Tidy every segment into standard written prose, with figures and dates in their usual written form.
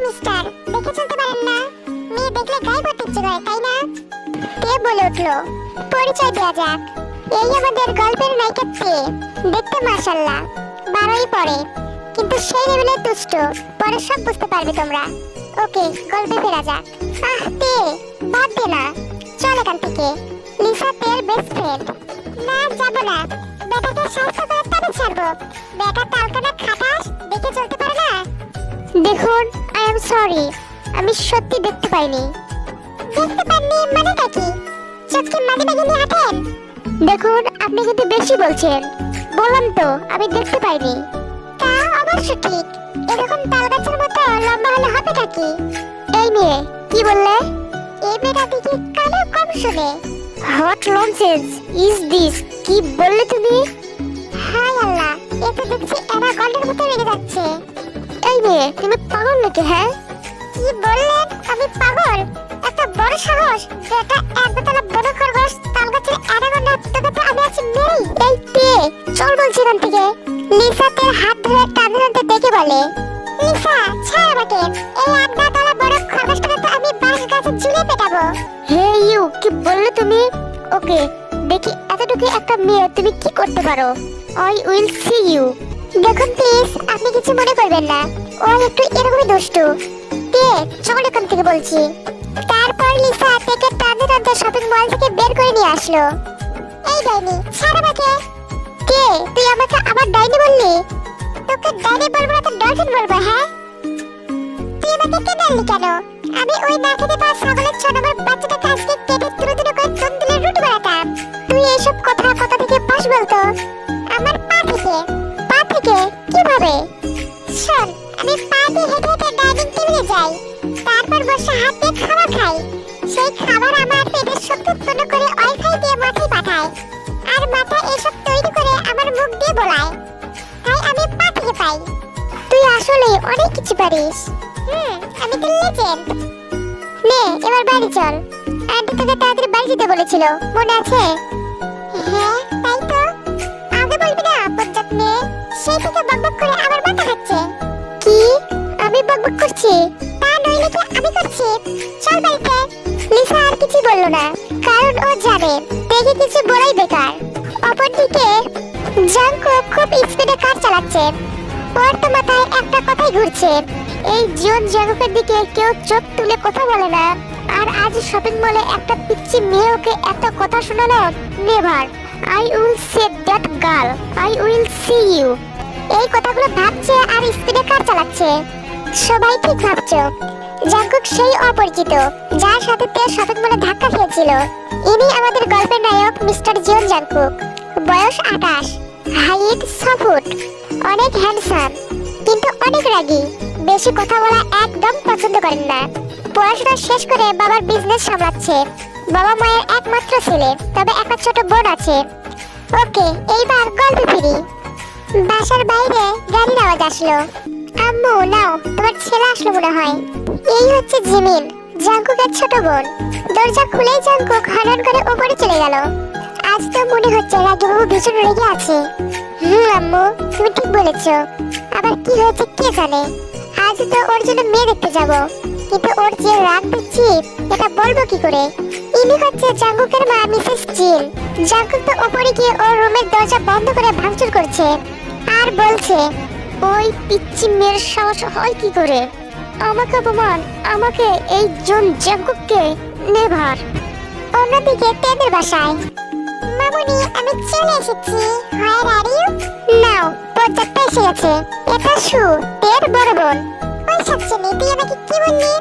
Mister, দেখে চলতে পারেন না? মেয়ে দেখলে গায়ে পড়তে ইচ্ছে করে, তাই না? কে বলে উঠলো? পরিচয় দেওয়া যাক। এই আমাদের গল্পের নায়িকা তে। দেখতে মাশাআল্লাহ 12ই পড়ে, কিন্তু সেই লেভেলের দুষ্ট। পরে সব বুঝতে পারবে তোমরা। ওকে, গল্পে ফেরা যাক। তে, বাদ দে না, চল এখান থেকে। লিসা তের বেস্ট ফ্রেন্ড। না, যাবো না। বেটাকে সাহায্য করে তবে ছাড়বো। বেটা তালকাটা খাটাস, দেখে চলতে পারে না। দেখুন, আই এম সরি, আমি সত্যি দেখতে পাইনি। দেখতে পাননি মানেটা কি? চোখকে মাঝে মাঝে নিয়ে হাঁটেন? দেখুন, আপনি কিন্তু বেশি বলছেন। বললাম তো আমি দেখতে পাইনি। তা অবশ্য ঠিক। এরকম তালগাছের মতো লম্বা হলে হবেটা কি? এই মেয়ে, কি বললে? এই মেয়েটা দেখি কানে কম শুনে। What nonsense is this? কি বললে তুমি? হায় আল্লাহ, এতে দেখছি এরা গন্ডের মতো রেগে যাচ্ছে। এই মেয়ে, তুমি পাগল নাকি? হ্যাঁ, কি বললেন? আমি পাগল? একটা বড় সাহস, যেটা এক বেতলা বড় খরগোশ তালগাছের অ্যানাকোন্ডা, তোকে তো আমি আজ মেরেই। এই তে, চল বলছি এখান থেকে। লিসা তের হাত ধরে টানতে দেখে বলে, লিসা ছাড় আমাকে। এই আড্ডা তলা বড় খরগোশটাকে তো আমি বাঁশ গাছে ঝুলিয়ে পেটাবো। হে ইউ, কি বললে তুমি? ওকে, দেখি এতটুকু একটা মেয়ে তুমি কি করতে পারো। I will see you. দেখুন প্লিজ, আপনি কিছু মনে করবেন না। ও একটু এরকমই দুষ্টু। তে, চল এখান থেকে বলছি। তারপর লিসা তেকে টানতে শপিং মল থেকে বের করে নিয়ে আসলো। এই ডাইনি, ছাড় আমাকে। কে, তুই আমাকে আবার ডাইনি বললি? তোকে ডাইনি বলবো না তো ডলফিন বলবো? হ্যাঁ, তুই আমাকে কে ডাললি কেন? আমি ওই না খেতে পাওয়া ছাগলের 6 নম্বর বাচ্চাটাকে আজকে কেটে তুলো করে তন্দুলের রুটি বানাতাম। তুই এইসব কথা কোথা থেকে পাস বলতো? আমার পা থেকে। পা থেকে? কিভাবে? শোন, আমি পা দিয়ে হেঁটে হেঁটে ডাইনিং টেবিলে যাই, তারপর বসে হাত দিয়ে খাবার খাই। সেই খাবার আমার পেটের শক্তি উৎপন্ন করে ওয়াইফাই দিয়ে মাথায় পাঠায়, আর মাথা এসব তৈরি করে আমার মুখ দিয়ে বলায়। তাই আমি পা থেকে পাই। তুই আসলে অনেক কিছু পারিস। আমি তো লেজেন্ড। নে, এবার বাড়ি চল। আন্টি তোকে তাড়াতাড়ি বাড়ি যেতে বলেছিল, মনে আছে? হ্যাঁ, তাই তো। আগে বলবি না বজ্জাত মেয়ে। সেই থেকে বকবক করে আমার মাথা খাচ্ছে। কি? আমি বকবক করছি? তা নইলে কি আমি করছি? চল বাড়িতে। লিসা আর কিছু বললো না, কারণ ও জানে দেখে কিছু বলাই বেকার। অপরদিকে জাঙ্কো খুব স্পিডে কার চালাচ্ছে। ওর তো মাথায় একটা কথাই ঘুরছে, এই জিওন জাঙ্কুকের দিকে কেউ চোখ তুলে কথা বলে না। আর আজ শপিং মলে একটা পিচ্চি মেয়ে ওকে এত কথা শোনালো। Never, I will save that girl, I will see you. এই কথাগুলো ভাবছে আর স্পিডে কার চালাচ্ছে। সবাই ঠিক ভাবছো, জাঙ্কুক সেই অপরিচিত যার সাথে তে শপিং মলে ধাক্কা খেয়েছিল। ইনি আমাদের গল্পের নায়ক মিস্টার জিওন জাঙ্কুক। বয়স 28, হাইট 6 ফুট, অনেক হ্যান্ডসাম, কিন্তু অনেক রাগী। বেশি কথা বলা একদম পছন্দ করেন না। পড়াশোনা শেষ করে বাবার বিজনেস সামলাচ্ছে। বাবা মায়ের একমাত্র ছেলে, তবে একটা ছোট বোন আছে। ওকে, এইবার গল্পে ফিরি। বাসার বাইরে গাড়ির আওয়াজ আসলো। আম্মু নাও, তোমার ছেলে আসলো মনে হয়। এই হচ্ছে জিমিন, জাঙ্কুকের ছোট বোন। দরজা খুলেই জাঙ্কুক হনন করে উপরে চলে গেল। আজ তো মনে হচ্ছে রাগী বাবু ভীষণ রেগে আছে। আম্মু, তুমি ঠিক বলেছো। আবার কি হয়েছে কে জানে। আজ তো ওর জন্য মেয়ে দেখতে যাব, কিন্তু ওর যে রাগ দেখছি এটা বলবো কি করে। ইনি হচ্ছে জাঙ্কুকের মা মিসেস জিন। জাঙ্কুক তো উপরে গিয়ে ওর রুমের দরজা বন্ধ করে ভাঙচুর করছে আর বলছে, ওই পিচ্চি মেয়ের সাহস হয় কি করে আমাকে অপমান, আমাকে এই জন জাঙ্কুককে। নেভার। অন্যদিকে তেদের বাসায়, মামুনি আমি চলে এসেছি। হোয়ার আর ইউ? নাও, পর্যাপ্ত এসে গেছে। এটা সু, তের বড় বোন। ওই সাচ্চেনি, তুই আমাকে কি বললি?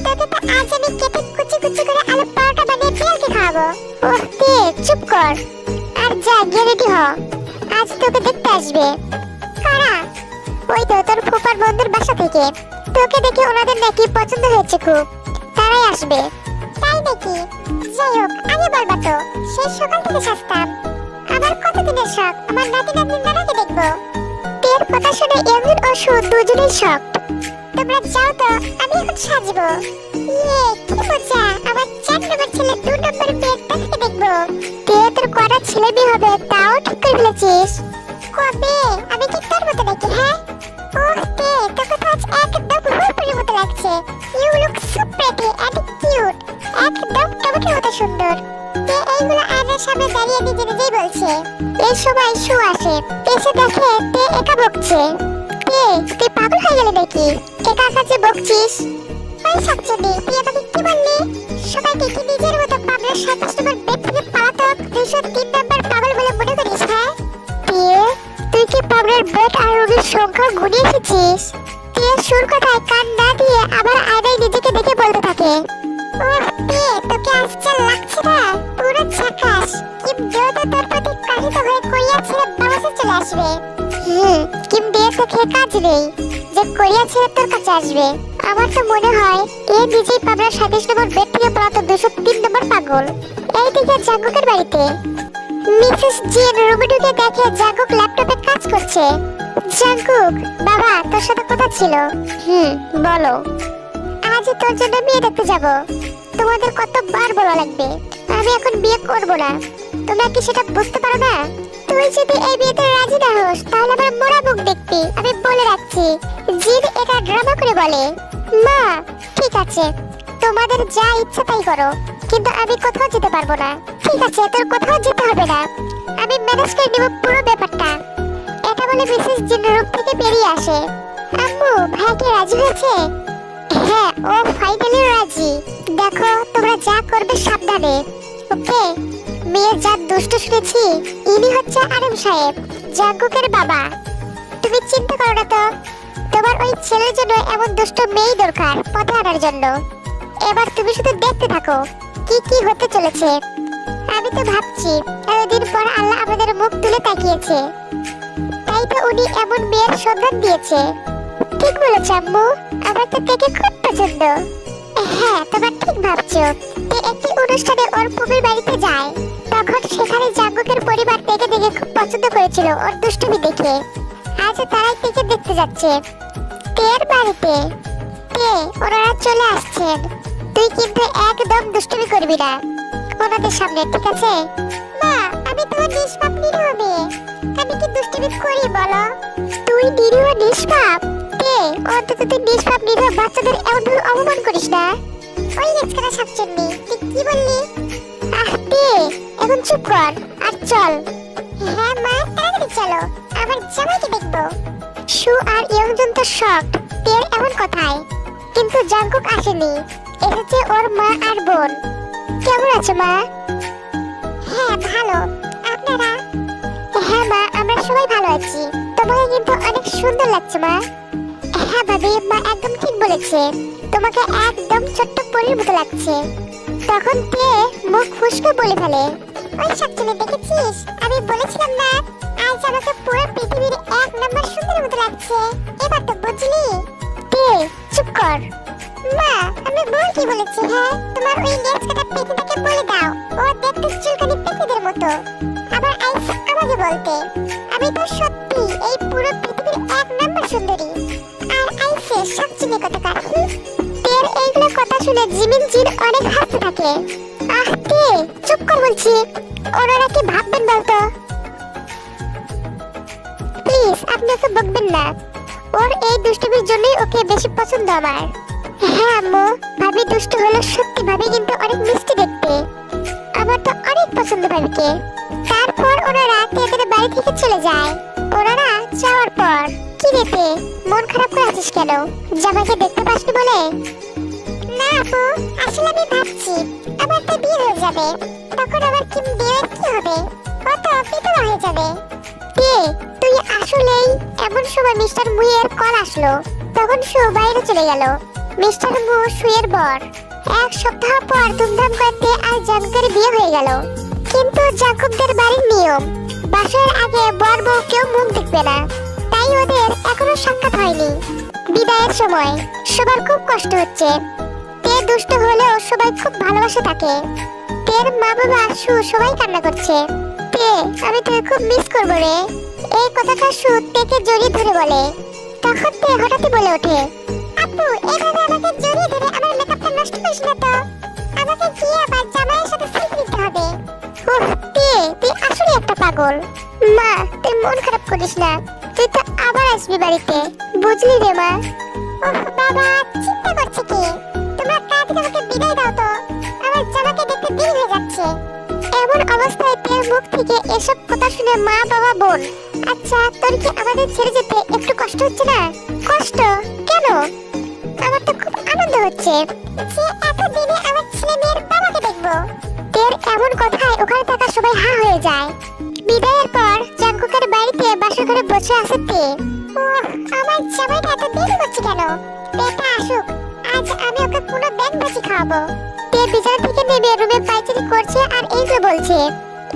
তোকে তো আজ আমি কেটে কুচি কুচি করে আলু পরোটা বানিয়ে বিড়ালকে খাওয়াবো। ওহ তে, চুপ কর আর যা গিয়ে রেডি হ, আজ তোকে দেখতে আসবে। কারা? ওই তো তোর ফুপার বন্ধুর বাসা থেকে। তোকে দেখে ওনাদের নাকি পছন্দ হয়েছে খুব, তারাই আসবে। তাই নাকি? যাই হোক, আগে বলবা তো, সেই সকাল থেকে সাজতাম। আমার কতদিনের শখ আমার নাতি নাতনির নানাকে দেখবো। তের কথা শুনে এমন ও সু দুজনেই শখ। তোমরা যাও তো, আমি এখন সাজবো। ইয়ে, কি মজা, আমার 4 নম্বর ছেলে 2 নম্বর মেয়ের তাকে দেখবো। তে তোর কটা ছেলে মেয়ে হবে তাও ঠিক করে ফেলেছিস? কবে? আমি কি তোর মতো নাকি? হ্যাঁ, ওহ তে, তোকে তো আজ একদম হুবহুর মতো লাগছে। You look so pretty and cute, একদম টমেটোর মতো সুন্দর। তে এইগুলো আয়নার সামনে দাঁড়িয়ে নিজে নিজেই বলছে। এই সময় শু আসে, এসে দেখে তে একা বকছে। তে তুই পাগল হয়ে গেলি নাকি, একা একা যে বকছিস? ওই শাকচুন্নি, তুই আমাকে কি বললি? সবাইকে কি নিজের মতো পাগলের 27 নম্বর বেড থেকে পালাতক 203 নম্বর পাগল বলে মনে করিস? হ্যাঁ তুই কি পাগলের বেড আর রোগীর সংখ্যা গুনে এসেছিস? তুই সুর কথায় কান না দিয়ে আবার আয়নায় নিজেকে দেখে বলতে থাকে। ওহ তে, তোকে আশ্চর্য লাগছে না? পুরো ঝাকাস। কিম দেওতা তোর প্রতি কাহিত হয়ে কোরিয়া ছেড়ে বাবাসে চলে আসবে। কিম দিয়ে তো খেয়ে কাজ নেই যে কোরিয়া ছেড়ে তোর কাছে আসবে। আমার তো মনে হয় এ নিজেই পাবনার 27 নম্বর বেড থেকে পড়াতো 203 নম্বর পাগল। এইদিকে জাঙ্গুকের বাড়িতে মিসেস জিন রুমে ঢুকে দেখে জাঙ্গুক ল্যাপটপে কাজ করছে। জাঙ্গুক, বাবা তোর সাথে কথা ছিল। বলো। আজ তোর জন্য বিয়ে দেখতে যাব। তোমাদের কতবার বলা লাগবে আমি এখন বিয়ে করব না? তোমরা কি সেটা বুঝতে পারো না? তুই যদি এই বিয়েতে রাজি না হোস তাহলে আমার মোড়া মুখ দেখবি, আমি বলে রাখছি। জিন এটা ড্রামা করে বলে। মা ঠিক আছে, তোমাদের যা ইচ্ছা তাই করো, কিন্তু আমি কোথাও যেতে পারবো না। ঠিক আছে, তোর কোথাও যেতে হবে না, আমি ম্যানেজ করে নেব পুরো ব্যাপারটা। এটা বলে মিসেস জিন রুম থেকে বেরিয়ে আসে। আম্মু, ভাই কি রাজি হয়েছে? হ্যাঁ, ও ফাইনালি রাজি। দেখো তোমরা যা করবে সাবধানে, ওকে? মেয়ে যা দুষ্ট শুনেছি, ইনি হচ্ছে আরম সাহেব, জাঙ্গুকের বাবা। তুমি চিন্তা করো না তো, তোমার ওই ছেলের জন্য এমন দুষ্ট মেয়ে দরকার পথে আনার জন্য। এবার তুমি শুধু দেখতে থাকো কি কি হতে চলেছে। আমি তো ভাবছি এতদিন পর আল্লাহ আমাদের মুখ তুলে তাকিয়েছে, তাই তো উনি এমন মেয়ের সন্ধান দিয়েছে। ঠিক বলেছ আম্মু, আমার তো দেখে খুব পছন্দ। হ্যাঁ, তোমার ঠিক ভাবছো। একটি অনুষ্ঠানে ওর পুবির বাড়িতে যায়, তখন সেখানে জাঙ্গুকের পরিবার থেকে দেখে খুব পছন্দ করেছিল ওর দুষ্টুমি দেখে। আজ তারাই থেকে দেখতে যাচ্ছে তের বাড়িতে। ওনারা চলে আসছেন। তুই কিন্তু একদম দুষ্টুমি করবি না ওনাদের সামনে, ঠিক আছে? মা, আমি তোমার নিষ্পাপ নিরীহ মেয়ে, আমি কি দুষ্টুমি করি বলো? তুই নিরীহ নিষ্পাপ? অন্তত তুই নিষ্পাপ নিরীহ বাচ্চাদের এমন ভাবে অপমান করিস না। ওই লেজকাটা শাকচুন্নি, তুই কি বললি? এখন চুপ কর আর চল। হ্যাঁ মা, তাড়াতাড়ি চলো, আমার জামাইকে দেখবো। শু আর ইয়ংজুন তো শকড তের এমন কথায়, কিন্তু জাঙ্গুক আসেনি, এসেছে ওর মা আর বোন। কেমন আছো মা? হ্যাঁ ভালো, আপনারা? হ্যাঁ মা, আমরা সবাই ভালো আছি। তোমাকে কিন্তু অনেক সুন্দর লাগছে মা। হ্যাঁ ভাবি, মা একদম ঠিক বলেছে, তোমাকে একদম ছোট্ট পরীর মতো লাগছে। তখন তে মুখ ফুসকে বলে ফেলে, ওই শাকচুন্নি দেখেছিস, আমি বলেছিলাম না আজ আমাকে পুরো পৃথিবীর 1 নম্বর সুন্দরের মতো লাগছে। এবার তো বুঝলি? তে চুপ কর। মা, আমি ভুল কি বলেছি? হ্যাঁ, তোমার ওই লেজ কাটা পেটিটাকে বলে দাও, ও দেখতে চুলকানি পেটিদের মতো। আবার আইসা আমাকে বলতে, আমি তো সত্যি এই পুরো পৃথিবীর 1 নম্বর সুন্দরী। আর আইসে শাকচুন্নি কথাকার। তের এইগুলো কথা শুনে জিমিন জিন অনেক হাসতে থাকে। তে চুপ কর বলছি, ওনারা কি ভাববেন বলতো? প্লিজ আপনি ওকে বকবেন না, ওর এই দুষ্টুমির জন্যই ওকে বেশি পছন্দ আমার। হ্যাঁ আম্মু, ভাবি দুষ্ট হলো সত্যি, ভাবি কিন্তু অনেক মিষ্টি দেখতে, আমার তো অনেক পছন্দ ভাবিকে। তারপর ওনারা তেদের বাড়ি থেকে চলে যায়। ওনারা যাওয়ার পর, কি রেতে মন খারাপ করে আছিস কেন? জামাইকে দেখতে পাসনি বলে? না আপু, আসলে আমি ভাবছি আমার তো বিয়ে হয়ে যাবে, তখন আবার কিম বিয়ের কি হবে? ও তো বিধবা হয়ে যাবে। তুই আসলেই? এমন সময় মিস্টার মুইয়ের কল আসলো, তখন শু বাইরে চলে গেল। মিস্টার মু সুয়ের বর। 1 সপ্তাহ পর ধুমধাম করতে আর জাঙ্গুকের বিয়ে হয়ে গেল। কিন্তু জাঙ্গুকদের বাড়ির নিয়ম, বাসের আগে বর বউ কেউ মুখ দেখবে না, তাই ওদের এখনো সাক্ষাৎ হয়নি। বিদায়ের সময় সবার খুব কষ্ট হচ্ছে। তে দুষ্ট হলেও সবাই খুব ভালোবাসে তাকে। তের মা বাবা শু সবাই কান্না করছে। তে, আমি তোকে খুব মিস করবো রে। এই কথাটা শু তেকে জড়িয়ে ধরে বলে। তখন তে হঠাৎই বলে ওঠে, আপু এভাবে আমাকে জড়িয়ে ধরে আমার মেকআপটা নষ্ট করিস না তো, আমাকে গিয়ে আবার জামাইয়ের সাথে সেলফি নিতে হবে। ওহ তে, তুই আসলে একটা পাগল। মা, তুই মন খারাপ করিস না, তুই তো আবার আসবি বাড়িতে, বুঝলি রে মা? ওহ বাবা, চিন্তা করছে কি? তোমরা তাড়াতাড়ি আমাকে বিদায় দাও তো, আমার জামাকে দেখতে দেরি হয়ে যাচ্ছে। এমন অবস্থায় তের মুখ থেকে এসব কথা শুনে মা, বাবা, বোন, আচ্ছা তোর কি আমাদের ছেড়ে যেতে একটু কষ্ট হচ্ছে না? কষ্ট কেন? আমার তো খুব আনন্দ হচ্ছে যে এতদিনে আমার ছেলে মেয়ের বাবাকে দেখবো। তের এমন কথায় ওখানে থাকা সবাই হা হয়ে যায়। বিদায়ের পর জাঙ্কুকের বাড়িতে বাসা ঘরে বসে আছে তে। ওহ, আমার জামাইটা এত দেরি করছে কেন? তেটা আসুক, আজ আমি ওকে পুরো ব্যাগ ভাজি খাওয়াবো। তে বিছানা থেকে নেমে রুমে পায়চারি করছে আর এইগুলো বলছে।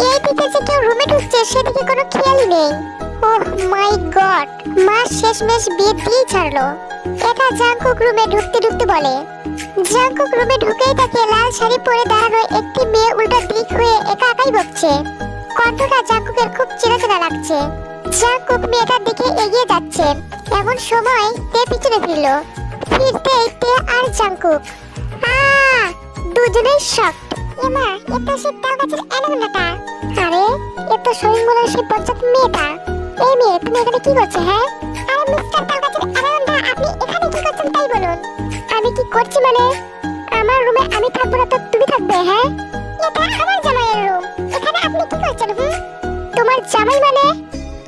এই দিকে যে কেউ রুমে ঢুকছে সেদিকে কোনো খেয়ালই নেই। ওহ মাই গড, মা শেষমেশ বিয়ে দিয়ে ছাড়লো। এটা জাঙ্কুক রুমে ঢুকতে ঢুকতে বলে। জাঙ্কুক রুমে ঢুকেই তাকে লাল শাড়ি পরে দাঁড়ানো একটি মেয়ে উল্টা দিক হয়ে একা একাই বকছে। কণ্ঠটা জাঙ্কুকের খুব চেনা চেনা লাগছে। জাঙ্কুক মেয়েটার দিকে এগিয়ে যাচ্ছে। এমন সময় তে পিছনে ফিরল। ফিরতেই তে আর জাঙ্কুক দুজনেই শকড। এমা, এটা সে তালগাছের অ্যানাকোন্ডাটা। আরে, এটা সরিংমলের সেই বজ্জাত মেয়েটা। এই মেয়ে, তুমি এখানে কি করছো? হ্যাঁ, আরে মিস্টার তালগাছের অ্যানাকোন্ডা, আপনি এখানে কি করছেন তাই বলুন। আমি কি করছি মানে? আমার রুমে আমি থাকবো না তো তুমি থাকবে? হ্যাঁ, এটা আমার জামাইয়ের রুম, এখানে আপনি কি করছেন? তোমার জামাই মানে?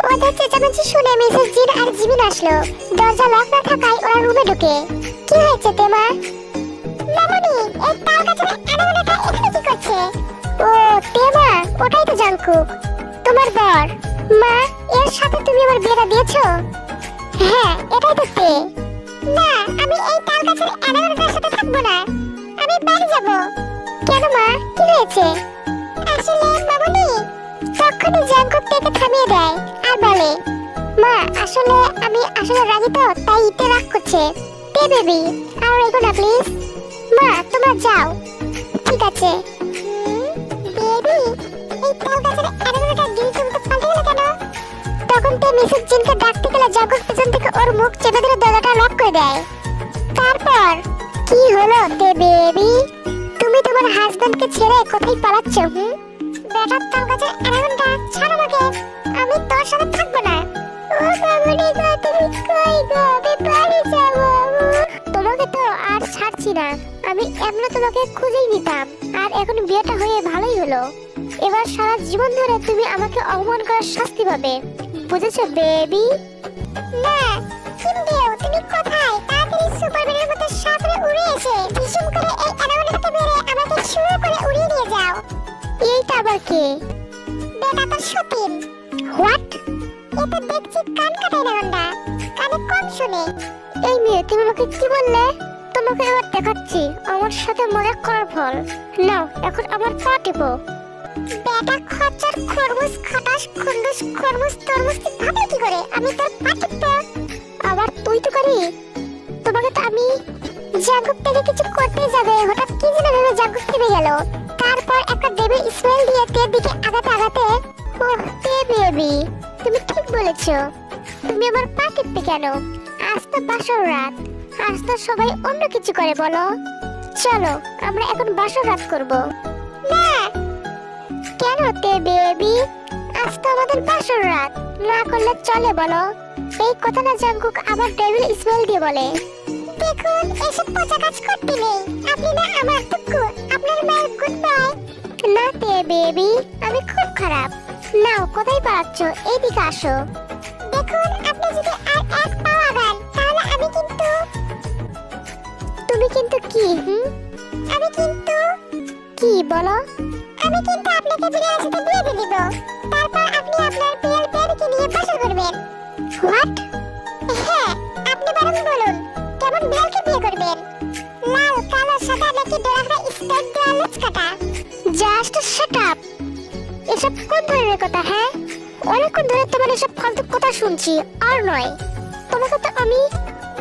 ওদের চেঁচামেচি শুনে মিসেস জিন আর জিমিন আসলো। দরজা লক না থাকায় ওরা রুমে ঢুকে। কি হয়েছে তেমা? মামনি, এই তালগাছের অ্যানাকোন্ডাটা এখানে কি করছে? ও তেমা, ওটাই তো জাঙ্কুক, তোমার বর। মা, এর সাথে তুমি আমার বিয়েটা দিয়েছো? হ্যাঁ, এটাই তো তে। না, আমি এই তালগাছের অ্যানাকোন্ডাটার সাথে থাকবো না, আমি বাড়ি যাব। কেন মা, কি হয়েছে? আসলে মামনি, তখনই জাঙ্কুক তেকে থামিয়ে দেয় আর বলে, মা আসলে আমি রাগী তো, তাই তে রাগ করছে। তে বেবি, আর রেখো না প্লিজ। মা তোমরা যাও। ঠিক আছে। বেবি, এই তালগাছের অ্যানাকোন্ডাটা ডিরেকশন তো পাল্টে গেল কেন? তখন তে মিসেস জিনকে ডাকতে গেলে জাঙ্কুক পেছন থেকে ওর মুখ চেপে ধরে দরজাটা লক করে দেয়। তারপর কি হলো তে বেবি? তুমি তোমার হাজবেন্ডকে ছেড়ে কোথায় পালাচ্ছ? বেটার তালগাছের অ্যানাকোন্ডা, ছাড় আমাকে, আমি তোর সাথে থাকবো না। ও মামনি গো, তুমি কই গো? আমি বাড়ি যাব। তোমাকে তো আর ছাড়ছি না, আমি এমনি তোমাকে খুঁজেই নিতাম। আর এখন বিয়েটা হয়ে ভালোই হলো। এবার সারা জীবন ধরে তুমি আমাকে অপমান করার শাস্তি পাবে, বুঝেছো বেবি? না, কিমদেও, তুমি কোথায়? তাড়াতাড়ি সুপারম্যানের মতো সাগরে উড়ে এসে ভীষণ করে এই অ্যানাকোন্ডাটাকে মেরে আমাকে শুরু করে উড়িয়ে নিয়ে যাও। এইটা আবার কে? বেটা তো সতীন। হোয়াট? এটা দেখছি কান কাটা অ্যানাকোন্ডা, কানে কম শুনে। এই মেয়ে, তুমি আমাকে কি বললে? তোমাকে এবার দেখাচ্ছি আমার সাথে মজা করার ফল। নাও, এখন আমার পা টিপো। বেটা খচ্চর খরমুজ খটাস খুন্ডুস খরমুজ তরমুজ, তুই ভাবলি কি করে আমি তোর পা টিপবো? আবার তুই তো করি? তোমাকে তো আমি জাঙ্কুক থেকে কিছু করতে যাবে, হঠাৎ কি যেন ভেবে জাঙ্কুক থেমে গেল। তারপর একটা ডেভিল স্মেল দিয়ে তের দিকে আগাতে আগাতে, ওহ তে বেবি, তুমি ঠিক বলেছো। তুমি আমার পা টিপতে কেন? আজ তো বাসর রাত, আজ তো সবাই অন্য কিছু করে বলো। চলো আমরা এখন বাসর রাত করব। না, কেন তে বেবি? আজ তো আমাদের বাসর রাত, না করলে চলে বলো? এই কথাটা জাঙ্কুক আবার ডেভিল স্মেল দিয়ে বলে। দেখুন, এসব পচা কাজ করতে নেই, আপনি না আমার টুকু, আপনার মায়ের গুড বাই। না তে বেবি, আমি খুব খারাপ। নাও, কোথায় পালাচ্ছ? এইদিকে আসো। দেখুন, আপনি যদি আর এক পা আগান তাহলে আমি কিন্তু। তুমি কিন্তু কি? আমি কিন্তু কি বলো? আমি কিন্তু আপনাকে বিড়ালের সাথে বিয়ে দিয়ে দিব, তারপর আপনি আপনার বিড়াল বেবিকে নিয়ে বাসা করবেন। হোয়াট? হ্যাঁ, আপনি বরং বলুন কেমন বিড়ালকে বিয়ে করবেন? লাল, কালো, সাদা নাকি ডোরাকরা স্টেট দেওয়া লচকাটা? Just shut up. এসব কোন ধরনের কথা? হ্যাঁ, অনেকক্ষণ ধরে তোমার এসব ফালতু কথা শুনছি। আর নয়, তোমাকে তো আমি।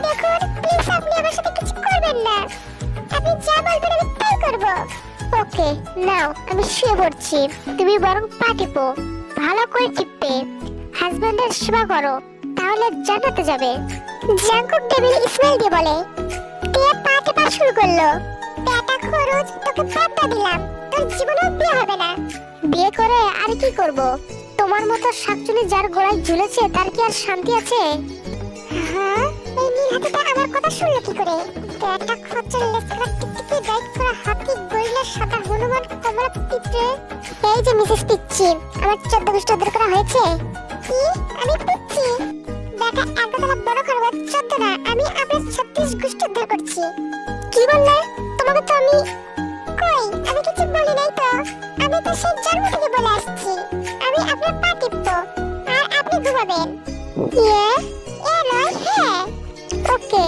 দেখুন প্লিজ, আপনি আমার সাথে কিছু করবেন না, আপনি যা বলবেন আমি তাই করব। ওকে, নাও আমি শুয়ে পড়ছি, তুমি বরং পা টিপো, ভালো করে টিপবে। হাজবেন্ডের সেবা করো, তাহলে জান্নাতে যাবে। জাঙ্কুক ডেভিল স্মেল দিয়ে বলে। তে পা টেপা শুরু করলো। বেটা খরচ, তোকে বাপ্পা দিলাম, তোর জীবনেও বিয়ে হবে না। বিয়ে করে আর কি করব? তোমার মতো শাকচুনি যার গলায় ঝুলেছে তার কি আর শান্তি আছে? হ্যাঁ, এই নীল হাতিটা আমার কথা শুনলো কি করে? একটা খচ্চর লেজকরা টিকটিকি ডাইট করা হাতি গরিলা সাদা হনুমান কমলা পিঁপড়ে। এই যে মিসেস পিচ্চি, আমার 14 গোষ্ঠী উদ্ধার করা হয়েছে। কি? আমি পিচ্চি? বেটা একদলা বড় খরগোশ 14 না, আমি আপনার 36 গোষ্ঠী উদ্ধার করছি। কি বললে? তোমাকে তো আমি কই, আমি কিছু বলি নাই তো। আমি তো সেই জন্ম থেকে বলে আসছি আমি আপনার পা টিপবো আর আপনি ঘুমাবেন। ইয়ে নয়, হ্যাঁ ওকে।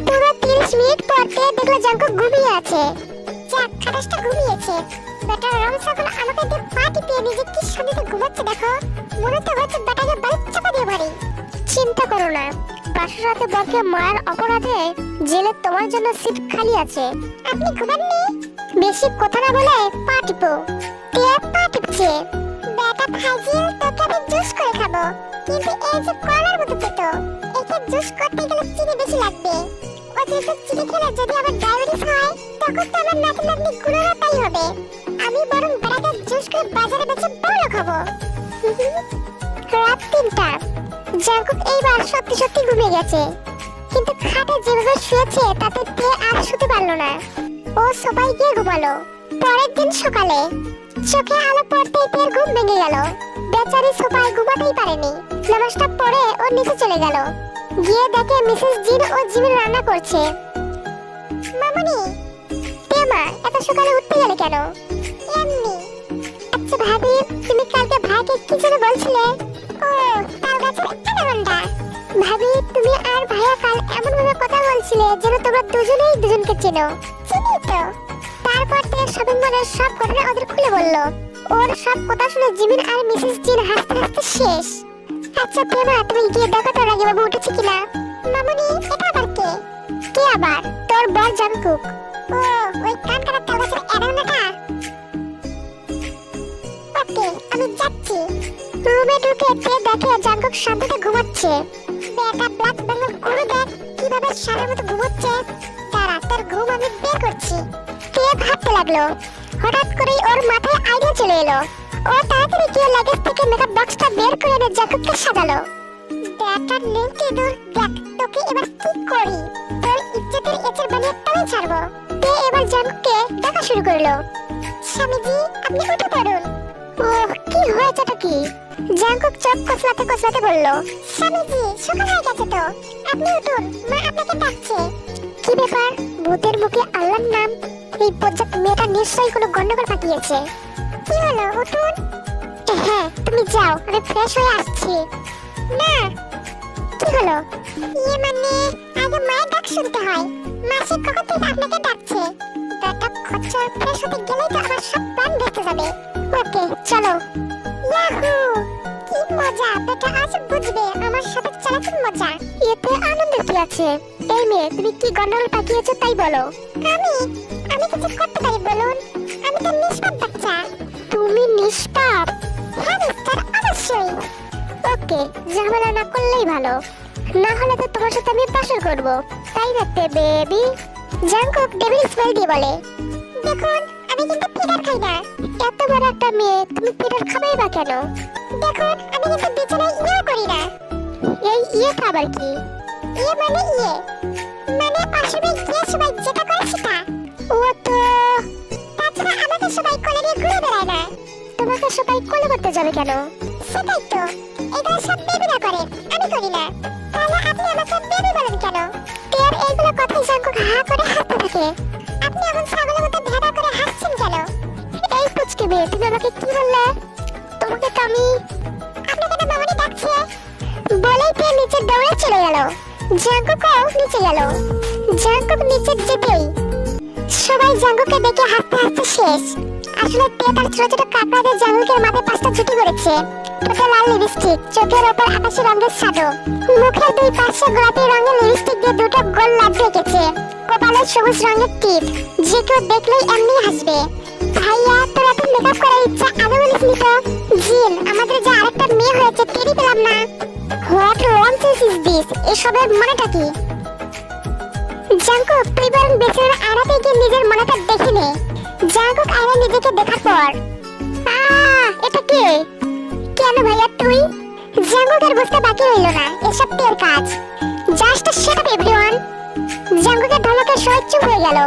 পুরো 30 মিনিট পর দেখলো জাঙ্কুক ঘুমিয়ে আছে। যাক, খাটাসটা ঘুমিয়েছে। বেটা রমসাগুলো আমাকে দিয়ে পা টিপিয়ে নিজে কি শান্তিতে ঘুমাচ্ছে দেখো। মনে তো হচ্ছে বেটাকে বাড়ি চাপা দিয়ে বাড়ি। চিন্তা করো না, বাসর রাতে বরকে মায়ের অপরাধে জেলে তোমার জন্য সিট খালি আছে। আপনি ঘুমাননি? বেশি কথা না বলে পা টিপো। কে পা টিপছে? বেটা ফাজিল, তোকে আমি জুস করে খাবো। কিন্তু এই যে কলার মতো পেটো, একে জুস করতে গেলে চিনি বেশি লাগবে। অতিরিক্ত চিনি খেলে যদি আবার ডায়াবেটিস হয় তখন তো আমার নাতি নাতনি গুণেরও তাই হবে। আমি বরং বেটাকে জুস করে বাজারে বেচে বড় খাবো। রাত 3টা। জাঙ্কুক এইবার সত্যি সত্যি ঘুমিয়ে গেছে, কিন্তু খাটে যেভাবে শুয়েছে তাতে তে আর শুতে পারলো না। ও সবাই গিয়ে ঘুমালো। পরের দিন সকালে চোখে আলো পড়তেই তের ঘুম ভেঙে গেল। বেচারি সোফায় ঘুমাতেই পারেনি। নামাজটা পড়ে ও নিচে চলে গেল। গিয়ে দেখে মিসেস জিন ও জিমিন রান্না করছে। মামুনি, তে মা, এত সকালে উঠতে গেলে কেন? এমনি। আচ্ছা ভাবি, তুমি কালকে ভাইকে কি যেন বলছিলে? ও, তাল গাছের অ্যানাকোন্ডা। ভাবি, তুমি আর ভাইয়া কাল এমন ভাবে কথা বলছিলে যেন তোমরা দুজনেই দুজনকে চেনো। চিনি তো। তারপর থেকে শপিং মলের সব ঘটনা ওদের খুলে বলল। ওর সব কথা শুনে জিমিন আর মিসেস জিন হাসতে হাসতে শেষ। আচ্ছা প্রেমা, তুমি গিয়ে দেখো তো রাগী বাবু উঠেছে কিনা। মামুনি, এটা আবার কে? কে আবার? তোর বর জাঙ্কুক। ও, ওই কান কাটা তাল গাছের অ্যানাকোন্ডাটা। ওকে, আমি যাচ্ছি। রুমে ঢুকে তে দেখে জাঙ্কুক শান্তিতে ঘুমাচ্ছে। বেটা ব্ল্যাক বেঙ্গল গুরু দেখ কিভাবে সারের মতো ঘুমাচ্ছে। দাঁড়া, তোর ঘুম আমি বের করছি। তে ভাবতে লাগলো। হঠাৎ করেই ওর মাথায় আইডিয়া চলে এলো। ও তাড়াতাড়ি গিয়ে লাগেজ থেকে মেকআপ বক্সটা বের করে এনে জাঙ্কুককে সাজালো। বেটা লেন্টি দূর দেখ, তোকে এবার কি করি। তোর ইজ্জতের এচের বানিয়ে তবে ছাড়বো। তে এবার জাঙ্কুককে ডাকা শুরু করলো। স্বামীজি, আপনি উঠে পড়ুন। ওহ, কি হয়েছেটা কি? জাঙ্কুক চোখ কচলাতে কচলাতে বলল। স্বামীজি, সকাল হয়ে গেছে তো, আপনি উঠুন, মা আপনাকে ডাকছে। কি ব্যাপার? ভূতের মুখে আল্লাহর নাম। এই বজ্জাত মেয়েটা নিশ্চয়ই কোনো গন্ডগোল পাকিয়েছে। কি হলো, উঠুন। হ্যাঁ, তুমি যাও, আমি ফ্রেশ হয়ে আসছি। না। কি হলো? ইয়ে মানে আগে মায়ের ডাক শুনতে হয়। মাসি কখন থেকে আপনাকে ডাকছে। বেটা খচ্চর, ফ্রেশ হতে গেলেই তো আমার সব প্ল্যান ভেস্তে যাবে। ওকে, চলো। ইয়াহু, কি মজা। বেটা আজ বুঝবে আমার সাথে চালাকির মজা। এতে আনন্দের কি আছে? এই মেয়ে, তুমি কি গন্ডগোল পাকিয়েছো তাই বলো। আমি কিছু করতে পারি বলুন? আমি তো নিষ্পাপ বাচ্চা। তুমি নিষ্পাপ? হ্যাঁ মিস্টার, অবশ্যই। ওকে, ঝামেলা না করলেই ভালো, না হলে তো তোমার সাথে আমি পাশর করব, তাই না বেবি? জাঙ্কুক ডেভিল স্মেল দিয়ে বলে। দেখুন, আমি কিন্তু পিটার খাই না। এত বড় একটা মেয়ে, তুমি পিটার খাবেই বা কেন? দেখুন, আমি কিন্তু বিছানায় ইয়ে করি না। এই ইয়ে আবার কি? ইয়ে মানে আসলে গিয়ে সবাই যেটা করে সেটা। ও তো, তাছাড়া আমাকে সবাই কোলে নিয়ে ঘুরে বেড়ায় না। তোমাকে সবাই কোলে করতে যাবে কেন? সেটাই তো, এগুলো সব বেবিরা করে, আমি করি না। তাহলে আপনি আমাকে বেবি বলেন কেন? তের এইগুলো কথাই জাঙ্কুক হা করে হাসতে থাকে। আপনি এমন ছাগলের মতো ভেড়া করে হাসছেন কেন? এই পুচকে মেয়ে, তুমি আমাকে কি বললে? তোমাকে তো আমি, আপনাকে তো মামনি ডাকছে বলেই তে নিচে দৌড়ে চলে গেল। জাঙ্কুকও নিচে গেল। জাঙ্কুক নিচে যেতেই সবাই জাঙ্কুককে দেখে হাসতে হাসতে শেষ। আসলে তে তার ছোট ছোট কাকড়া দিয়ে জাঙ্কুকের মাথায় 5টা জুটি করেছে। ঠোঁটে লাল লিপস্টিক, চোখের ওপর আকাশি রঙের শাড়ো, মুখের দুই পাশে গোলাপি রঙের লিপস্টিক দিয়ে দুটো গোল লাড্ডু এঁকেছে, কপালে সবুজ রঙের টিপ। যে কেউ দেখলেই এমনি হাসবে। ভাইয়া, তোর এত মেকআপ করার ইচ্ছা আগে বলিসনি তো। জিন, আমাদের যে আরেকটা মেয়ে হয়েছে টেরই পেলাম না। What nonsense is this? এসবের মানেটা কি? জাঙ্কুক, তুই বরং বেচারার আড়াতে গিয়ে নিজের মনেটা দেখে নে। জাঙ্কুক আয়নায় নিজেকে দেখার পর, এটা কে? কেন ভাইয়া তুই? জাঙ্কুক জাঙ্গুকের বুঝতে বাকি রইল না এসব টের কাজ। Just shut up everyone. জাঙ্গুকের ধমকে সবাই চুপ হয়ে গেল।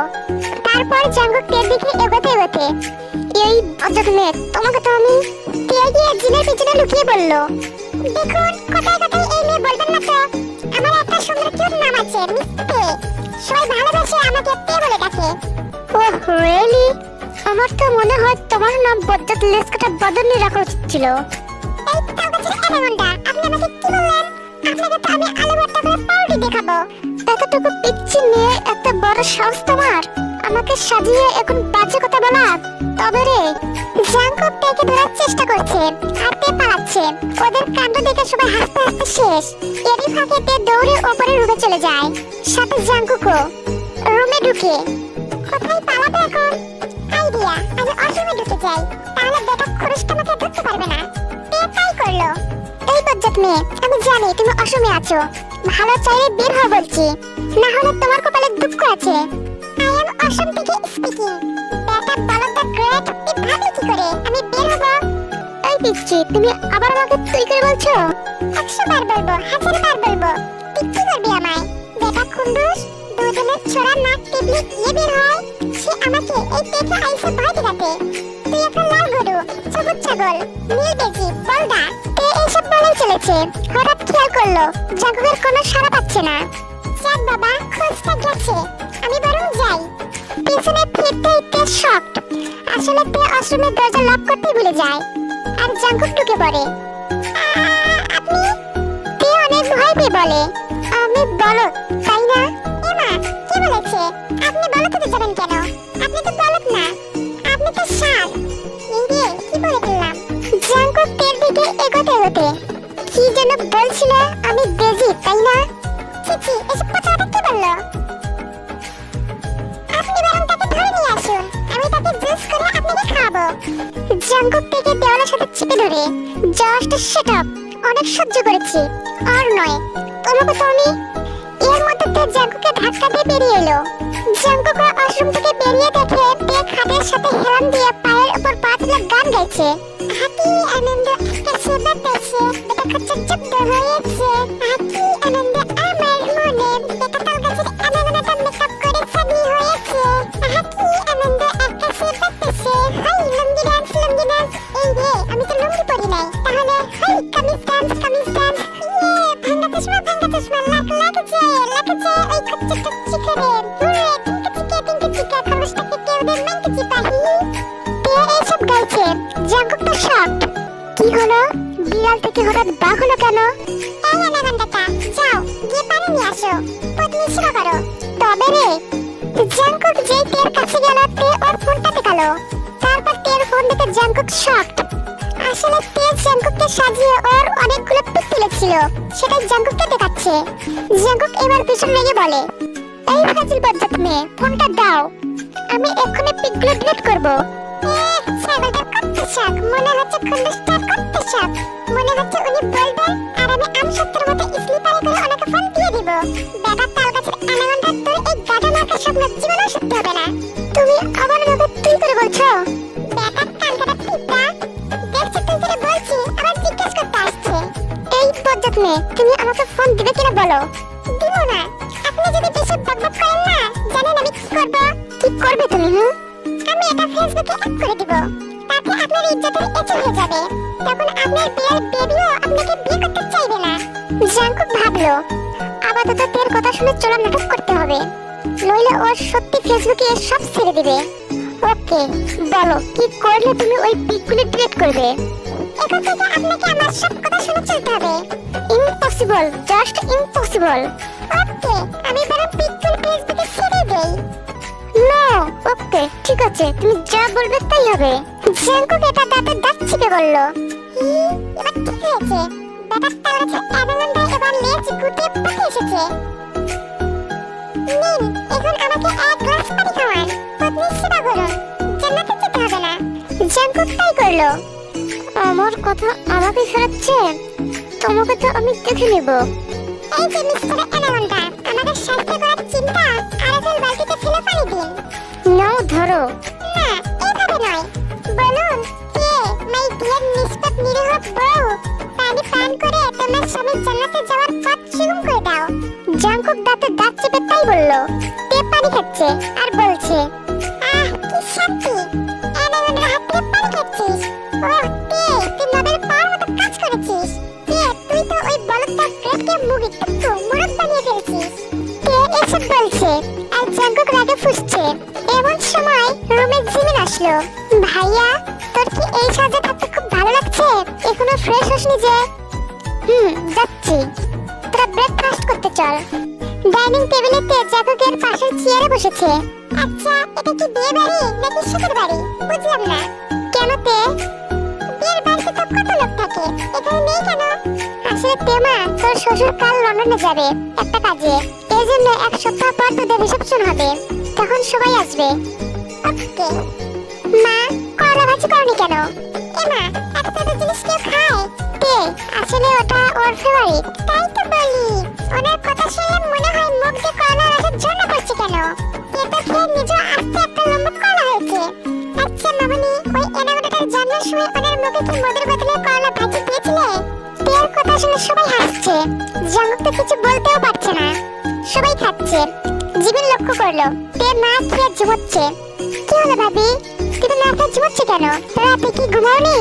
তারপর জাঙ্গুক টের দিকে এগোতে এগোতে, এই বজ্জাত মেয়ে, তোমাকে তো আমি। তে গিয়ে জিনের পিছনে লুকিয়ে বলল, দেখুন কোথায় কোথায় এই মেয়ে বলবেন না তো। আমার একটা সুন্দর কিউট নাম আছে, মিস তে। সবাই ভালোবাসে আমাকে তে বলে ডাকে। Oh really? আমার তো মনে হয় তোমার নাম বজ্জাত লেসকাটা বদলনি রাখা উচিত ছিল। এই তাওগাছের অ্যানাকোন্ডা, আপনি আমাকে কি বললেন? আপনাকে তো আমি আলু ভর্তা করে পাউরুটি দেখাবো। এতটুকু পিচ্চি মেয়ে, এত বড় সাহস তোমার আমাকে সাজিয়ে এখন বাজে কথা বলা? তবে রে, জাঙ্কুক তেকে ধরার চেষ্টা করছে আর তে পালাচ্ছে। ওদের কাণ্ড দেখে সবাই হাসতে হাসতে শেষ। এরই ফাঁকে তে দৌড়ে ওপরে রুমে চলে যায়, সাথে জাঙ্কুকও। রুমে ঢুকে, কোথায় পালাবে এখন? আইডিয়া, আমি অসমে ঢুকে যাই, তাহলে বেটা খরচটা আমাকে ধরতে পারবে না। তে তাই করলো। এই বজ্জাত মেয়ে, আমি জানি তুমি অসমে আছো। ভালো চাইলে বের হও বলছি, না হলে তোমার কপালে দুঃখ আছে। আই এম অসম থেকে স্পিকিং। বেটা বলো দ্য গ্রেট, তুই ভাবলি কি করে আমি বের হব? এই পিচ্চি, তুমি আবার আমাকে তুই করে বলছো? 100 বার বলবো, 1000 বার বলবো। তুই কি করবি আমায়? বেটা খুন্দুস, দুজনের ছোড়া নাক টিপলি গিয়ে বের হয়। সে আমাকে এই পেটে আইসে ভয় দেখাতে। তুই একটা লাল গরু, সবুজ ছাগল, নীল বেজি, বলদা। তে এইসব বলেই চলেছে। হঠাৎ খেয়াল করলো জাঙ্কুকের কোনো সাড়া পাচ্ছে না। যাক বাবা, খোঁজটা গেছে, আমি বরং যাই। পিছনে ফিরতে ফিরতে শকড। আসলে তে আশ্রমের দরজা লক করতে ভুলে যায় আর জাঙ্কুক ঢুকে পড়ে। আপনি? তে অনেক ভয় পেয়ে বলে, আমি বলদ, তাই না? এমা, কে বলেছে? আপনি বলদ হতে যাবেন কেন? আপনি তো বলদ না, আপনি তো ষাঁড়। এই রে, কি বলে ফেললাম? জাঙ্কুক তের দিকে এগোতে এগোতে, কি যেন বলছিল, আমি বেজি, তাই না? চিচি, এসব কথা কে বললো? আপনি বরং তাকে ধরে নিয়ে আসুন, আমি তাকে জুস করে আপনাকে খাওয়াবো। জাঙ্কুক থেকে দেওয়ালের সাথে চেপে ধরে, জাস্ট শাট আপ, অনেক সহ্য করেছি, আর নয়। তোমাকে তো আমি। এর মধ্যে তে জাঙ্কুককে ধাক্কা দিয়ে বেরিয়ে এলো। জাঙ্কুক আশ্রম থেকে বেরিয়ে দেখে তে খাটের সাথে হেলান দিয়ে পায়ের উপর পা তুলে গান গাইছে। হাতি আনন্দ আকাশে বাতাসে, বেটা খচ্চা জব্দ হয়েছে। হাতি আনন্দ আমার মনে, বেটা তালগাছের আনাগোনাটা মেকআপ করে সাদি হয়েছে। হাতি আনন্দ আকাশে বাতাসে, hi lungi dance, lungi dance. এই রে, আমি তো লুঙ্গি পরি নাই, তাহলে hi kameez dance, kameez dance. ইয়ে, ভাঙ্গা চশমা, লাখ লাগছে, ওই খচ্চা টচ্চি করে। হুরে, টিঙ্কা চিকা, খরচটাকে কেউ দেন মাইকে চিপাহি। তে এইসব গাইছে। জাঙ্কুক তো শকড। কি হলো? বিড়াল থেকে হঠাৎ বাঘ হলো কেন? এই অ্যানাকোন্ডাটা, যাও গিয়ে পানি নিয়ে আসো, পত্নী সেবা করো। তবে রে, জাঙ্কুক যেই তের কাছে গেল, তে ওর ফোনটা দেখালো। তারপর তের ফোন দেখে জাঙ্কুক শকড। আসলে তে জাঙ্কুককে সাজিয়ে ওর অনেকগুলো পিক তুলেছিল, সেটাই জাঙ্কুককে দেখাচ্ছে। জাঙ্কুক এবার পিছন লেগে বলে, এই ফাজিল বজ্জাত মেয়ে, ফোনটা দাও, আমি এক্ষুনি পিকগুলো ডিলিট করবো। ছাগলটা কত শাক, মনে হচ্ছে খুন্দুসটার কত শাক। মনে হচ্ছে উনি বলবেন আর আমি আমসত্বের মতো স্লিপারে করে ওনাকে ফোন দিয়ে দিব। বেটা তালগাছের অ্যানাকোন্ডা, তোর এই গাধা মার্কা স্বপ্ন জীবনেও সত্যি হবে না। তুমি আবার আমাকে তুই করে বলছো? বেটা কানকাটা পিঁপড়া, দেখছো তুই করে বলছি, আবার জিজ্ঞেস করতে আসছে। এই বজ্জাত মেয়ে, তুমি আমাকে ফোন দিবে কিনা বলো? দিব না। আপনি যদি বেশি বকবক করেন না, জানেন আমি কি করব? কি করবে তুমি? আমি এটা ফেসবুকে অ্যাড করে দিব, তাতে আপনার ইজ্জতের এঁচো হয়ে যাবে। তখন আপনার বিয়ের বেবিও আপনাকে বিয়ে করতে চাইবে না। জাঙ্কুক ভাবলো, আপাতত তের কথা শুনে চলা নাটক করতে হবে, নইলে ও সত্যি ফেসবুকে সব ছেড়ে দিবে। ওকে, বলো কি করলে তুমি ওই পিকগুলো ডিলিট করবে? এখন থেকে আপনাকে আমার সব কথা শুনে চলতে হবে। Impossible, just impossible. ওকে, আমি বরং পিকগুলো ফেসবুকে ছেড়ে দেই। নো, ওকে ঠিক আছে, তুমি যা বলবে তাই হবে। জাঙ্কুক এটা দাঁতে দাঁত চিপে বলল, এবার ঠিক হয়েছে। বেটার তালগাছের অ্যানাকোন্ডা এবার লেজ গুটিয়ে পথে এসেছে। নিন, এখন আমাকে এক গ্লাস পানি খাওয়ান, পত্নী সেবা করুন, জান্নাতে যেতে হবে না। জাঙ্কুক তাই করলো। আমার কথা আমাকে ফেরাচ্ছে? তোমাকে তো আমি দেখে নেব। এই যে মিস্টার অ্যানাকোন্ডা, আমাদের স্বাস্থ্য করার চিন্তা আরেকজন বালতিতে ফেলে পানি দিন। নাও ধরো। না, এভাবে নয়, বলুন কে মাই ডিয়ার নিষ্পাপ নিরীহ বউ, পানি দান করে তোমার স্বামীর জান্নাতে যাওয়ার পথ সুগম করে দাও। জাঙ্কুক দাঁতে দাঁত চেপে তাই বলল। তে পানি খাচ্ছে আর বলছে, আহ কি শান্তি, অ্যানাকন্ডার হাত থেকে পানি খাচ্ছিস। ওহ তে, তুই নোবেল পাওয়ার মতো কাজ করেছিস। তে, তুই তো ওই বলদটার গ্রেটকে মুগি টুকটু মোড়ক বানিয়ে ফেলছিস। তে এসব বলছে আর জাঙ্কুক রাগে ফুঁসছে। এমন সময় রুমে জিমিন আসলো। ভাইয়া, তোর কি এই সাজে থাকতে খুব ভালো লাগছে? এখনো ফ্রেশ হসনি যে? যাচ্ছি। তোরা ব্রেকফাস্ট করতে চল। ডাইনিং টেবিলেতে জাঙ্কুকের পাশের চেয়ারে বসেছে। আচ্ছা, এটা কি বিয়ে বাড়ি নাকি শ্বশুর বাড়ি? বুঝলাম না। কেন তে? বিয়ের বাড়িতে তো কত লোক থাকে, এখানে নেই কেন? আসলে তেমা, তোর শ্বশুর কাল লন্ডনে যাবে একটা কাজে। এই জন্য এক সপ্তাহ পর তোদের রিসেপশন হবে, তখন সবাই আসবে। ওকে। মা, করলা ভাজি করনি কেন? এমা, এত তাজা জিনিস কেউ খায়? তে, আসলে ওটা ওর ফেভারিট, তাই তো বলি। ওনার কথা শুনলে মনে হয় মুখ দিয়ে করলা রসের জন্য করছে কেন? তে তো খেয়ে নিজেও আস্তে একটা লম্বা করলা হয়েছে। আচ্ছা মামনি, ওই এনাগোটাটার জন্মের সময় ওনার মুখে কি মধুর বদলে করলা ভাজি দিয়েছিলে? তের কথা শুনে সবাই হাসছে। জাঙ্কুক তো কিছু বলতেও পারছে না। সবাই খাচ্ছে। জিমিন লক্ষ্য করলো তে না খেয়ে ঝুমোচ্ছে। কি হলো ভাবি, তুমি না খেয়ে ঝুমোচ্ছে কেন? রাতে কি ঘুমাওনি?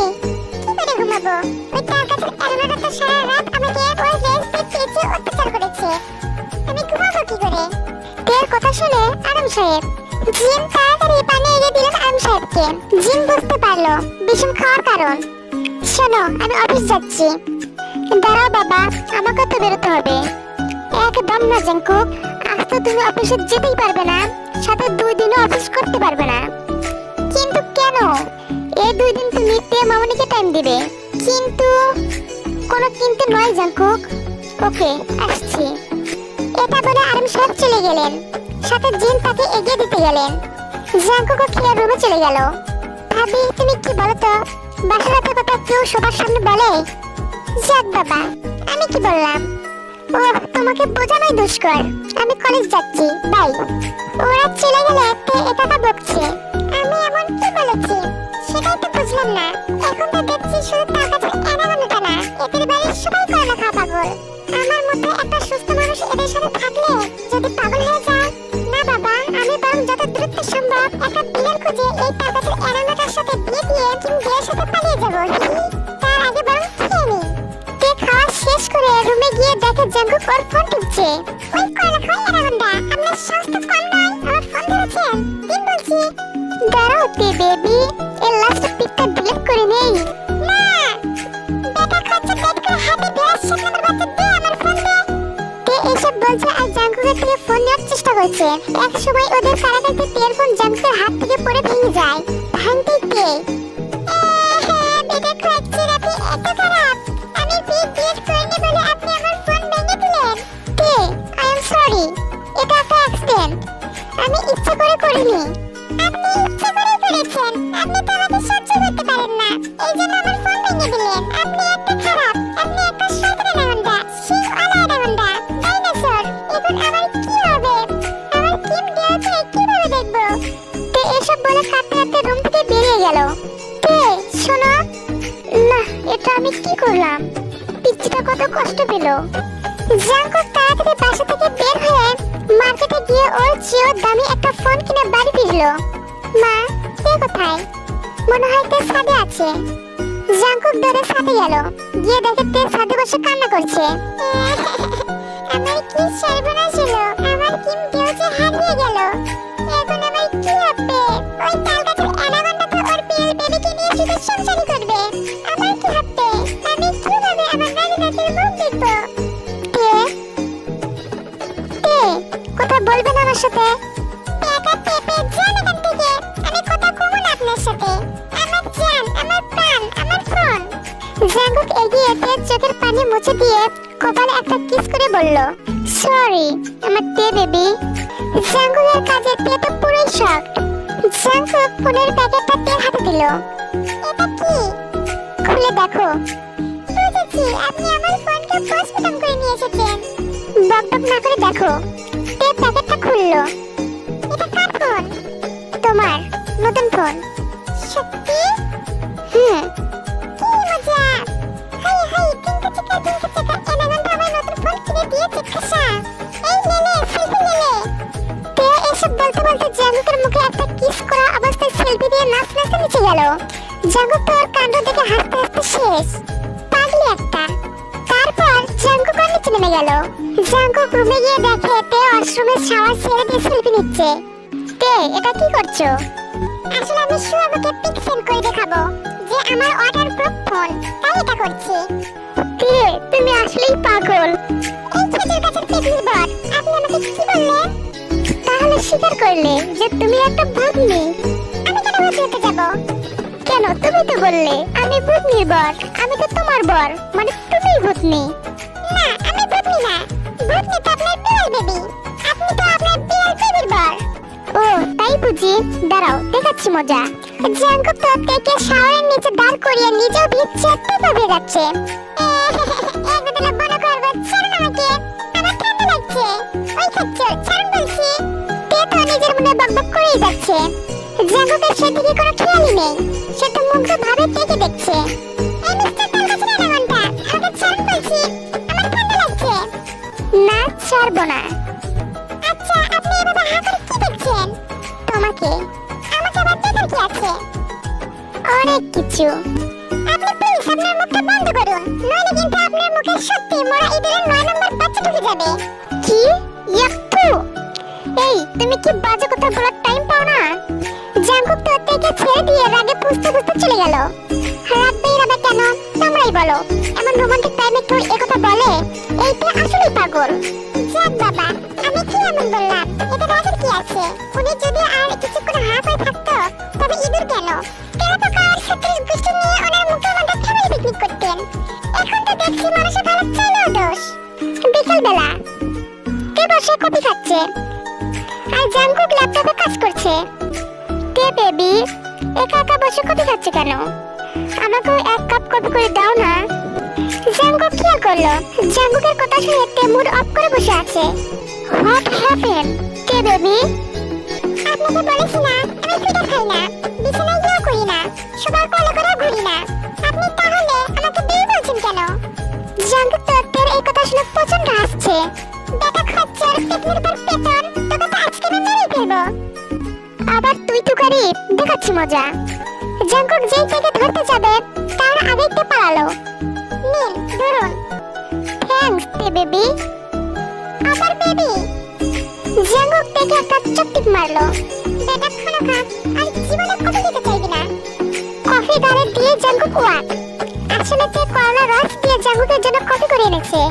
কি করে ঘুমাবো? ওই তার কাছে এলোনাটা তো সারা রাত আমাকে ওই রেস্ট দিয়ে পেঁচে অত্যাচার করেছে। আমি ঘুমাবো কি করে? তের কথা শুনে আরাম সাহেব, জিম তাড়াতাড়ি পানি এগিয়ে দিলেন আরাম সাহেবকে। জিম বুঝতে পারলো বিষম খাওয়ার কারণ। শোনো, আমি অফিস যাচ্ছি। দাঁড়াও বাবা, আমাকে তো বেরোতে হবে। একদম না জাঙ্কুক, আজ তো তুমি অফিসে যেতেই পারবে না, সাথে 2 দিনও অফিস করতে পারবে না। কিন্তু কেন? এই 2 দিন তুমি তে মামনিকে টাইম দিবে। কিন্তু কোনো কিন্তু নয় জাঙ্কুক। ওকে, আসছি। এটা বলে আরাম সাহেব চলে গেলেন, সাথে জিন তাকে এগিয়ে দিতে গেলেন। জাঙ্কুকও খেয়ে রুমে চলে গেল। ভাবি, তুমি কি বলো তো, বাসার রাতের কথা কেউ সবার সামনে বলে? যাক বাবা, আমি কি বললাম? ওহ, তোমাকে বোঝানোই দুষ্কর। আমি কলেজ যাচ্ছি, বাই। ওরা চলে গেলে তে এটা বকছে। আমি এমন কি বলেছি সেটাই তো বুঝলাম না। এখন তো দেখছি শুধু তার কাছে এনাগোটা না, এদের বাড়ির সবাই করলা খাওয়া পাগল। আমার মতো একটা সুস্থ মানুষ এদের সাথে থাকলে যদি পাগল হয়ে যায়। না বাবা, আমি বরং যত দ্রুত সম্ভব একটা বিয়ের খুঁজে এই তার কাছে এনাগোটার সাথে বিয়ে দিয়ে কিম বিয়ের সাথে পালিয়ে যাবো। তার আগে বরং খেয়ে নি। তে খাওয়া শেষ করে রুমে গিয়ে দেখে জাঙ্কুক ওর ফোন টিপছে। ওই করলা খাওয়া এনাগোটা, আপনার সাহস তো কম নয়, আমার ফোন ধরেছেন। দিন বলছি। দাঁড়াও তে বেবি, এই লাস্ট পিকটা ডিলিট করে নেই। না, বেটা খাচ্ছে পেট করে হাতে দেওয়ার সাথে আমার বাচ্চা দে, আমার ফোন দে। তে এসব বলছে আর জাঙ্কুকের থেকে ফোন নেওয়ার চেষ্টা করছে। এক সময় ওদের কারাগারে তের ফোন জাঙ্কুকের হাত থেকে পড়ে ভেঙে যায়। ভাঙতেই তে, বেটা খাচ্ছে রাতে এত খারাপ, আমি বিয়ে করিনি বলে আপনি আমার ফোন ভেঙে দিলেন। তে, আই এম সরি, এটা একটা অ্যাক্সিডেন্ট, আমি ইচ্ছা করে করিনি। আপনি ইচ্ছা করে করেছেন, আপনি তো আমাকে সহ্য করতে পারেন না, এই জন্য আমার ফোন ভেঙে দিলেন। আপনি একটা খারাপ, আপনি একটা শয়তান এনাগোটা, সেই আলা এনাগোটা, ডাইনোসর। এখন আমার কি হবে? আমার কিম দেওয়াকে কিভাবে দেখবো? তে এসব বলে কাঁদতে কাঁদতে রুম থেকে বেরিয়ে গেল। তে শোনো না, এটা আমি কি করলাম? পিচ্চিটা কত কষ্ট পেল। জাঙ্কুক তাড়াতাড়ি বাসা থেকে বের হয়ে মার্কেটে গিয়ে ওর চেয়েও দামি একটা ফোন কিনে বাড়ি ফিরলো। মা, তে কোথায়? মনে হয় তে ছাদে আছে। জাঙ্কুক দৌড়ে ছাদে গেল, গিয়ে দেখে তে ছাদে বসে কান্না করছে। আমার কি সর্বনাশ হলো, আমার কিম দেওয়া হারিয়ে গেল। এখন আমার কি হবে? ওই তাল গাছের এনাগোটা তো ওর বিয়ের বেবিকে নিয়ে শুধু সংসারই করবে। আমার কি হবে? আমি কিভাবে আমার নানি নাতির মুখ দেখবো? কথা বলবেন আমার সাথে? টাকা পেপে যান এখান থেকে, আমি কথা কমু না আপনার সাথে। আমার জান, আমার প্রাণ, আমার ফোন। জাঙ্কুক এগিয়ে তের চোখের পানি মুছে দিয়ে কপালে একটা কিস করে বলল, সরি আমার তে বেবি। জাঙ্কুকের কাজে তে তো পুরোই শক। জাঙ্কুক ফোনের প্যাকেটটা তের হাতে দিল। এটা কি? খুলে দেখো। বুঝেছি, আপনি আমার ফোনকে পোস্টমর্টম করে নিয়ে এসেছেন। বকবক না করে দেখো। তে প্যাকেটটা খুললো। এটা কার ফোন? তোমার নতুন ফোন। সত্যি? কি মজা! হাই হাই, টিঙ্কা চিকা বলতে বলতে জাঙ্গুকের মুখে একটা কিস করা অবস্থায় সেলফি দিয়ে নাচতে নিচে গেল। জাঙ্গুক তো ওর কাণ্ড দেখে হাসতে হাসতে শেষ। পাগলি একটা। তারপর জাঙ্গুক ওর নিচে নেমে গেল। জাঙ্গুক রুমে গিয়ে দেখে তে ওয়াশরুমে শাওয়ার ছেড়ে দিয়ে সেলফি নিচ্ছে। তে এটা কি করছো? আসলে আমি শুয়াবুকে পিক সেন্ড করে দেখাবো যে আমার ওয়াটারপ্রুফ ফোন, তাই এটা করছি। তে তুমি আসলেই পাগল। এই খেজুর গাছের পেছনের বর, আপনি আমাকে কি বললেন? তাহলে স্বীকার করলে যে তুমি একটা ভূতনি। আমি কেন ভূত হতে যাব? কেন, তুমি তো বললে আমি ভূতনির বর। আমি তো তোমার বর, মানে তুমিই ভূতনি। না, আমি ভূতনি না। ভূতনি তো আপনার বিড়াল বেবি। আপনি তো আপনার বিড়াল বেবির বর। ও তাই বুঝি, দাঁড়াও দেখাচ্ছি মজা। জাঙ্গুক তো তেকে শাওয়ারের নিচে দাঁড় করিয়ে নিজেও ভিজছে, টেপা ভিজে যাচ্ছে। এক বদলে বড় করবো, ছাড়ুন আমাকে, আমার ঠান্ডা লাগছে। ওই খাচ্ছো, ছাড়ুন বলছি। তে তো নিজের মনে বকবক করেই যাচ্ছে। জাঙ্গুকের সেদিকে কোনো খেয়ালই নেই, সে তো মুগ্ধ ভাবে তেকে দেখছে। এই মিস্টার তাল গাছের আনাগোনটা, আমাকে ছাড়ুন বলছি, আমার ঠান্ডা লাগছে। না, ছাড়বো না। আচ্ছা, আপনি এভাবে হা করে কি দেখছেন? তোমাকে। আমাকে আবার দেখার কি আছে? অনেক কিছু। আপনি প্লিজ আপনার মুখটা বন্ধ করুন, নইলে কিন্তু আপনার মুখে সত্যি মোরা ইঁদুরের 9 নম্বর বাচ্চা ঢুকে যাবে। কি? ইয়াক্কু! এই তুমি কি বাজে কথা বলার টাইম পাও না? জাঙ্গুক তো তেকে ছেড়ে দিয়ে রাগে পুষতে পুষতে চলে গেল। রাত বেরাবে কেন? তোমরাই বলো। এমন রোমান্টিক টাইমে কেউ একথা বলে? এইটা আসলেই পাগল। যাক বাবা, আমি কি এমন বললাম? এটা রাগের কি আছে? উনি যদি আর কিছুক্ষণ হা করে থাকতো, তবে ইঁদুর কেন? তেলাপোকা আর 36 গোষ্ঠী নিয়ে ওনার মুখে মধ্যে ফ্যামিলি পিকনিক করতেন। এখন তো দেখছি মানুষের ভালো চাইলেও দোষ। বিকেলবেলা তে বসে কফি খাচ্ছে আর জাঙ্গুক ল্যাপটপে কাজ করছে। তে বেবি, একা একা বসে কফি খাচ্ছে কেন? আমাকেও এক কাপ কফি করে দাও না। জাঙ্গুক খেয়াল করলো জাঙ্গুকের কথা শুনে তে মুড অফ করে বসে আছে। What happen? তে বেবি, আপনাকে বলেছি না আমি ফিটা খাই না, বিছানায় গিয়েও করি না, সবার কোলে করে ঘুরি না। আপনি তাহলে আমাকে বিয়ে বলছেন কেন? জাঙ্গুক তো তের এই কথা শুনে প্রচন্ড হাসছে। বেটা খচ্চর, পেটনির পর পেতন, তোকে তো আজকে না মেরে ফেলবো। আবার তুই তুকারি, দেখাচ্ছি মজা। জাঙ্গুক যেই থেকে ধরতে যাবে তার আগেই তে পালালো। নিন ধরুন। থ্যাঙ্কস তে বেবি। আবার বেবি? জাঙ্গুক থেকে একটা চট্টিপ মারলো। বেটা খানা খা, আর জীবনে কফি দিতে চাইবি না। কফি গালে দিয়ে জাঙ্গুক ওয়াক। আসলে তে করলা রস দিয়ে জাঙ্গুকের জন্য কফি করে এনেছে।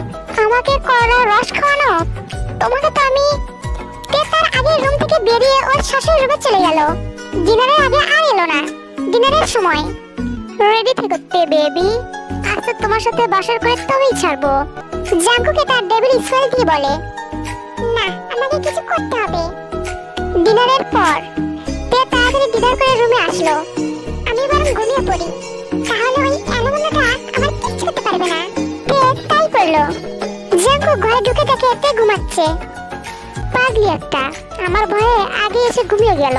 আমাকে করলা রস খাওয়ানো? তোমাকে তো আমি। তে তার আগে রুম থেকে বেরিয়ে ওর শাশুড়ির রুমে চলে গেল। ডিনারের আগে আর এলো না। ডিনারের সময় রেডি থেকো তে বেবি, আজ তো তোমার সাথে বাসর করে তবেই ছাড়বো। জাঙ্গুকে তার ডেভিল স্মেল দিয়ে বলে, না আমাকে কিছু করতে হবে। ডিনারের পর তে তাড়াতাড়ি ডিনার করে রুমে আসলো। আমি বরং ঘুমিয়ে পড়ি, তাহলে ওই অ্যালুমিনিয়ামটা আমার কিচ্ছু করতে পারবে না। তে তাই করলো। জাঙ্গুক ঘরে ঢুকে দেখে তে ঘুমাচ্ছে। পাগলি একটা, আমার ভয়ে আগে এসে ঘুমিয়ে গেল।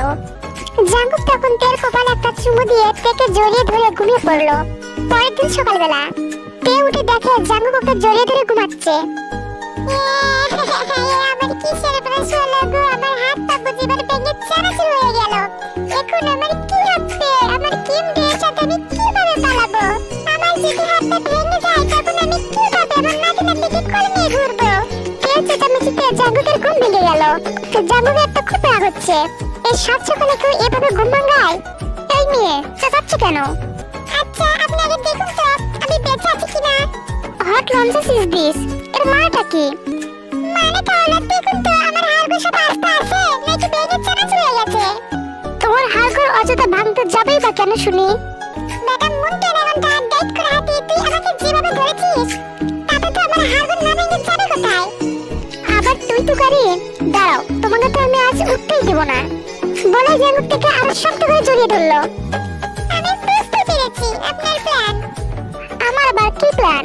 জাঙ্গুক তখন তের কপালে একটা চুমু দিয়ে তেকে জড়িয়ে ধরে ঘুমিয়ে পড়লো। পরের দিন সকালবেলা তে উঠে দেখে জাঙ্গুক ওকে জড়িয়ে ধরে ঘুমাচ্ছে। আমার কি সেরেব্রাস হলো গো, আমার হাত পা বুঝিবার ভেঙে চানাচুর হয়ে গেল। এখন আমার কি হবে? আমার কিম ডের সাথে আমি কিভাবে পালাবো? আমার যদি হাতটা ভেঙে যায় তখন আমি কিভাবে আমার নাতিনার দিকে কোলে নিয়ে ঘুরবো? তের চেঁচামেচিতে জাঙ্গুকের ঘুম ভেঙে গেল। জাঙ্গুকের তো খুব রাগ হচ্ছে। এই সাত সকালে কেউ এভাবে ঘুম ভাঙায়? এই মেয়ে চেঁচাচ্ছ কেন? আচ্ছা আপনি আগে দেখুন তো আমি বেঁচে আছি কিনা। What nonsense is this? এর মানেটা কি? মানেটা হলো দেখুন তো আমার হাড়গোড় সব আস্তে আছে নাকি ভেঙে চানাচুর হয়ে গেছে। তোমার হাড়গোড় অযথা ভাঙতে যাবেই বা কেন শুনি? ম্যাডাম মুন্টে এমনটা ডেট করে হাতে তুই আমাকে যেভাবে ধরেছিস তাতে তো আমার হাড়গোড় না ভেঙে যাবে কোথায়? আবার তুই তুকারি, দাঁড়াও তোমাকে তো আমি আজ উঠতেই দেব না। বলে জাঙ্গুক থেকে আরো শক্ত করে জড়িয়ে ধরলো। আমি বুঝতে পেরেছি আপনার প্ল্যান। আমার আবার কি প্ল্যান?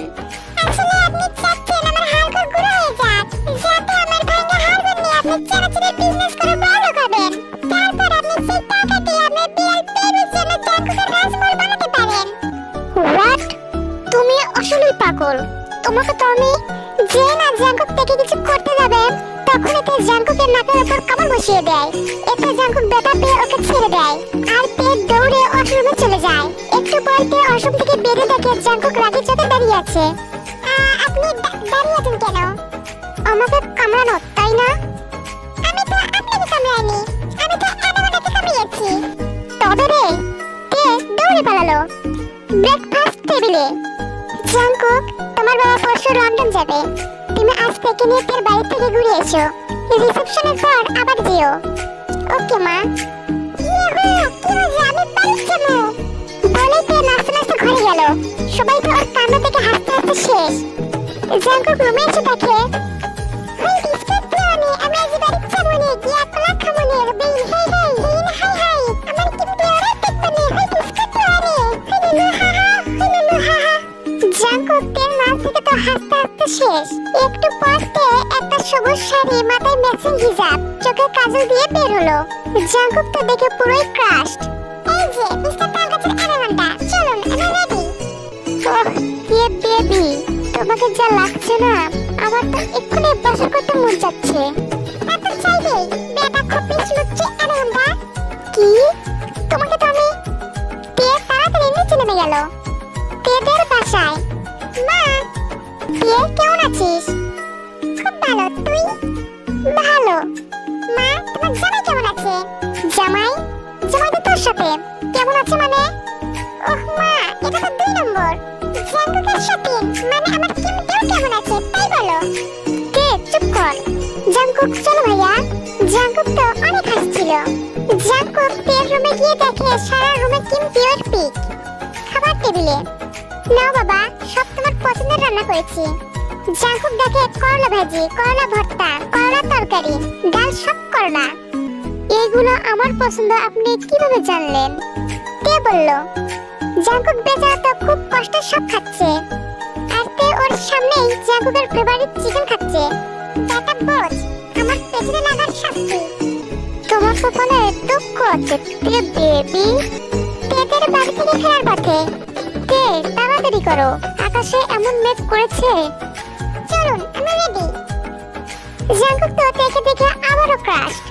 আসলে আপনি চাচ্ছেন আমার হাড়গোড় গুঁড়ো হয়ে যাক, যাতে আমার ভাঙা হাড়গোড় নিয়ে আপনি চানাচুরের বিজনেস করে বড় হবেন। তারপর আপনি সেই টাকা দিয়ে আপনার বিড়াল বেবির জন্য জাঙ্গুকের রাজমহল বানাতে পারেন। হোয়াট? তুমি আসলেই পাগল। তোমাকে তো আমি যে না জাঙ্গুক থেকে কিছু করতে যাবে তখন এতে জাঙ্কুকের নাকের উপর কামড় বসিয়ে দেয়। এতে জাঙ্কুক ব্যথা পেয়ে ওকে ছেড়ে দেয় আর তে দৌড়ে ওয়াশরুমে চলে যায়। একটু পর তে ওয়াশরুম থেকে বেরিয়ে দেখে জাঙ্কুক রাগে চোখে দাঁড়িয়ে আছে। আপনি দাঁড়িয়ে আছেন কেন? আমাকে কামড়ানো, তাই না? আমি তো আপনাকে কামড়াইনি, আমি তো অ্যানাকোন্ডাকে কামড়িয়েছি। তবে রে, তে দৌড়ে পালালো ব্রেকফাস্ট টেবিলে। জাঙ্কুক, তোমার বাবা পরশু লন্ডন যাবে, তুমি আজ থেকে নিয়ে তের বাড়ি থেকে ঘুরে এসো, রিসেপশনের পর আবার যেও। ওকে মা। আমি বাড়ি যাবো বলেই তে নাচতে নাচতে ঘরে গেল। সবাই তো ওর কান্না থেকে হাসতে হাসতে শেষ। জাঙ্কুক রুমে এসে দেখে আমি আজ বাড়ি যাবো নে, গিয়া কলা খাবো নে, বেইন হাই হাই বেইন হাই হাই আমার কি পেয়ারা দেখবে নে, হাই বিস্কুট আরে হাই লুলু হা হা। জাঙ্কুক তের নাচ থেকে তো হাসতে হাসতে শেষ। একটু পরতে একটা সবুজ শাড়ি, মাথায় ম্যাচিং হিজাব, চোখে কাজল দিয়ে বের হলো। জাঙ্কুক তো দেখে পুরোই ক্রাশড। এই যে মিস্টার তালগাছের অ্যানাকোন্ডা, চলুন আমি রেডি। ওহ কে বেবি, তোমাকে যা লাগছে না, আমার তো এক্ষুনি বসা করতে মন যাচ্ছে। এত চাইবেই বেটা খপিস লুচ্চি অ্যানাকোন্ডা। কি? তোমাকে তো আমি। তে তাড়াতাড়ি নিচে নেমে গেল তেদের বাসায়। মা, তে কেমন আছিস? খুব ভালো, তুই? ভালো। মা, তোমার জামাই কেমন আছে? জামাই? জামাই তো তোর সাথে। কেমন আছে মানে? ওহ মা, এটা তো 2 নম্বর। জাঙ্কুকের সাথে মানে আমার কিমটেও কেমন আছে তাই বলো। কে চুপ কর। জাঙ্কুক চলো ভাইয়া। জাঙ্কুক তো অনেক হাসছিল। জাঙ্কুক তের রুমে গিয়ে দেখে সারা রুমে কিমটিওর পিক খাবার টেবিলে। নাও বাবা, সব তোমার পছন্দের রান্না করেছি। জাঙ্কুক দেখে করলা ভাজি, করলা ভর্তা, করলা তরকারি, ডাল, সব করলা। এগুলো আমার পছন্দ, আপনি কিভাবে জানলেন? তে বলল। জাঙ্কুক বেচারা তো খুব কষ্টে সব খাচ্ছে, আর তে ওর সামনেই জাঙ্কুকের ফেভারিট চিকেন খাচ্ছে। বেটা বোঝ, আমার পেছনে লাগার শাস্তি। তোমার কপালে দুঃখ আছে তে বেবি। তেদের বাড়ি থেকে ফেরার পথে। তে তাড়াতাড়ি করো, আকাশে এমন মেঘ করেছে। চলুন আমি রেডি। জাঙ্কুক তো তেকে দেখে আবারও ক্রাশড।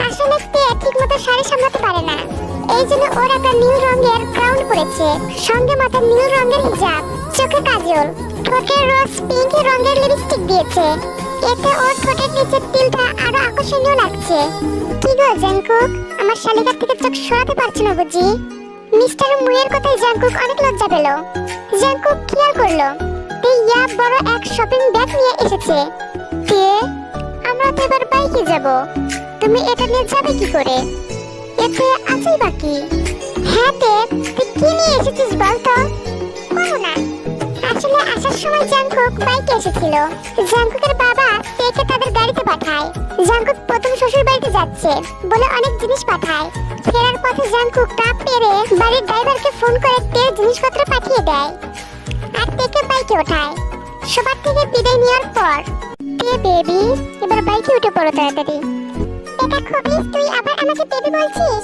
আসলে তে ঠিকমতো শাড়ি সামলাতে পারে না, এই জন্য ওর একটা নীল রঙের গাউন পরেছে, সঙ্গে মাথায় নীল রঙের হিজাব, চোখে কাজল, ঠোঁটে রোজ পিঙ্ক রঙের লিপস্টিক দিয়েছে। এতে ওর ঠোঁটের নিচের তিলটা আরো আকর্ষণীয় লাগছে। কি গো জাঙ্কুক, আমার শালিকার থেকে চোখ সরাতে পারছে না বুঝি? মিস্টার মুয়ের কথায় জাঙ্কুক অনেক লজ্জা পেল। জাঙ্কুক খেয়াল করলো তে ইয়া বড় এক শপিং ব্যাগ নিয়ে এসেছে। তে, আমরা তো এবার বাইকে যাব, তুমি এটা নিয়ে যাবে কি করে? এতে আছেই বাকি। হ্যাঁ তে, তুই কি নিয়ে এসেছিস বলতো? কোনো না, আসলে আসার সময় জাঙ্কুক বাইকে এসেছিল। জাঙ্কুকের বাবা তেকে তাদের গাড়িতে পাঠায়। জাঙ্কুক প্রথম শ্বশুর বাড়িতে যাচ্ছে বলে অনেক জিনিস পাঠায়। ফেরার পথে জাঙ্কুক তা পেরে বাড়ির ড্রাইভারকে ফোন করে তের জিনিসপত্র পাঠিয়ে দেয় আর তেকে বাইকে ওঠায়। সবার থেকে বিদায় নেওয়ার পর তে বেবি, এবার বাইকে উঠে পড়ো তাড়াতাড়ি। এটা খবিস, তুই আবার আমাকে বেবি বলছিস?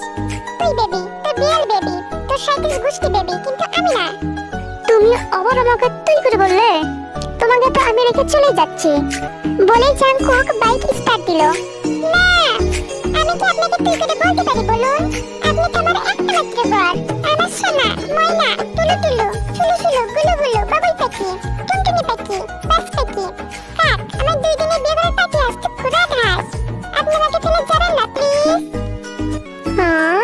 তুই বেবি, তুই বিয়ার বেবি, তোর সাইকেল গুষ্টি বেবি, কিন্তু আমি না। তুমি আবার আমাকে তুই করে বললে? তোমাকে তো আমি রেখে চলে যাচ্ছি বলেই জাঙ্কুক বাইক স্টার্ট দিল। না, আমি কি আপনাকে তুই করে বলতে পারি বলুন? আপনি তো আমার একটা মাত্র বর, আমার সোনা, ময়না, তুলু তুলু, চুলু চুলু, গুলু গুলু, বাবুই পাখি, টুনটুনি পাখি, বাস পাখি। কাক, আমার 2 দিনের বিয়ে করে পাখি আসতে খুদা ঘাস। আপনি আমাকে ফেলে যাবেন না প্লিজ। হ্যাঁ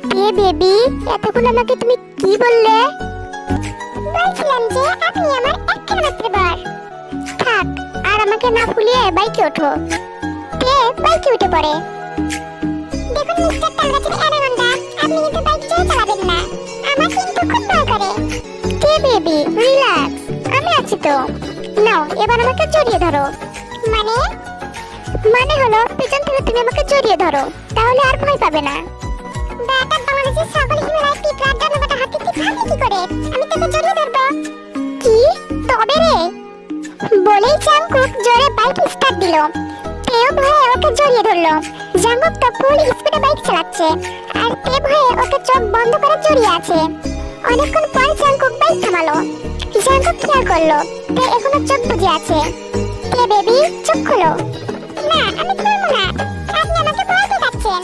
তে বেবি, এতক্ষণ আমাকে তুমি কি বললে? বলছিলাম যে আপনি আমার একটা মাত্র বর। থাক, আর আমাকে না ভুলিয়ে বাইকে ওঠো। তে বাইকে উঠে পড়ে। দেখুন মিস্টার তালগাছের অ্যানাকোন্ডা, আপনি কিন্তু বাইক জোরে চালাবেন না, আমার কিন্তু খুব ভয় করে। তে বেবি রিল্যাক্স, আমি আছি তো। নাও এবার আমাকে জড়িয়ে ধরো। মানে? মানে হলো পিছন থেকে তুমি আমাকে জড়িয়ে ধরো, তাহলে আর ভয় পাবে না। বেটা বাংলাদেশের সকল হিমালয় পিঁপড়া ডানাকাটা হাতে কি ভাবে কি করে? আমি তোকে জড়িয়ে ধরবো। কি? তবে রে? বলেই জাঙ্কুক জোরে বাইক স্টার্ট দিল। তেও ভয়ে ওকে জড়িয়ে ধরলো। জাঙ্কুক তো ফুল স্পিডে বাইক চালাচ্ছে আর তে ভয়ে ওকে চোখ বন্ধ করে জড়িয়ে আছে। অনেকক্ষণ পর জাঙ্কুক বাইক থামালো। জাঙ্কুক খেয়াল করলো তে এখনো চোখ বুজে আছে। তে বেবি চোখ খোলো। না আমি খুলবো না, আপনি আমাকে ভয় দেখাচ্ছেন।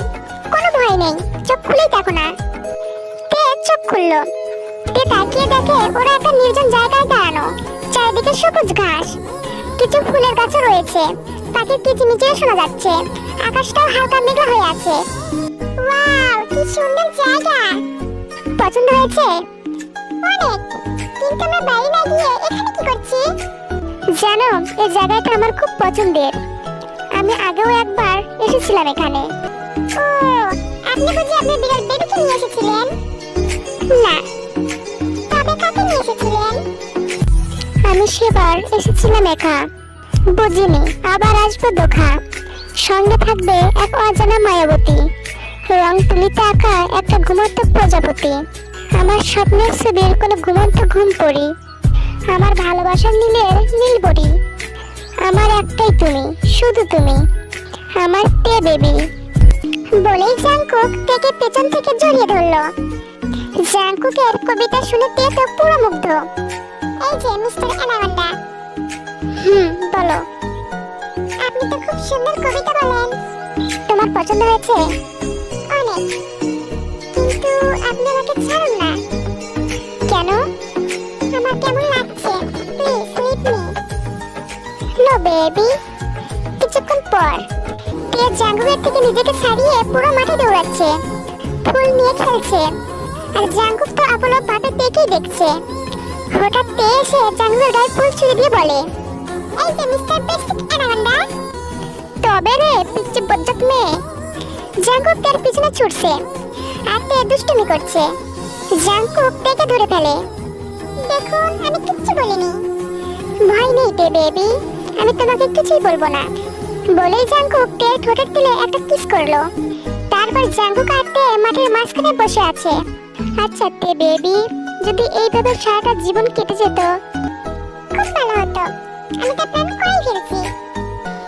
কোনো ভয় নেই, চোখ খুলেই দেখো না। তে চোখ খুললো। তে তাকিয়ে দেখে ওরা একটা নির্জন জায়গায় দাঁড়ানো, চারিদিকে সবুজ ঘাস, কিছু ফুলের গাছও রয়েছে, পাখির কিচিমিচিও শোনা যাচ্ছে, আকাশটাও হালকা মেঘলা হয়ে আছে। ওয়াও, কি সুন্দর জায়গা! পছন্দ হয়েছে? অনেক। কিন্তু আমরা বাইরে না গিয়ে এখানে কি করছি? জানো, এই জায়গাটা আমার খুব পছন্দের। আমি আগেও একবার এসেছিলাম এখানে। ও, আপনি বুঝি আপনার বিড়াল বেবিকে নিয়ে এসেছিলেন? না। তবে কাকে নিয়ে এসেছিলেন? আমি সেবার এসেছিলাম একা। বুঝিনি আবার আসবো দোখা। সঙ্গে থাকবে এক অজানা মায়াবতী, রং তুলিতে আঁকা একটা ঘুমন্ত প্রজাপতি। আমার স্বপ্নের ছবির কোনো ঘুমন্ত ঘুম পড়ি, আমার ভালোবাসার নীলের নীল পড়ি। আমার একটাই তুমি, শুধু তুমি, আমার তে বেবি। বলেই জাংকুক তেকে পেছন থেকে জড়িয়ে ধরলো। জাংকুকের কবিতা শুনে তে তো পুরো মুগ্ধ। এই যে মিস্টার অ্যানাকন্ডা। বলো। আপনি তো খুব সুন্দর কবিতা বলেন। তোমার পছন্দ হয়েছে? অনেক। কিন্তু আপনি আমাকে ছাড়ুন না। কেন? আমার কেমন লাগছে? Please leave me. No baby. কিছুক্ষণ পর তে জাংকুকের থেকে নিজেকে ছাড়িয়ে পুরো মাঠে দৌড়াচ্ছে, ফুল নিয়ে খেলছে, আর জাংকুক তো আপলক ভাবে তেকেই দেখছে। হঠাৎ তে এসে জাংকুকের গায়ে ফুল ছুঁড়ে দিয়ে বলে, এই যে মিস্টার বেসিক অ্যানাকন্ডা। তবে রে পিচ্চি বজ্জাত মেয়ে। জাংকুক তার পিছনে ছুটছে আর তে দুষ্টুমি করছে। জাংকুক তেকে ধরে ফেলে। দেখুন, আমি কিচ্ছু বলিনি। ভয় নেই তে বেবি, আমি তোমাকে কিছুই বলবো না। বলেই জাংকুক তে ঠোঁটের তিলে একটা কিস করলো। তারপর জাংকুক আর তে মাঠের মাঝখানে বসে আছে। আচ্ছা তে বেবি, যদি এইভাবে সারাটা জীবন কেটে যেত খুব ভালো হতো। আমি তো প্ল্যান করেই ফেলেছি।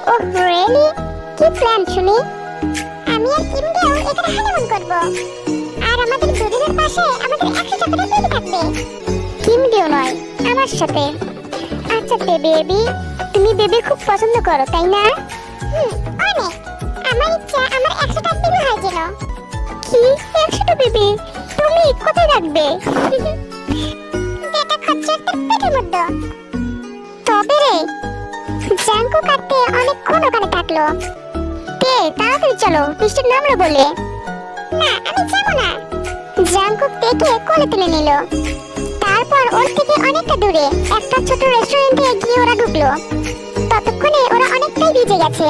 Oh really? কি প্ল্যান শুনি? আমি আর কিমডেও এখানে হানিমুন করব, আর আমাদের দুজনের পাশে আমাদের 100টা করে বেবি থাকবে। কিমডেও নয়, আমার সাথে। আচ্ছা তে বেবি, তুমি বেবি খুব পছন্দ করো তাই না? অনেক। আমার ইচ্ছা আমার 100টা বেবি হয় যেন। কি 100টা বেবি? তুমি কোথায় রাখবে? এটা খচ্চর একটা পেটের মধ্যে। তবে রে, জাংকুক আর তে অনেকক্ষণ ওখানে থাকলো। তে তাড়াতাড়ি চলো, বৃষ্টি নামলো বলে। না, আমি যাবো না। জাংকুক তেকে কোলে তুলে নিল। তারপর ওর থেকে অনেকটা দূরে একটা ছোট রেস্টুরেন্টে গিয়ে ওরা ঢুকলো। ততক্ষণে ওরা অনেকটাই ভিজে গেছে।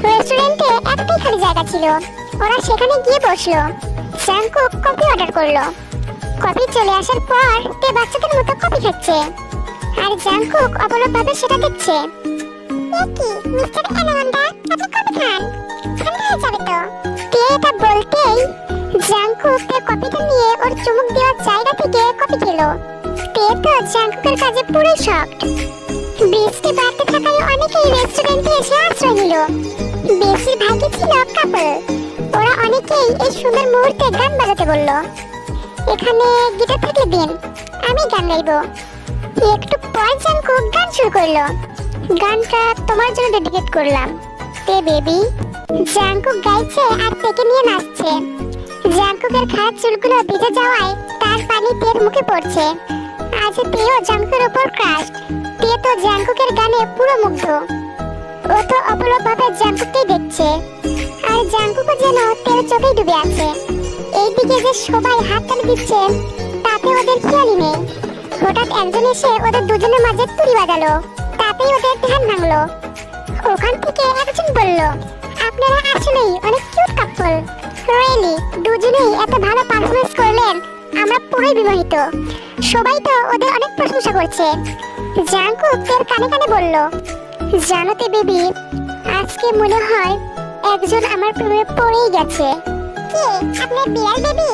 রেস্টুরেন্টে একটাই খালি জায়গা ছিল, ওরা সেখানে গিয়ে বসলো। জাংকুক কফি অর্ডার করলো। কফি চলে আসার পর তে বাচ্চাদের মতো কফি খাচ্ছে, আর জাংকুক অবলম্বভাবে সেটা দেখছে। কি মিস্টার অ্যানাকন্ডা, আপনি কফি খান? ঠান্ডা হয়ে যাবে তো। তে এটা বলতেই জাংকুক তে কফিটা নিয়ে ওর চুমুক দেওয়ার জায়গা থেকে কফি খেলো। তে তো জাংকুকের কাছে পুরো শকড। বৃষ্টি বাড়তে থাকায় অনেকেই রেস্টুরেন্টে এসে আশ্রয় নিল। বেশিরভাগই ছিল কাপল। ওরা অনেকেই এই সুন্দর মুহূর্তে গান বাজাতে বলল। এখানে গিটার থাকলে দিন, আমি গান গাইবো। একটু পর জাংকুক গান শুরু করলো। গানটা তোমার জন্য ডেডিকেট করলাম তে বেবি। জাংকুক গাইছে আর তেকে নিয়ে নাচছে। জাংকুকের খারাপ চুলগুলো ভিজে যাওয়ায় তার পানি তের মুখে পড়ছে। আজ তেও জাংকুকের উপর ক্রাশ। তে তো জাংকুকের গানে পুরো মুগ্ধ। ও তো অপলকভাবে জাংকুককেই দেখছে, আর জাংকুকও যেন তের চোখেই ডুবে আছে। এইদিকে যে সবাই হাততালি দিচ্ছে তাতে ওদের খেয়ালই নেই। হঠাৎ একজন এসে ওদের দুজনের মাঝে তুড়ি বাজালো, তাতেই ওদের ধ্যান ভাঙলো। ওখান থেকে একজন বলল, আপনারা আসলেই অনেক কিউট কাপল। রিয়েলি, দুজনেই এত ভালো পারফরমেন্স করলেন, আমরা পুরোই বিমোহিত। সবাই তো ওদের অনেক প্রশংসা করছে। জাংকুক তের কানে কানে বলল, জানো তে বেবি, আজকে মনে হয় একজন আমার প্রেমে পড়েই গেছে। কে? আপনার বিড়াল বেবি?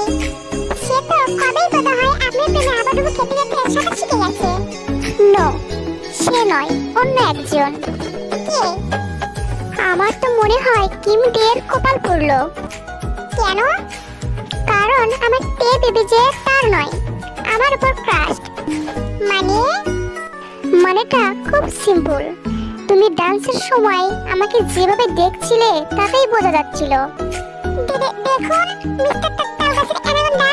সে তো কবেই বোধ হয় আপনার প্রেমে আবারও খেতে খেতে সাঁতার শিখে গেছে। নো, সে নয়, অন্য একজন। কে? আমার তো মনে হয় কিম ডের কপাল পড়লো। কেন? কারণ আমার তে বেবি যে তার নয়, আমার উপর ক্রাশ। মানেটা খুব সিম্পল। তুমি ডান্সের সময় আমাকে যেভাবে দেখছিলে তাতেই বোঝা যাচ্ছিল। দেখুন মিস্টার তালগাছের অ্যানাকোন্ডা,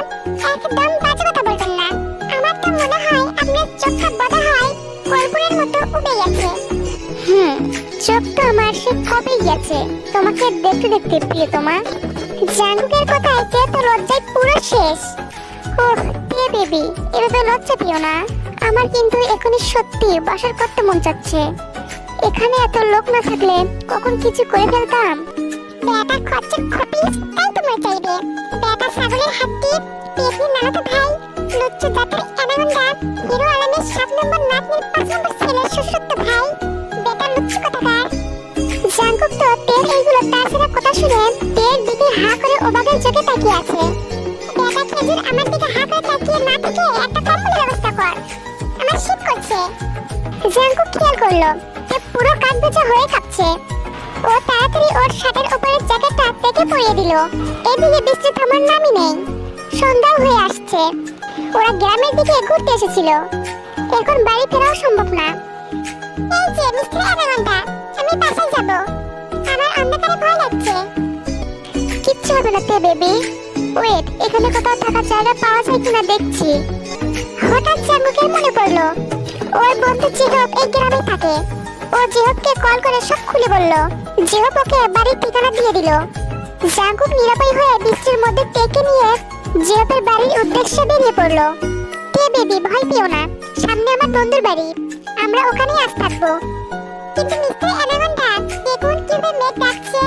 একদম বাজে কথা বলবেন না। আমার তো মনে হয় আপনার চোখটা বোধ হয় কর্পূরের মতো উঠে গেছে। চোখ তো আমার সে কবেই গেছে, তোমাকে দেখতে দেখতে প্রিয়তমা। জাঙ্কুকের কথায় তে তো লজ্জায় পুরো শেষ। ওহ তে বেবি, এভাবে লজ্জা পেও না। আমার কিন্তু এখনই সত্যি বাসার করতে মন চাচ্ছে। এখানে এত লোক না থাকলে কখন কিছু করে ফেলতাম। বেটা খরচের খপিস, তাই তোমার চাইবে। বেটা ছাগলের হাড্ডি, পেটনি নানাতো ভাই, লুচ্চু জাতের অ্যানাকোন্ডা, হিরো আলমের 7 নম্বর নাতনির 5 নম্বর ছেলের শ্বশুরতো ভাই। বেটা লুচ্চু কথাকার। জাঙ্কুক তো তের এইগুলো তাছাড়া কথা শুনে তের দিকে হা করে অবাকের চোখে তাকিয়ে আছে। বেটা খেজুর আমার দিকে হা করে তাকিয়ে না থেকে একটা কম্বলের ব্যবস্থা কর, আমার শীত করছে। জাঙ্কুক খেয়াল করলো তে পুরো কাক বেচা হয়ে কাঁপছে। ও তাড়াতাড়ি ওর শার্টের উপরের জ্যাকেটটা থেকে পরিয়ে দিল। এদিকে বৃষ্টি থামার নামই নেই, সন্ধ্যা হয়ে আসছে। ওরা গ্রামের দিকে ঘুরতে এসেছিল, এখন বাড়ি ফেরাও সম্ভব না। এই যে মিস্টার অ্যানাকোন্ডা, আমি বাসায় যাব, আমার অন্ধকারে ভয় লাগছে। কিচ্ছু হবে না তে বেবি, ওয়েট, এখানে কোথাও থাকার জায়গা পাওয়া যায় কিনা দেখছি। হঠাৎ জাঙ্কুকের মনে পড়লো ওর বন্ধু জিহব এই গ্রামে থাকে। ও জিহবকে কল করে সব খুলে বলল। জিহব ওকে বাড়ির ঠিকানা দিয়ে দিল। জাঙ্কুক নিরাপয় হয়ে বৃষ্টির মধ্যে টেকে নিয়ে জিহবের বাড়ির উদ্দেশ্যে বেরিয়ে পড়লো। তে বেবি, ভয় পেও না, সামনে আমার বন্ধুর বাড়ি, আমরা ওখানেই আজ থাকবো। কিন্তু মিস্টার অ্যানাকোন্ডা, দেখুন কিভাবে মেঘ ডাকছে।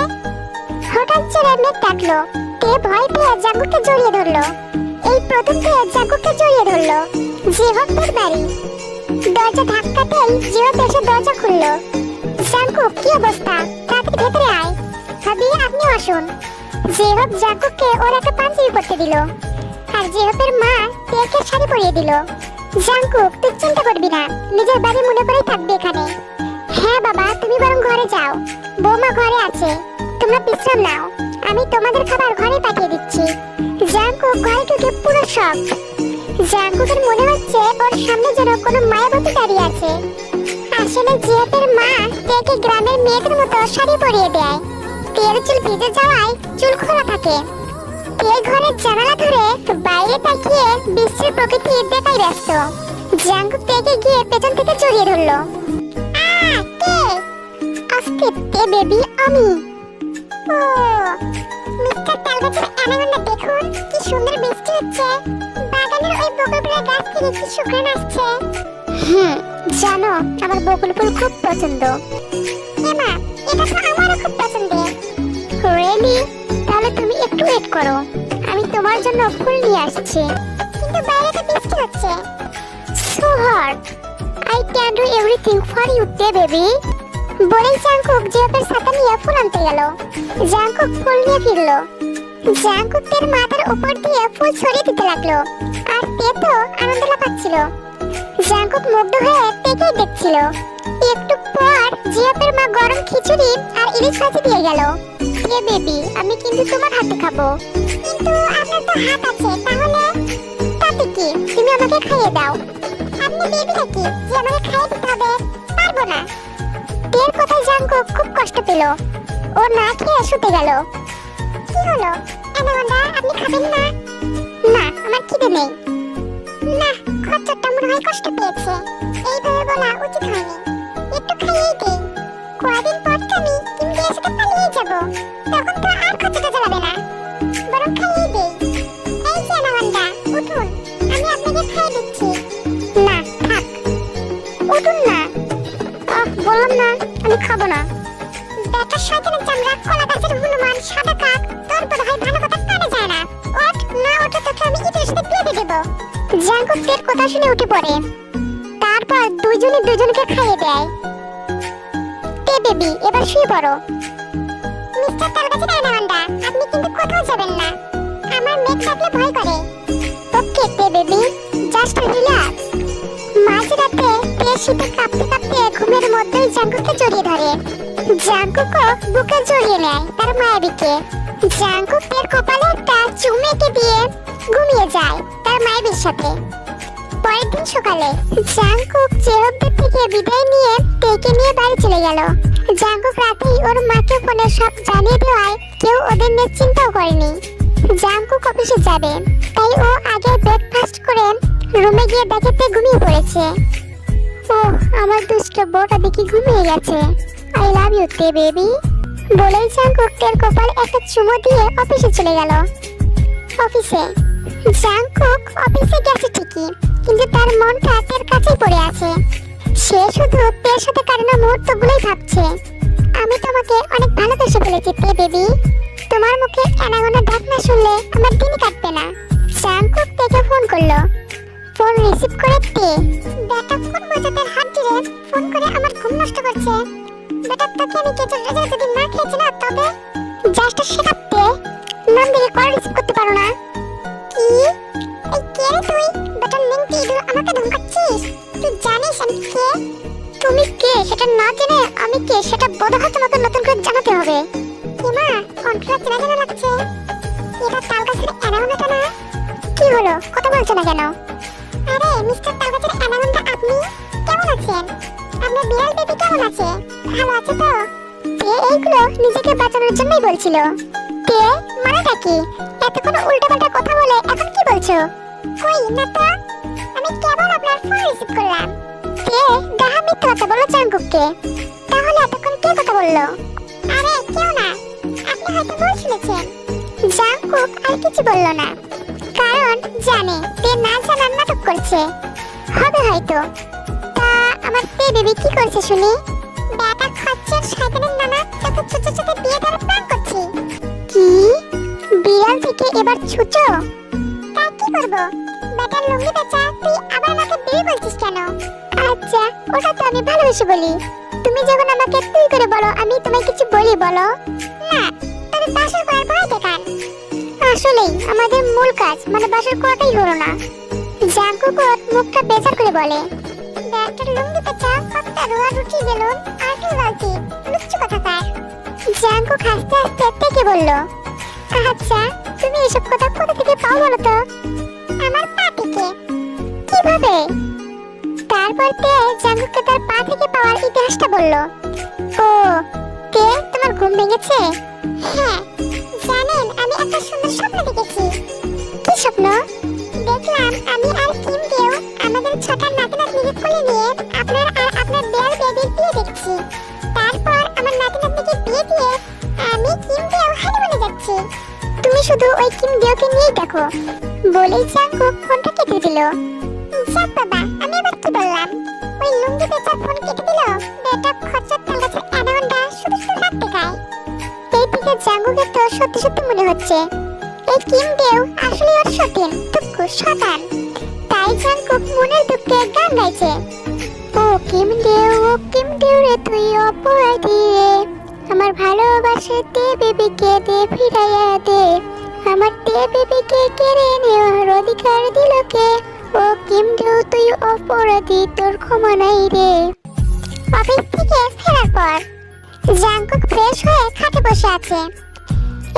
হঠাৎ জোরে মেঘ ডাকলো। তে ভয় পেয়ে জাঙ্কুককে জড়িয়ে ধরলো। এই প্রথম পেয়ে জাঙ্কুককে জড়িয়ে ধরলো। জিহবের বাড়ি। দরজা ধাক্কাতেই জিহব এসে দরজা খুললো। জাঙ্কুক, কি অবস্থা? তাড়াতাড়ি ভেতরে আয়। ভাবি, আপনি আসুন। জিহব জাঙ্কুককে ওর একটা পাঞ্জাবি পরতে দিল, আর জিহবের মা তেকে শাড়ি পরিয়ে দিল। জাঙ্কুক, তুই চিন্তা করবি না, নিজের বাড়ি মনে করেই থাকবে এখানে। হ্যাঁ বাবা, তুমি বরং ঘরে যাও, বৌমা ঘরে আছে, তোমরা বিশ্রাম নাও, আমি তোমাদের খাবার ঘরে পাঠিয়ে দিচ্ছি। জাঙ্কুক ঘরে ঢুকে পুরো শক। জাঙ্কুকের মনে হচ্ছে ওর সামনে যেন কোনো মায়াবতী দাঁড়িয়ে আছে। আসলে জিহবের মা তেকে গ্রামের মেয়েদের মতো শাড়ি পরিয়ে দেয়। তের চুল ভিজে যাওয়ায় চুল খোলা থাকে। তে ঘরের জানালা ধরে বাইরে তাকিয়ে বিশ্বের প্রকৃতি দেখাই ব্যস্ত। জাঙ্কুক তেকে গিয়ে পেছন থেকে জড়িয়ে ধরলো। কে? আস্তে তে বেবি, আমি। ও মিস্টার তালগাছের অ্যানাকোন্ডা, দেখুন কি সুন্দর বৃষ্টি হচ্ছে, বাগানের ওই বকুলফুলের গাছ থেকে কি সুঘ্রাণ আসছে। জানো, আমার বকুল ফুল খুব পছন্দ। এমা, এটা তো আমারও খুব পছন্দের। রিয়েলি? তাহলে তুমি একটু ওয়েট করো, আমি তোমার জন্য ফুল নিয়ে আসছি। কিন্তু বাইরে তো বৃষ্টি হচ্ছে। So hot, I can do everything for you তে বেবি। বলেই জাঙ্কুক জিহবের ছাতা নিয়ে ফুল আনতে গেল। জাঙ্কুক ফুল নিয়ে ফিরলো। জাঙ্কুক তের মাথার উপর দিয়ে ফুল ছড়িয়ে দিতে লাগলো, আর তে তো আনন্দ লাফাচ্ছিল। জাঙ্কুক মুগ্ধ হয়ে তেকেই দেখছিল। একটু পর জিহবের মা গরম খিচুড়ি আর ইলিশ ভাজি দিয়ে গেল। তে বেবি, আমি কিন্তু তোমার হাতে খাবো। কিন্তু আপনার তো হাত আছে, তাহলে? তাতে কি, তুমি আমাকে খাইয়ে দাও। আপনি বেবি নাকি যে আমাকে খাইয়ে দিতে হবে? পারবো না। তের কথায় জাঙ্কুক খুব কষ্ট পেল। ও না খেয়ে শুতে গেল। কি হলো অ্যানাকোন্ডা, আপনি খাবেন না? না, আমার খিদে নেই। না, খচ্চরটা মনে হয় কষ্ট পেয়েছে, এইভাবে বলা উচিত হয়নি। একটু খাইয়েই দেই, কয়দিন পর তো আমি ইন্ডিয়ার সাথে পালিয়ে যাব, তখন তো আর খচ্চরটা জ্বালাবে না। বরং খাইয়েই দেই। এই যে অ্যানাকোন্ডা, উঠুন, আমি আপনাকে খাইয়ে দিচ্ছি। না থাক, উঠুন না। বললাম না, আমি খাবো না। বেটা শয়তানের চামড়া, কলা গাছের হনুমান, সাদা কাক, তোর বোধ হয় ভালো কথা কানে যায় না। ওঠ, না ওঠে তোকে আমি ইটের সাথে বেঁধে দেবো। জাঙ্কুক তের কথা শুনে উঠে পড়ে। তারপর দুইজনে দুজনকে খাইয়ে দেয়। তে বেবি, এবার শুয়ে পড়ো। মিস্টার তালগাছের অ্যানাকোন্ডা, আপনি কিন্তু কোথাও যাবেন না, আমার মেঘ থাকলে ভয় করে। ওকে তে বেবি, জাস্ট রিল্যাক্স। মাঝরাতে তে শীতে কাঁপতে কাঁপতে ঘুমের মধ্যেই জাঙ্কুককে জড়িয়ে ধরে। জাঙ্কুকও বুকে জড়িয়ে নেয় তার মায়াবীকে। জাঙ্কুক তের কপালে একটা চুমু এঁকে দিয়ে ঘুমিয়ে যায় তার মায়াবীর সাথে। পরের দিন সকালে জাংকুক জেহবদের থেকে বিদায় নিয়ে তেকে নিয়ে বাড়ি চলে গেল। জাংকুক রাতেই ওর মাকে ফোনে সব জানিয়ে দেওয়ায় কেউ ওদের নিয়ে চিন্তাও করেনি। জাংকুক অফিসে যাবে, তাই ও আগে ব্রেকফাস্ট করে রুমে গিয়ে দেখে তে ঘুমিয়ে পড়েছে। ও আমার দুষ্ট বউটা দেখি ঘুমিয়ে গেছে। আই লাভ ইউ তে বেবি বলেই জাংকুক তের কপালে একটা চুমো দিয়ে অফিসে চলে গেল। অফিসে জাংকুক অফিসে গেছে ঠিকই, কিন্তু তার মনটা তের কাছেই পড়ে আছে। সে শুধু তের সাথে কাটানো মুহূর্তগুলোই ভাবছে। আমি তোমাকে অনেক ভালোবেসে ফেলেছি তে বেবি, তোমার মুখে এনাগোনা ডাক না শুনলে আমার দিনই কাটবে না। জাংকুক তেকে ফোন করলো। ফোন রিসিভ করে তে, বেটা কোন মজাদার হাত রে ফোন করে আমার ঘুম নষ্ট করছে। বেটা তোকে আমি কেচে রেজে যদি না খেয়েছি না তবে জাস্ট শেখাতে নাম দিয়ে কল রিসিভ করতে পারো না। কি এই কে রে তুই? বেটা লিংটি ইদু আমাকে ধমকাচ্ছিস? তুই জানিস আমি কে? তুমি কে সেটা না জেনে আমি কে সেটা বোধহয় তোমাকে নতুন করে জানাতে হবে। মা কন্ট্রাক্ট চেনা জানা লাগছে। এটা তালগাছের অ্যানাউন্সটা না? কি হলো কথা বলছো না কেন? আরে মিস্টার তালগাছের অ্যানাউন্সটা আপনি কেমন আছেন? আপনার বিড়াল বেবি কেমন আছে? ভালো আছে তো? তে এইগুলো নিজেকে বাঁচানোর জন্যই বলছিল। তে মানেটা কি? এতক্ষণ উল্টাপাল্টা কথা বলে এখন কি বলছো? কই না তো, আমি কেবল আপনার ফোন রিসিভ করলাম। তে ডাহা মিথ্যা কথা বলো জাংকুককে। তাহলে এতক্ষণ কে কথা বললো? আরে কেউ না, আপনি হয়তো ভুল শুনেছেন। জাংকুক আর কিছু বলল না, কারণ জানে তে না জানার নাটক করছে। হবে হয়তো। তা আমার তে বেবি কি করছে শুনি? বেটা খচ্চর শয়তানের নানা তোকে ছুঁচো ছুঁচো বিয়ে দেওয়ার প্ল্যান করছি। কি বিড়াল থেকে এবার ছুঁচো? তা কি করবো? বেটার লুঙ্গি বেচা তুই আবার আমাকে বিয়ে বলছিস কেন? আচ্ছা ওটা তো আমি ভালোবেসে বলি। তুমি যখন আমাকে তুই করে বলো আমি তোমায় কিছু বলি বলো না, তবে বাসর করার ভয় দেখান। আসলেই আমাদের মূল কাজ মানে বাসর করাটাই হলো না। জাংকুক ওর মুখটা বেজার করে বলে, ব্যাটার লুঙ্গি বেচা কতটা রোয়া রুটি বেলুন আর কি বালতি লুচ্চু কথাকার। জাংকুক হাসতে হাসতে থেকে বলল, আচ্ছা তুমি এসব কথা কোথা থেকে পাও বলো তো? আমার পা থেকে। কিভাবে? তারপর তে জাংকুককে তার পা থেকে পাওয়ার ইতিহাসটা বলল। ও তে তোমার ঘুম ভেঙেছে? হ্যাঁ জানেন আমি একটা সুন্দর স্বপ্ন দেখেছি। কি স্বপ্ন? দেখলাম আমি আর কিম দেও আমাদের ছোট নাতি নাতনিকে কোলে নিয়ে আপনার আর আপনার বেয়ার বেবির বিয়ে দেখছি। তারপর আমার নাতি নাতনিকে বিয়ে দিয়ে আমি কিম দেও হানিমুনে যাচ্ছি। তুমি শুধু ওই কিম দেওকে নিয়েই দেখো বলেই জাংকুক ফোনটা কেটে দিল। যাক বাবা আমি এবার কি বললাম? ওই লুঙ্গি বেচার ফোন কেটে দিল। বেটা খচ্চর তালগাছের অ্যানাউন্সটা শুধু শুধু রাত দেখায়। এই দিকে জাংকুকের তো সত্যি সত্যি মনে হচ্ছে এই কিম দেও আসলে ওর সতীন টুকু শতান। তাই জাংকুক মনের দুঃখে গান গাইছে। ও কিম দেও রে তুই অপরাধী রে, আমার ভালোবাসা দে বেবিকে দে ফিরাইয়া দে, আমার দে বেবিকে কেড়ে নেওয়ার অধিকার দিল কে? ও কিম দেও তুই অপরাধী, তোর ক্ষমা নাই রে। অফিস থেকে ফেরার পর জাংকুক ফ্রেশ হয়ে খাটে বসে আছে।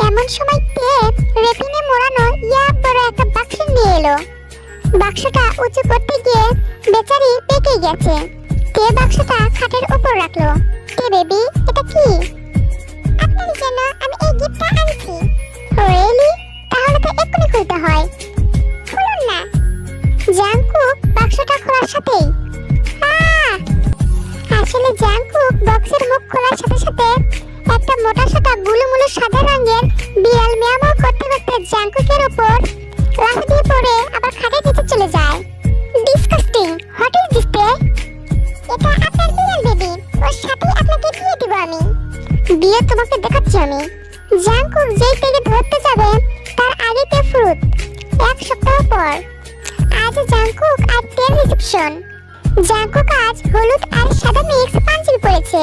এমন সময় তে রেপিনে মোড়ানো ইয়া বড় একটা বাক্স নিয়ে এলো। বাক্সটা উঁচু করতে গিয়ে বেচারি পেকে গেছে। তে বাক্সটা খাটের উপর রাখলো। তে বেবি এটা কি? আপনার জন্য আমি এই গিফটটা আনছি। রিয়েলি? তাহলে তো এক্ষুনি খুলতে হয়। খুলুন না। জাংকুক বাক্সটা খোলার সাথেই আসলে জাংকুক বক্সের মুখ খোলার সাথে সাথে একটা মোটা সাদা গুলুমুলু সাদা রঙের বিড়াল মিয়াও করতে করতে জাংকুকের উপর লাফ দিয়ে পড়ে আবার খাটের নিচে চলে যায়। ডিসকাস্টিং। হোয়াট ইজ দিস তে? এটা আপনার বিড়াল বেবি, ওর সাথে আপনাকে বিয়ে দিব আমি। বিয়ে তোমাকে দেখাচ্ছি আমি। জাংকুক যেই থেকে ধরতে যাবে তার আগে তে ফ্রুট। এক সপ্তাহ পর আজ জাংকুক আর তের রিসেপশন। জাংকুক আজ হলুদ আর সাদা মিক্স পাঞ্জাবি পরেছে,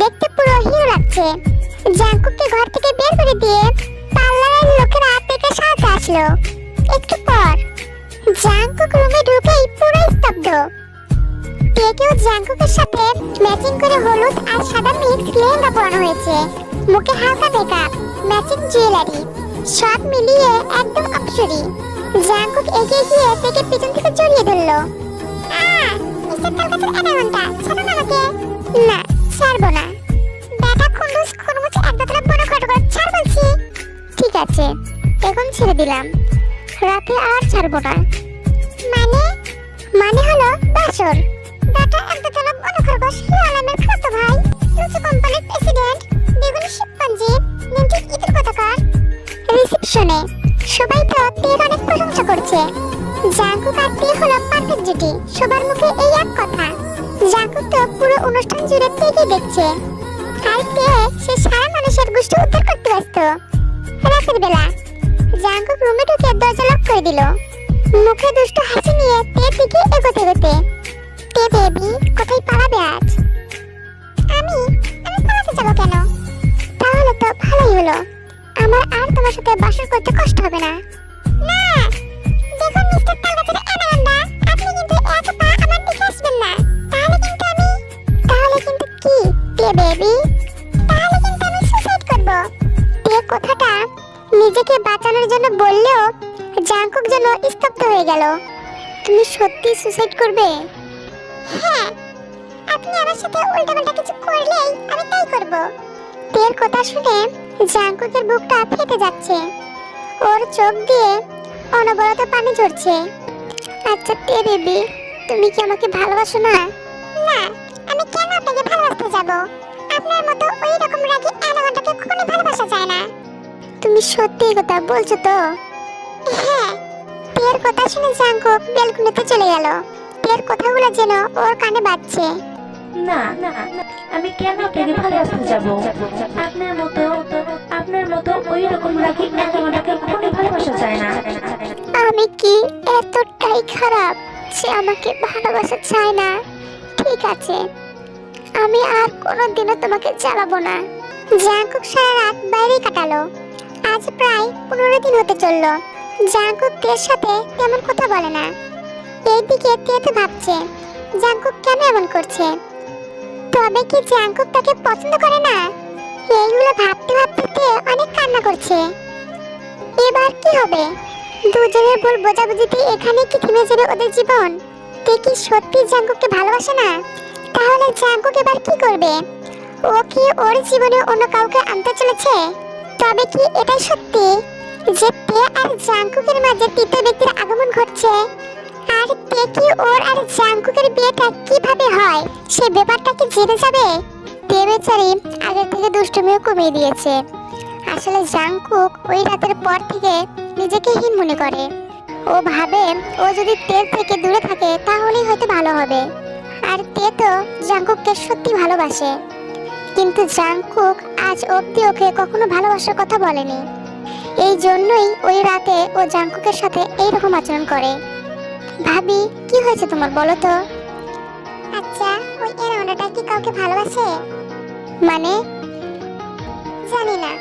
দেখতে পুরো হিরো লাগছে। জাংকুককে ঘর থেকে বের করে দিয়ে পার্লারের লোকেরা তেকে সাথে আসলো। একটু পর জাংকুক রুমে ঢুকেই পুরো স্তব্ধ। তেকেও জাংকুকের সাথে ম্যাচিং করে হলুদ আর সাদা মিক্স লেহেঙ্গা পরানো হয়েছে। মুখে হালকা মেকআপ, ম্যাচিং জুয়েলারি, সব মিলিয়ে একদম অপসরি। জাংকুক এগিয়ে গিয়ে তেকে পিছন থেকে জড়িয়ে জড়িয়ে ধরলো। মিস্টার তালগাছের অ্যানাকোন্ডা, ছাড়ো না আমাকে। না, ছাড়বো না। বেটা খুনুস খুরমুচ এক বোতলে বড় খটখট, ছাড় বলছি। ঠিক আছে, এখন ছেড়ে দিলাম, রাতে আর ছাড়বো না। মানে? মানে হলো বাসর। বেটা এক বোতলে বড় খরগোশ হিরো আলমের খাতো ভাই, লুচি কোম্পানির প্রেসিডেন্ট, বেগুনি শিবপাঞ্জি, নেমটি ঈদের কথাকার। রিসেপশনে সবাই তো তের অনেক প্রশংসা করছে। জাঙ্কুক আর তে হলো পারফেক্ট জুটি, সবার মুখে এই এক কথা। জাঙ্কুক তো পুরো অনুষ্ঠান জুড়ে তেকে দেখছে, আর তে সে সারা মানুষের গোষ্ঠী উদ্ধার করতে ব্যস্ত। রাতের বেলা জাঙ্কুক রুমে ঢুকে দরজা লক করে দিল, মুখে দুষ্ট হাসি নিয়ে তের দিকে এগোতে এগোতে। তে বেবি, কোথায় পালাবে আজ? আমি আমি পালাতে যাবো কেন? তাহলে তো ভালোই হলো, আমার আর তোমার সাথে বাসর করতে কষ্ট হবে না। না, দেখুন মিস্টার তালগাছের অ্যানাকোন্ডা, আপনি কিন্তু এক পা আমার দিকে আসবেন না, তাহলে কিন্তু আমি। তাহলে কিন্তু কি তে বেবি? তাহলে কিন্তু আমি সুসাইড করব। তে কথাটা নিজেকে বাঁচানোর জন্য বললেও জাঙ্কুক যেন স্তব্ধ হয়ে গেল। তুমি সত্যি সুসাইড করবে? হ্যাঁ, আপনি আমার সাথে উল্টাপাল্টা কিছু করলেই আমি তাই করব। তের কথা শুনে জাঙ্কুকের বুকটা ফেটে যাচ্ছে, ওর চোখ দিয়ে অনবরত পানি ঝরছে। আচ্ছা তে বেবি, তুমি কি আমাকে ভালোবাসো না? না, আমি কেন আপনাকে ভালোবাসতে যাব? আপনার মতো ওই রকম রাগী অ্যানাকোন্ডাকে কখনো ভালোবাসা যায় না। তুমি সত্যি কথা বলছো তো? হ্যাঁ। তের কথা শুনে জাঙ্কুক বেলকুনিতে চলে গেল। তের কথাগুলো যেন ওর কানে বাজছে। না না, আমি কেন আপনাকে ভালোবাসতে যাব? আপনার মতো ওই রকম রাগী অ্যানাকোন্ডাকে কখনো ভালোবাসা যায় না। আমি কি এতটাই খারাপ সে আমাকে ভালোবাসা চায় না? ঠিক আছে, আমি আর কোনোদিনও তোমাকে জ্বালাবো না। জাঙ্কুক সারা রাত বাইরেই কাটালো। আজ প্রায় 15 দিন হতে চললো জাঙ্কুক তের সাথে তেমন কথা বলে না। এইদিকে তে তো ভাবছে জাঙ্কুক কেন এমন করছে। তবে কি জাঙ্কুক তাকে পছন্দ করে না? এইগুলো ভাবতে ভাবতে তে অনেক কান্না করছে। এবার কি হবে? দুজনের ভুল বোঝাবুঝিতে এখানে কি থেমে যাবে ওদের জীবন? তে কি সত্যি জাঙ্কুককে ভালোবাসে না? তাহলে জাঙ্কুক এবার কি করবে? ও কি ওর জীবনে অন্য কাউকে আনতে চলেছে? তবে কি এটাই সত্যি যে তে আর জাঙ্কুকের মাঝে তৃতীয় ব্যক্তির আগমন ঘটছে? আর তে কি ওর আর জাঙ্কুকের বিয়েটা কিভাবে হয় সে ব্যাপারটা কি জেনে যাবে? তে বেচারি আগে থেকে দুষ্টুমিও কমিয়ে দিয়েছে। আসলে জাঙ্কুক ওই রাতের পর থেকে নিজেকে হীন মনে করে। ও ভাবে ও যদি তের থেকে দূরে থাকে তাহলেই হয়তো ভালো হবে। আর তে তো জাঙ্কুককে সত্যি ভালোবাসে, কিন্তু জাঙ্কুক আজ অবধি ওকে কখনো ভালোবাসার কথা বলেনি। এই জন্যই ওই রাতে ও জাঙ্কুকের সাথে এইরকম আচরণ করে। ভাবি, কি হয়েছে তোমার বলো তো? আচ্ছা, ওই অ্যানাকোন্ডাটা কি কাউকে ভালোবাসে? মানে? জানি না।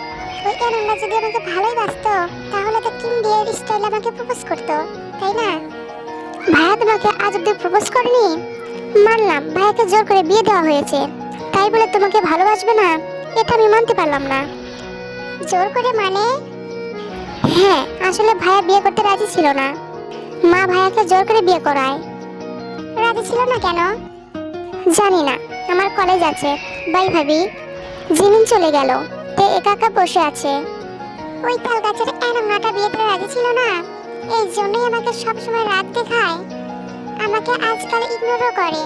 ওই অ্যানাকোন্ডা যদি আমাকে ভালোই বাসতো তাহলে তো কিম ডিয়ার স্টাইল আমাকে প্রপোজ করতো, তাই না? ভাইয়া তোমাকে আজ অব্দি প্রপোজ করেনি? মানলাম ভাইয়াকে জোর করে বিয়ে দেওয়া হয়েছে, তাই বলে তোমাকে ভালোবাসবে না এটা আমি মানতে পারলাম না। জোর করে মানে? হ্যাঁ, আসলে ভাইয়া বিয়ে করতে রাজি ছিল না। মা ভাইয়াকে জোর করে বিয়ে করায়। রাজি ছিল না কেন? জানি না, আমার কলেজ আছে। বাই ভাবি। জিমিন চলে গেল, তে একা একা বসে আছে। ওই তালগাছের অ্যানাকোন্ডাটা বিয়েতে রাজি ছিল না, এই জন্যই আমাকে সবসময় রাত দেখায়, আমাকে আজকাল ইগনোরও করে।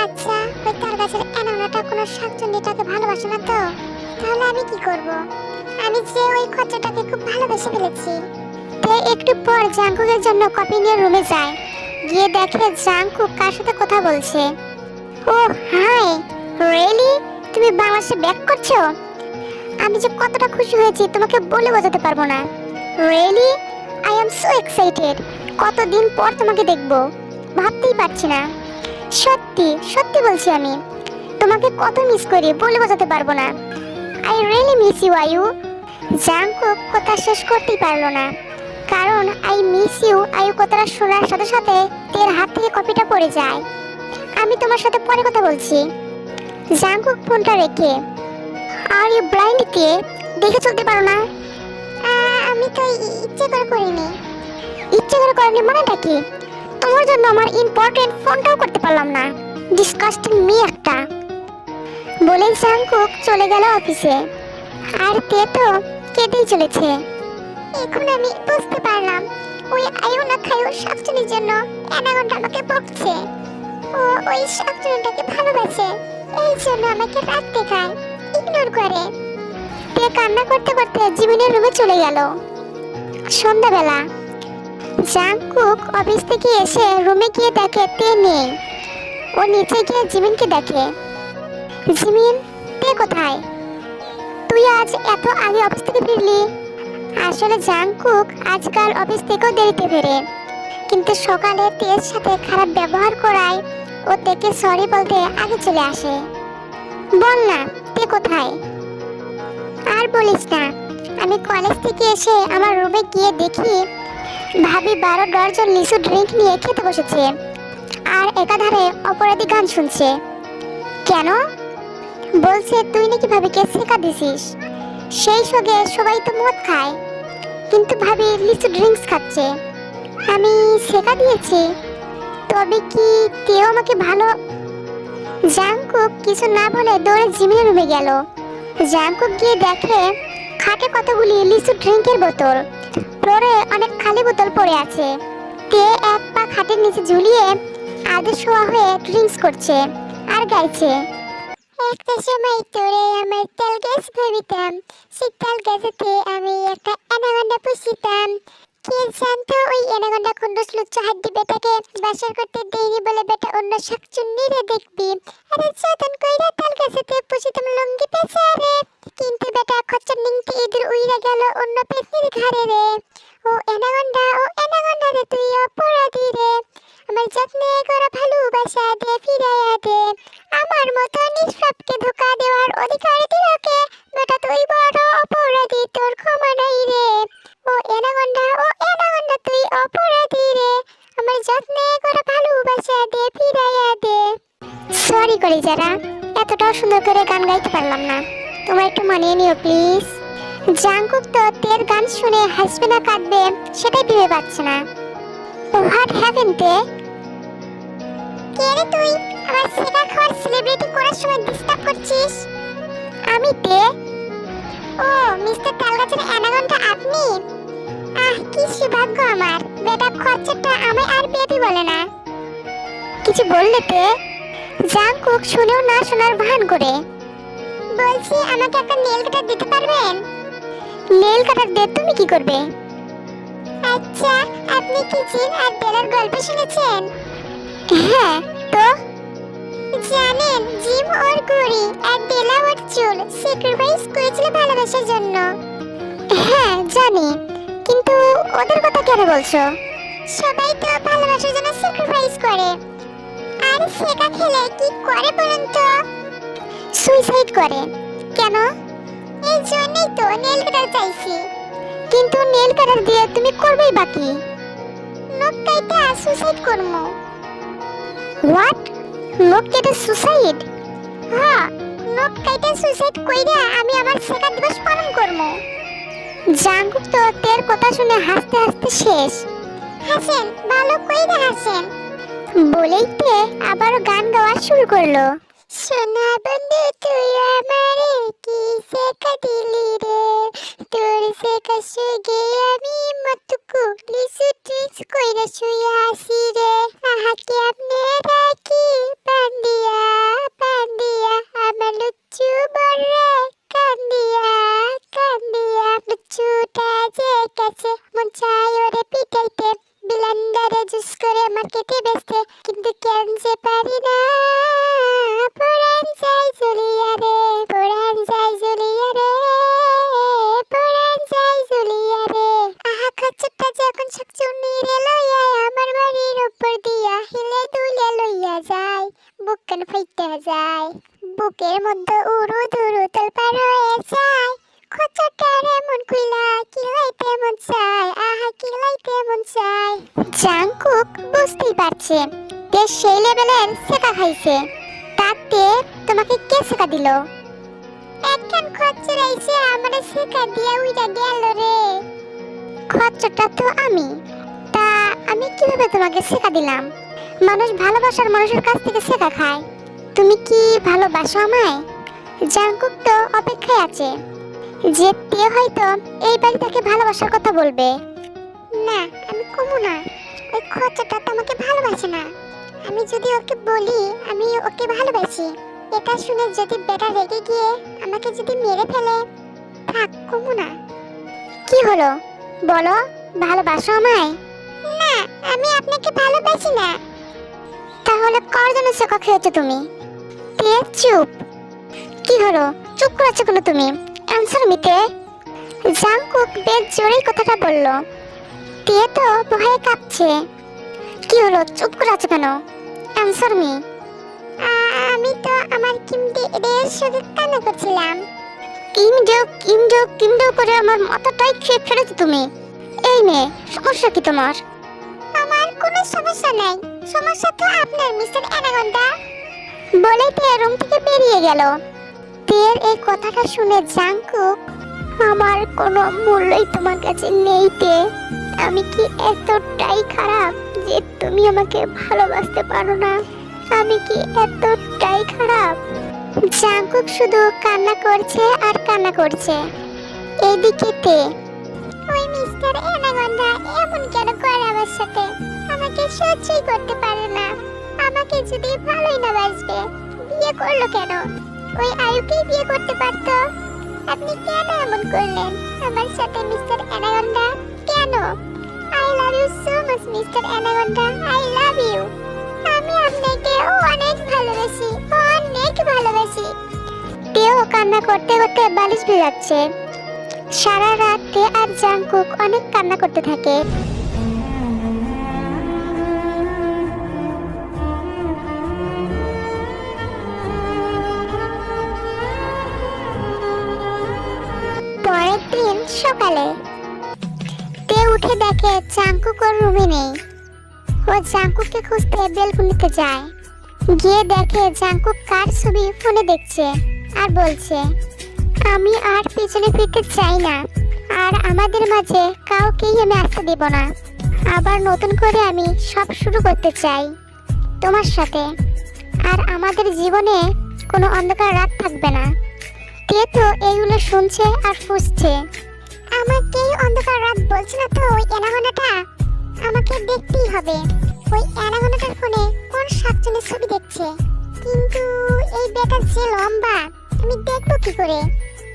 আচ্ছা, ওই তালগাছের অ্যানাকোন্ডাটা কোনো শাকচুন্নিটাকে ভালোবাসে না তো? তাহলে আমি কি করব? আমি যে ওই খচ্চরটাকে খুব ভালোবেসে ফেলেছি। তে একটু পর জাঙ্কুকের জন্য কফি নিয়ে রুমে যায়। গিয়ে দেখে জাঙ্কুক কার সাথে কথা বলছে। ও হাই, রিয়েলি? তুমি বাংলাদেশে ব্যাক করছো? আমি যে কতটা খুশি হয়েছি তোমাকে বলে বোঝাতে পারবো না। Really, I am so excited. কতদিন পর তোমাকে দেখবো, ভাবতেই পারছি না। সত্যি সত্যি বলছি, আমি তোমাকে কত মিস করি বলে বোঝাতে পারবো না। আই রিয়েলি মিস ইউ আয়ু। জাঙ্কুক কথা শেষ করতেই পারলো না, কারণ আই মিস ইউ আয়ু কথাটা শোনার সাথে সাথে তের হাত থেকে কপিটা পড়ে যায়। আমি তোমার সাথে পরে কথা বলছি। জাঙ্কুক ফোনটা রেখে, আর ইউ ব্লাইন্ড কে? দেখে চলতে পারো না? আমি তো ইচ্ছে করে করিনি। ইচ্ছে করে করিনি মানেটা কি? তোমার জন্য আমার ইম্পর্টেন্ট ফোনটাও করতে পারলাম না। ডিসকাস্টিং মি একটা। বলে জাংকুক চলে গেল অফিসে। আর তে তো কেঁদেই চলেছে। এখন আমি বুঝতে পারলাম ওই আয়ু না খায়ু শাকচুনির জন্য অ্যানাকন্ডা আমাকে বকছে। ও ওই শাকচুনিটাকে ভালোবাসে, এই জন্য আমাকে রাত দেখায়, ইগনোর করে। তে কান্না করতে করতে জিমিনের রুমে চলে গেল। সন্ধ্যাবেলা জাংকুক অফিস থেকে এসে রুমে গিয়ে দেখে তে নেই। ও নিচে গিয়ে জিমিনকে দেখে। জিমিন, তে কোথায়? তুই আজ এত আগে অফিস থেকে ফিরলি? আসলে জাংকুক আজকাল অফিস থেকেও দেরিতে ফেরে, কিন্তু সকালে তের সাথে খারাপ ব্যবহার করায় ও তেকে সরি বলতে আগে চলে আসে। বল না, তে কোথায়? আর বলিস না, আমি কলেজ থেকে এসে আমার রুমে গিয়ে দেখি ভাবি 12 ডজন লিচু ড্রিঙ্ক নিয়ে খেতে বসেছে আর একাধারে অপরাধী গান শুনছে। কেন? বলছে তুই নাকি ভাবিকে শেখা দিছিস। সেই সঙ্গে সবাই তো মদ খায়, কিন্তু ভাবি লিচু ড্রিঙ্কস খাচ্ছে। আমি শেখা দিয়েছি, তবে কি কেউ আমাকে ভালো? জাংকুক কিছু না বলে দৌড়ে জিমিনের রুমে গেল। জাংকুক গিয়ে দেখে খাটে কতগুলি লিচু ড্রিঙ্কের বোতল, ফ্লোরে অনেক খালি বোতল পড়ে আছে। তে এক পা খাটের নিচে ঝুলিয়ে আধে শোয়া হয়ে ড্রিঙ্কস করছে আর গাইছে। একটা সময় তোরে আমার তাল গাছ ভাবিতাম, সেই তাল গাছেতে আমি একটা অ্যানাকন্ডা পুষিতাম। কে জানতো ওই অ্যানাকন্ডা খন্ডস লুচ্চা হাড্ডি বেটাকে বাসার করতে দেয়নি বলে বেটা অন্য শাকচুন্নিরে দেখবি। আরে যতন কইরা তাল গাছেতে পুষিতাম লঙ্গি পেছারে, কিন্তু বেটা খচ্চর নিংটি ইঁদুর উইরা গেল অন্য পেছনির ঘাড়ে রে। ও অ্যানাকন্ডা রে, তুই অপরাধী রে। আমার যত্নে করা ভালোবাসা দে ফিরাইয়া দে। আমার মতো নিষ্পাপকে ধোকা দেওয়ার অধিকার দিলকে, বেটা তুই বড় অপরাধী, তোর ক্ষমা নাই রে। ও অ্যানাকন্ডা তুই অপরাধী রে। আমার যত্নে করা ভালোবাসা দে ফিরাইয়া দে। সরি করি যারা, এতটাও সুন্দর করে গান গাইতে পারলাম না, তোমরা একটু মানিয়ে নিও প্লিজ। জাংকুক তো তের গান শুনে হাসবে না কাঁদবে সেটাই ভেবে পাচ্ছে না। হোয়াট হ্যাপেন তে? কে রে তুই? আমার শেখা খাওয়ার সেলিব্রিটি করার সময় ডিস্টার্ব করছিস? আমি তে। ও মিস্টার তালগাছের অ্যানাকন্ডা আপনি? কি সৌভাগ্য আমার, বেটা খচ্চরটা আমায় আর বেবি বলে না। কিছু বললে তে? জাংকুক শুনেও না শোনার ভান করে। বলছি আমাকে একটা নেল কাটার দিতে পারবেন? নেল কাটার দিয়ে তুমি কি করবে? আচ্ছা, আপনি কি জিন আর বেলার গল্প শুনেছেন? হ্যাঁ, তো জানেন জিম ওর ঘড়ি আর বেলা ওর চুল স্যাক্রিফাইস করেছিল ভালোবাসার জন্য। হ্যাঁ জানি, কিন্তু ওদের কথা কেন বলছো? সবাই তো ভালোবাসার জন্য স্যাক্রিফাইস করে। আর শেখা খেলে কি করে বলুন তো? সুইসাইড করে। কেন? এই জন্যই তো নেল কাটার চাইছি। কিন্তু নেল কাটার দিয়ে তুমি করবেই বাকি। নখ কাটা সুইসাইড করমু। হোয়াট? নখ কেটে সুইসাইড? হ্যাঁ, নখ কাটা সুইসাইড কইরা আমি আমার শেখা দিবস পালন করমু। জাংকুক তো তের কথা শুনে হাসতে হাসতে শেষ। হাসেন, ভালো কইরা হাসেন। বলেই তে আবারও গান গাওয়া শুরু করলো। সোনা বন্ধু তুই আমারে কি শেখা দিলি রে, তোর শেখা সুগে আমি মতুকু লিসু ট্রিক্স কইরা শুয়ে আসি রে। আহা কেমনে রাখি বান্দিয়া বান্দিয়া আমার লুচ্চু বড়রে কান্দিয়া কান্দিয়া। লুচ্চুটা যে কাছে মন চাই ওরে পিটাইতে, ব্লেন্ডারে জুস করে মার্কেটে বেচতে, কিন্তু কেন যে পারি না। পরাণ যাই জ্বলিয়া রে, পরাণ যাই জ্বলিয়া রে, পরাণ যাই জ্বলিয়া রে। আহা খচ্চরটা যখন শাকচুন্নিরে লইয়া আমার বাড়ির উপর দিয়া হিলে দুলে লইয়া যায়, বুক কেন ফাইটা যায়, বুকের মধ্যে উড়ু ধুরু তলপার হয়ে যায়। খচ্চরটারে মন খুইলা কিলাইতে মন চায়, আহা কিলাইতে মন চায়। জাংকুক বুঝতেই পারছে তে সেই লেভেলের শেখা খাইছে। তাতে তোমাকে কে শেখা দিল? একখান খচ্চর আইছে আমারে শেখা দিয়া উইরা গেল রে। খচ্চরটা তো আমি। তা আমি কিভাবে তোমাকে শেখা দিলাম? মানুষ ভালোবাসার মানুষের কাছ থেকে শেখা খায়। তুমি কি ভালোবাসো আমায়? জাংকুক তো অপেক্ষায় আছে যে তে হয়তো এই বাড়ি তাকে ভালোবাসার কথা বলবে। না, আমি কমু না। ওই খচ্চরটা তো আমাকে ভালোবাসে না। আমি যদি ওকে বলি আমি ওকে ভালোবাসি, এটা শুনে যদি বেটা রেগে গিয়ে আমাকে যদি মেরে ফেলে, থাক, কমু না। কি হলো বলো, ভালোবাসো আমায়? না, আমি আপনাকে ভালোবাসি না। তাহলে কার জন্য শেখা খেয়েছো তুমি? তে চুপ। কি হলো, চুপ করেছো কেন তুমি? অ্যান্সার মিতে। জাংকুক বেশ জোরেই কথাটা বলল। তে তো ভয়ে কাঁপছে। কি হলো, চুপ করে আছো কেন? Answer me. আমি তো আমার কিমডের সাথে কান্না করছিলাম। কিমডেও করে আমার মাথাটাই খেয়ে ফেলেছো তুমি। এই মেয়ে, সমস্যা কি তোমার? আমার কোনো সমস্যা নাই। সমস্যা তো আপনার, মিস্টার অ্যানাকোন্ডা। বলেই তে রুম থেকে বেরিয়ে গেল। তের এই কথাটা শুনে জাংকুক, আমার কোনো মূল্যই তোমার কাছে নেই তে। আমি কি এতটাই খারাপ যে তুমি আমাকে ভালোবাসতে পারো না? আমি কি এতটাই খারাপ? জাংকুক শুধু কান্না করছে আর কান্না করছে। এইদিকে তে, ওই মিস্টার অ্যানাকোন্ডা এমন কেন করে আমার সাথে? আমাকে সহ্যই করতে পারে না। আমাকে যদি ভালোই না বাসবে, বিয়ে করলো কেন? ওই আয়ুকেই বিয়ে করতে পারতো। আপনি কেন এমন করলেন আমার সাথে মিস্টার অ্যানাকোন্ডা? কেন? I love you so much mister Anaconda, I love you. আমি আপনাকে অনেক ভালোবাসি, অনেক ভালোবাসি। তেও কান্না করতে করতে বালিশ ভেজাচ্ছে। সারা রাত তে আর জাংকুক অনেক কান্না করতে থাকে। পরের দিন সকালে তে উঠে দেখে জাংকুক ওর রুমে নেই। ও জাংকুককে খুঁজতে বেলকুনিতে যায়। গিয়ে দেখে জাংকুক কার ছবি ফোনে দেখছে আর বলছে, আমি আর পিছনে ফিরতে চাই না, আর আমাদের মাঝে কাউকেই আমি আসতে দেব না। আবার নতুন করে আমি সব শুরু করতে চাই তোমার সাথে, আর আমাদের জীবনে কোনো অন্ধকার রাত থাকবে না। তে তো এইগুলো শুনছে আর ফুঁসছে। আমাকেই অন্ধকার রাত বলছে না তো ওই অ্যানাকোন্ডাটা? আমাকে দেখতেই হবে ওই অ্যানাকোন্ডাটার ফোনে কোন সাতজনের ছবি দেখছে। কিন্তু এই বেটা যে লম্বা, আমি দেখবো কি করে?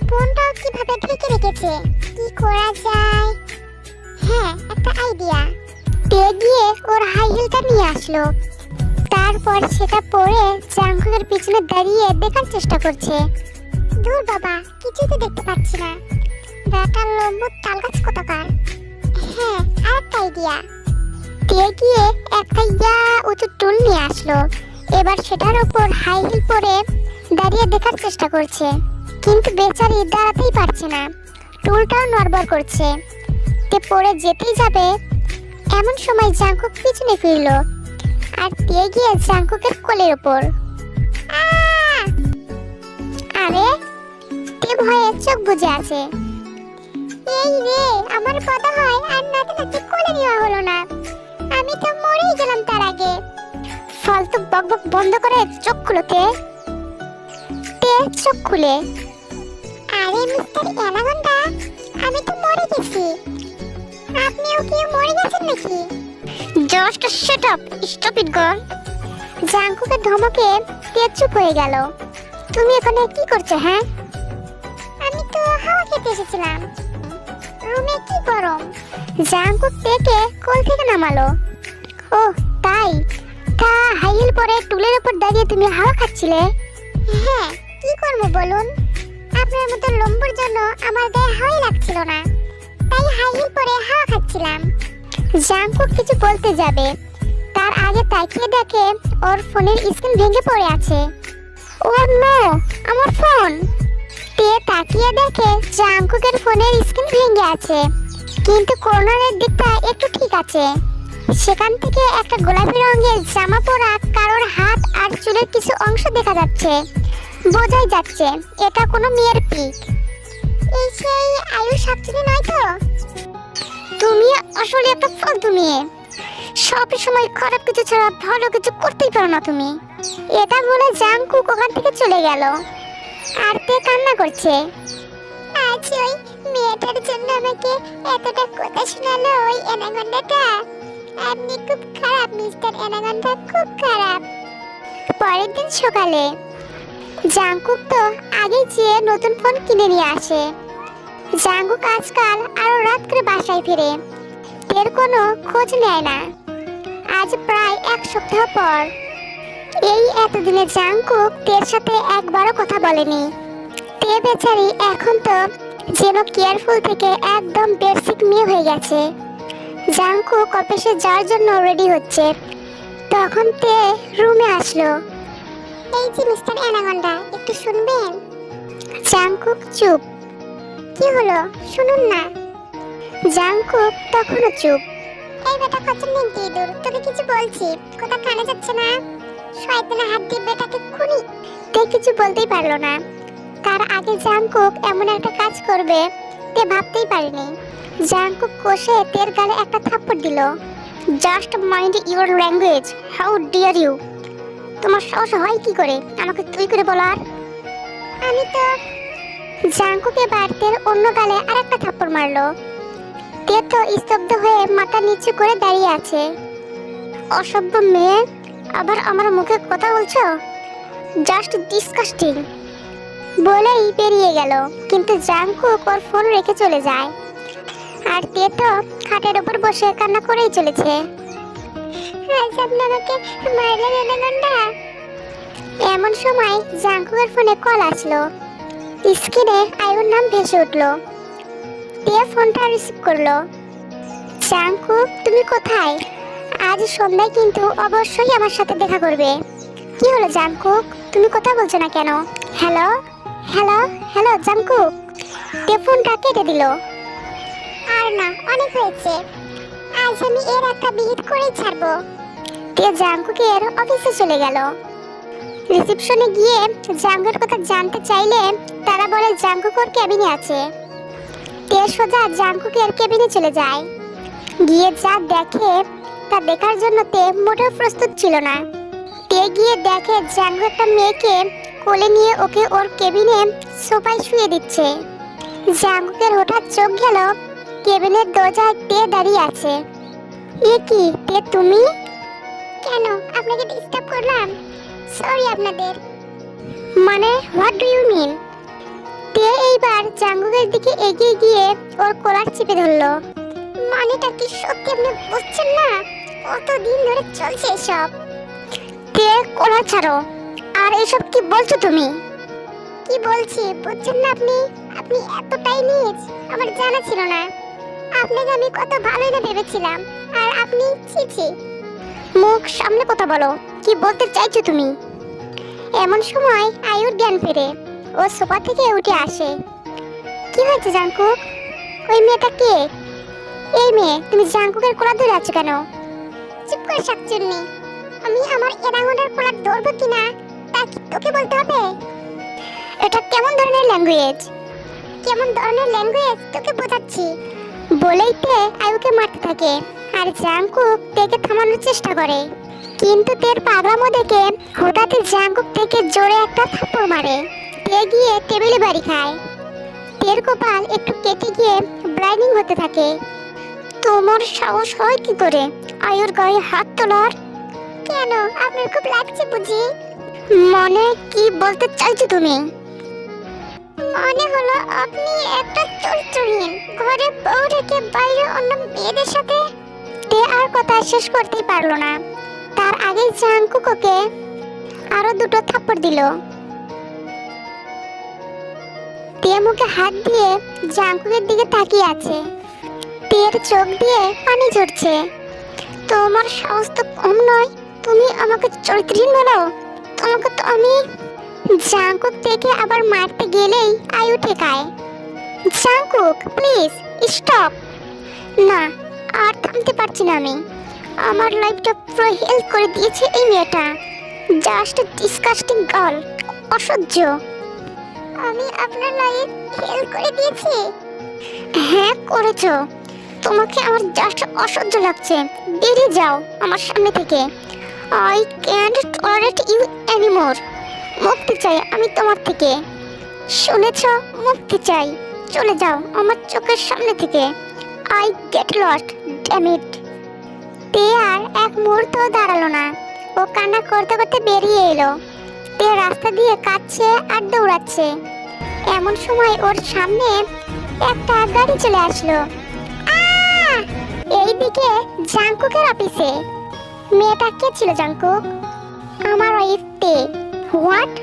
ফোনটাও কিভাবে ঢেকে রেখেছে? কি করা যায়? হ্যাঁ, একটা আইডিয়া। তে গিয়ে ওর হাই হিলটা নিয়ে আসলো। তারপর সেটা পরে জাংকুকের পিছনে দাঁড়িয়ে দেখার চেষ্টা করছে। দূর বাবা, কিছুই তো দেখতে পাচ্ছি না। বেটার লম্বু তালগাছ কোথাকার। হ্যাঁ, আরেকটা আইডিয়া। তে গিয়ে একটা উঁচু টুল নিয়ে আসলো। এবার সেটার উপর হাই হিল পরে দাঁড়িয়ে দেখার চেষ্টা করছে, কিন্তু বেচারি দাঁড়াতেই পারছে না। টুলটাও নড়বড় করছে। তে পড়ে যেতেই যাবে, এমন সময় জাংকুক পিছনে ফিরলো আর তে গিয়ে জাংকুকের কোলের উপর। আরে, তে ভয়ে চোখ বুজে আছে। এই রে, আমার কথা হয় আর নাতে নাতে কোলে নেওয়া হলো না। আমি তো মরেই গেলাম তার আগে। ফালতু বকবক বন্ধ করে চোখ খুলো তে। তে চোখ খুলে, আরে মিস্টার অ্যানাকোন্ডা, আমি তো মরে গেছি। আপনিও কি মরে গেছেন নাকি? Just shut up, stop it girl. জাংকুকের ধমকে তে চুপ হয়ে গেল। তুমি এখানে কি করছো? হ্যাঁ, আমি তো হাওয়া খেতে এসেছিলাম। রুমে কি গরম। জাংকুক তেকে কোল থেকে নামালো। ও তাই, তা হাই হিল পরে টুলের উপর দাঁড়িয়ে তুমি হাওয়া খাচ্ছিলে? হ্যাঁ, কি করবো বলুন? আপনার মতো লম্বুর জন্য আমার গায়ে হাওয়াই লাগছিল না, তাই হাই হিল পরে হাওয়া খাচ্ছিলাম। জাংকুক কিছু বলতে যাবে, তার আগে তাকিয়ে দেখে ওর ফোনের স্ক্রিন ভেঙে পড়ে আছে। ও নো, আমার ফোন। তে তাকিয়ে দেখে জাংকুকের ফোনের স্ক্রিন ভেঙে আছে, কিন্তু কর্নারের দিকটা একটু ঠিক আছে। সেখান থেকে একটা গোলাপি রঙের জামা পরা কারোর হাত আর চুলের কিছু অংশ দেখা যাচ্ছে। বোঝাই যাচ্ছে এটা কোনো মেয়ের পিক। এই সেই আয়ু শাকচুনি নয় তো? তুমি আসলে একটা ফালতু মেয়ে। সব সময় খারাপ কিছু ছাড়া ভালো কিছু করতেই পারো না তুমি। এটা বলে জাংকুক ওখান থেকে চলে গেল। আর তে কান্না করছে। আজ ওই মেয়েটার জন্য আমাকে এতটা কথা শোনালো ওই অ্যানাকন্ডাটা। আপনি খুব খারাপ মিস্টার অ্যানাকন্ডা, খুব খারাপ। পরের দিন সকালে জাংকুক তো আগে যেয়ে নতুন ফোন কিনে নিয়ে আসে। জাংকুক আজকাল আরো রাত করে বাসায় ফিরে। তের কোনো খোঁজ নেয় না। আজ প্রায় 1 সপ্তাহ পর। এই এতদিনে জাংকুক তের সাথে একবারও কথা বলেনি। তে বেচারি এখন তো যেন কেয়ারফুল থেকে একদম বেসিক মেয়ে হয়ে গেছে। জাংকুক অফিসে যাওয়ার জন্য রেডি হচ্ছে, তখন তে রুমে আসলো। এই যে মিস্টার অ্যানাকন্ডা, একটু শুনবেন? জাংকুক চুপ। কি হলো, শুনুন না। জাংকুক তখনও চুপ। এই বেটা কত নিংটি দূর, তোকে কিছু বলছি, কথা কানে যাচ্ছে না? শয়তানের হাত দিয়ে বেটাকে খুনি। তে কিছু বলতেই পারলো না। তার আগে জাংকুক এমন একটা কাজ করবে তে ভাবতেই পারেনি। জাংকুক কষে তের গালে একটা থাপ্পড় দিল। Just mind your language, how dare you. তোমার সাহস হয় কি করে আমাকে তুই করে বলার? আমি তো। জাংকুক এবার তের অন্য গালে আরেকটা থাপ্পড় মারলো। তে তো স্তব্ধ হয়ে মাথা নিচু করে দাঁড়িয়ে আছে। অসভ্য মেয়ে, আবার আমার মুখে কথা বলছো? জাস্ট ডিসকাস্টিং বলেই বেরিয়ে গেল। কিন্তু জাংকুক ওর ফোন রেখে চলে যায়। আর তে তো খাটের উপর বসে কান্না করেই চলেছে। আজ আপনি আমাকে মারলেন অ্যানাকন্ডা। এমন সময় জাংকুকের ফোনে কল আসলো। স্ক্রিনে আয়ুর নাম ভেসে উঠলো। তে ফোনটা রিসিভ করলো। জাংকুক, তুমি কোথায়? আজ সন্ধ্যায় কিন্তু অবশ্যই আমার সাথে দেখা করবে। কি হলো জাংকুক, তুমি কথা বলছো না কেন? Hello hello hello Jungkook. তে ফোনটা কেটে দিল। আর না, অনেক হয়েছে। আজ আমি এর একটা বিহিত করেই ছাড়বো। তে জাংকুকের অফিসে চলে গেল। রিসেপশনে গিয়ে জাংকুকের কথা জানতে চাইলে তারা বলে জাংকুক ওর কেবিনে আছে। তে সোজা জাংকুকের কেবিনে চলে যায়। গিয়ে যা দেখে তা দেখার জন্য তে মোটেও প্রস্তুত ছিল না। তে গিয়ে দেখে জাংকুক একটা মেয়েকে কোলে নিয়ে ওকে ওর কেবিনে সোফায় শুয়ে দিচ্ছে। জাংকুকের হঠাৎ চোখ গেল কেবিনের দরজায় তে দাঁড়িয়ে আছে। এ কি তে, তুমি? কেন, আপনাকে ডিস্টার্ব করলাম? সরি আপনাদের। মানে হোয়াট ডু ইউ মিন? তে এইবার জাংকুকের দিকে এগিয়ে গিয়ে ওর কলার চেপে ধরলো। মানেটা কি সত্যি আপনি বুঝছেন না? কতদিন ধরে চলছে এসব। তে কলার ছাড়ো। আর এসব কি বলছো তুমি? কি বলছি বুঝছেন না আপনি? আপনি এতটাই নীচ, আমার জানা ছিল না। আপনাকে আমি কত ভালোই না ভেবেছিলাম, আর আপনি ছিছি। মুখ সামনে কথা বলো, কি বলতে চাইছো তুমি? এমন সময় আয়ুর জ্ঞান ফেরে। ও সোফা থেকে উঠে আসে। কি হয়েছে জাংকুক? ওই মেয়েটা কে? এই মেয়ে, তুমি জাংকুকের কোলা ধরে আছো কেন? চুপ করে শাকচুন্নি। আমি আমার অ্যানাকন্ডার কোলা ধরবো কিনা তা কি তোকে বলতে হবে? এটা কেমন ধরনের ল্যাঙ্গুয়েজ? কেমন ধরনের ল্যাঙ্গুয়েজ তোকে বোঝাচ্ছি। বলেই তে আয়ুকে মারতে থাকে। আর জাংকুক তেকে থামানোর চেষ্টা করে। কিন্তু তের পাগলামো দেখে হঠাৎ জাংকুক থেকে জোরে একটা থাপ্পড় মারে। তে গিয়ে টেবিলে বাড়ি খায়। তের কপাল একটু কেটে গিয়ে ব্লাইডিং হতে থাকে। তোমার সাহস হয় কি করে আয়ুর গায়ে হাত তোলার? কেন, আপনার খুব লাগছে বুঝি? মানে কি বলতে চাইছো তুমি? মনে হলো আপনি একটা চরিত্রহীন, ঘরে বউ রেখে বাইরে অন্য মেয়েদের সাথে। তে আর কথা শেষ করতেই পারলো না। তার আগে জাংকুক ওকে আরো 2টো থাপ্পড় দিল। তে মুখে হাত দিয়ে জাংকুকের দিকে তাকিয়ে আছে। তের চোখ দিয়ে পানি ঝরছে। তোমার সাহস তো কম নয়, তুমি আমাকে চরিত্রহীন বলো? তোমাকে তো আমি। জাংকুক থেকে আবার মারতে গেলেই আয়ু ঠেকায়। Jungkook please stop. না, আর থামতে পারছি না আমি। আমার লাইফটা পুরো হেল্প করে দিয়েছে এই মেয়েটা। জাস্ট ডিসকাস্টিং গার্ল, অসহ্য। আমি আপনার লাইফ হেল্প করে দিয়েছি? হ্যাঁ করেছো। তোমাকে আমার জাস্ট অসহ্য লাগছে। বেরিয়ে যাও আমার সামনে থেকে। I can't tolerate you anymore. মুক্তি চাই আমি তোমার থেকে। শুনেছ? মুক্তি চাই। চলে যাও আমার চোখের সামনে থেকে। I get lost, damn it. তে আর এক মুহূর্ত দাঁড়ালো না। ও কান্না করতে করতে বেরিয়ে এলো। তে রাস্তা দিয়ে কাঁদছে আর দৌড়াচ্ছে। এমন সময় ওর সামনে একটা গাড়ি চলে আসলো। এইদিকে জাংকুকের অফিসে। মেয়েটা কে ছিল জাংকুক? আমার ওয়াইফ তে। হোয়াট?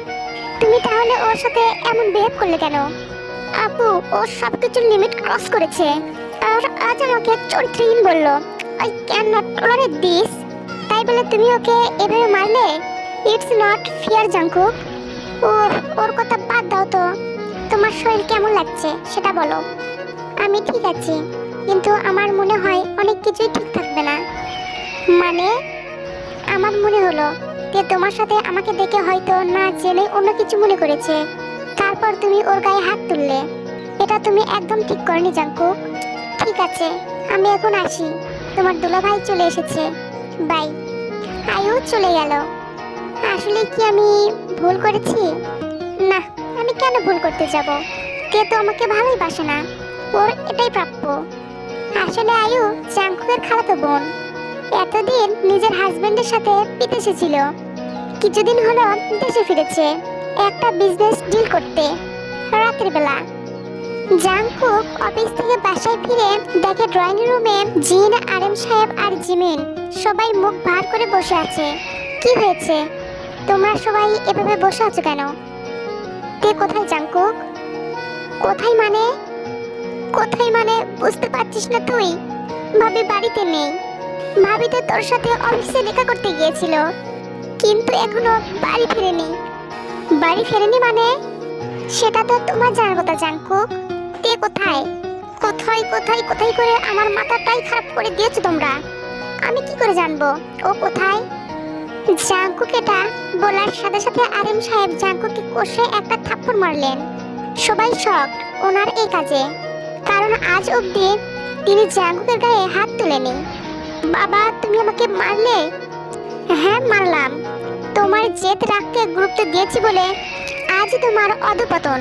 তুমি তাহলে ওর সাথে এমন বিহেভ করলে কেন? আপু, ও সবকিছুর লিমিট ক্রস করেছে আর আজ আমাকে চরিত্রহীন বললো। I can not tolerate this. তাই বলে তুমি ওকে এভাবে মারলে? It's not fair Jungkook. ওর কথা বাদ দাও তো। তোমার শরীর কেমন লাগছে সেটা বলো। আমি ঠিক আছি, কিন্তু আমার মনে হয় অনেক কিছুই ঠিক থাকবে না। মানে? আমার মনে হলো যে তোমার সাথে আমাকে দেখে হয়তো না জেনে অন্য কিছু মনে করেছে, তারপর তুমি ওর গায়ে হাত তুললে। এটা তুমি একদম ঠিক করনি জাংকুক। ঠিক আছে, আমি এখন আসি। তোমার দুলাভাই চলে এসেছে। বাই। আয়ু চলে গেল। আসলে কি আমি ভুল করেছি? না, আমি কেন ভুল করতে যাব? কে তো আমাকে ভালোই বাসে না। ওর এটাই প্রাপ্য। আসলে আয়ু জাংকুকের খালাতো বোন। এতদিন নিজের হাজবেন্ডের সাথে বিদেশে ছিল, কিছুদিন হলো দেশে ফিরেছে একটা বিজনেস ডিল করতে। রাতের বেলা জাংকুক অফিস থেকে বাসায় ফিরে দেখে ড্রয়িং রুমে জিন, আরএম সাহেব আর জিমিন সবাই মুখ ভার করে বসে আছে। কি হয়েছে? তোমরা সবাই এভাবে বসে আছো কেন? তে কোথায় জাংকুক? কোথায় মানে? কোথায় মানে বুঝতে পারছিস না তুই? ভাবি বাড়িতে নেই। ভাবি তো তোর সাথে অফিসে দেখা করতে গিয়েছিল, কিন্তু এখনো বাড়ি ফেরেনি। বাড়ি ফেরেনি মানে? সেটা তো তোমার জানার কথা জাংকুক। তে কোথায়? কোথায় কোথায় কোথায় করে আমার মাথাটাই খারাপ করে দিয়েছো তোমরা। আমি কি করে জানবো ও কোথায়? জাংকুক এটা বলার সাথে সাথে আরএম সাহেব জাংকুককে কষে একটা থাপ্পড় মারলেন। সবাই শক ওনার এই কাজে, কারণ আজ অবধি তিনি জাংকুকের গায়ে হাত তুলেনি। বাবা, তুমি আমাকে মারলে? হ্যাঁ, মারলাম। তোমার জেদ রাগকে গুরুত্ব দিয়েছি বলে আজ তোমার অধপতন।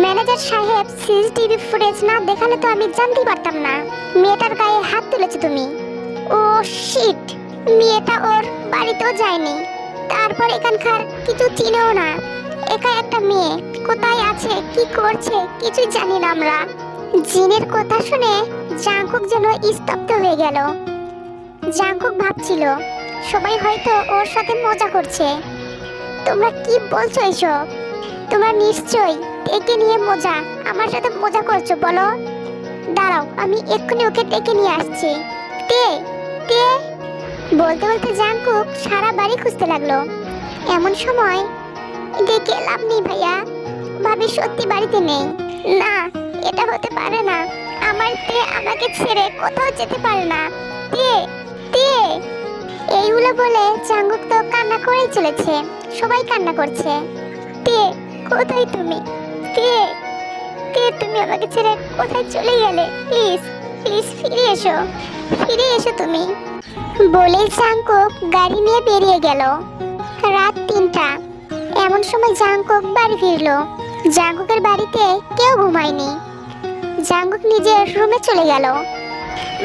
ম্যানেজার সাহেব সিসিটিভি ফুটেজ না দেখালে তো আমি জানতেই পারতাম না মেয়েটার গায়ে হাত তুলেছো তুমি। ও শিট, মেয়েটা ওর বাড়িতেও যায়নি, তারপর এখানকার কিছু চিনেও না। একা একটা মেয়ে কোথায় আছে, কি করছে কিছুই জানি না আমরা। জিনের কথা শুনে জাংকুক যেন স্তব্ধ হয়ে গেল। জাংকুক ভাবছিল সবাই হয়তো ওর সাথে মজা করছে। তোমরা কি বলছো এসব? তোমরা নিশ্চয়ই ডেকে নিয়ে মজা আমার সাথে মজা করছো বলো। দাঁড়াও, আমি এক্ষুনি ওকে ডেকে নিয়ে আসছি। তে তে বলতে বলতে জাংকুক সারা বাড়ি খুঁজতে লাগলো। এমন সময় ডেকে লাভ নেই ভাইয়া, ভাবি সত্যি বাড়িতে নেই। না, এটা হতে পারে না। আমার তে আমাকে ছেড়ে কোথাও যেতে পারে না। তে তে এইগুলো বলে জাংকুক তো কান্না করেই চলেছে। সবাই কান্না করছে। তে কোথায় তুমি? তে তে তুমি আমাকে ছেড়ে কোথায় চলে গেলে? প্লিজ প্লিজ ফিরে এসো, ফিরে এসো তুমি। বলেই জাংকুক গাড়ি নিয়ে বেরিয়ে গেল। রাত ৩টা। এমন সময় জাংকুক বাড়ি ফিরলো। জাংকুকের বাড়িতে কেউ ঘুমায়নি। জাংকুক নিজের রুমে চলে গেল।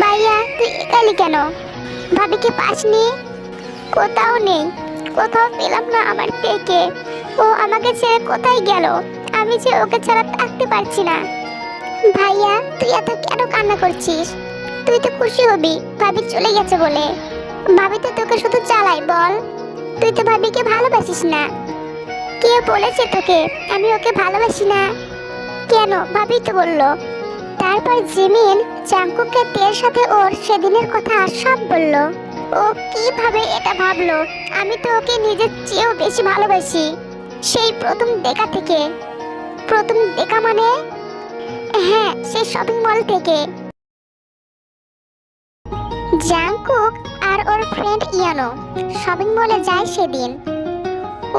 ভাইয়া, তুই একালি কেন? ভাবিকে পাসনি? কোথাও নেই, কোথাও পেলাম না আমার তেকে। ও আমাকে ছেড়ে কোথায় গেল? আমি যে ওকে ছাড়া থাকতে পারছি না। ভাইয়া, তুই এত কেন কান্না করছিস? তুই তো খুশি হবি ভাবি চলে গেছে বলে। ভাবি তো তোকে শুধু চালায় বল। তুই তো ভাবিকে ভালোবাসিস না। কে বলেছে তোকে আমি ওকে ভালোবাসি না? কেন, ভাবি তো বললো। তারপর জিমিন জাংকুককে তের সাথে ওর সেদিনের কথা সব বলল। ও কিভাবে এটা ভাবলো আমি তো ওকে নিজের চেয়েও বেশি ভালোবাসি, সেই প্রথম দেখা থেকে। প্রথম দেখা মানে? হ্যাঁ, সেই শপিং মল থেকে। জাংকুক আর ওর ফ্রেন্ড ইয়ানো শপিং মলে যায় সেদিন।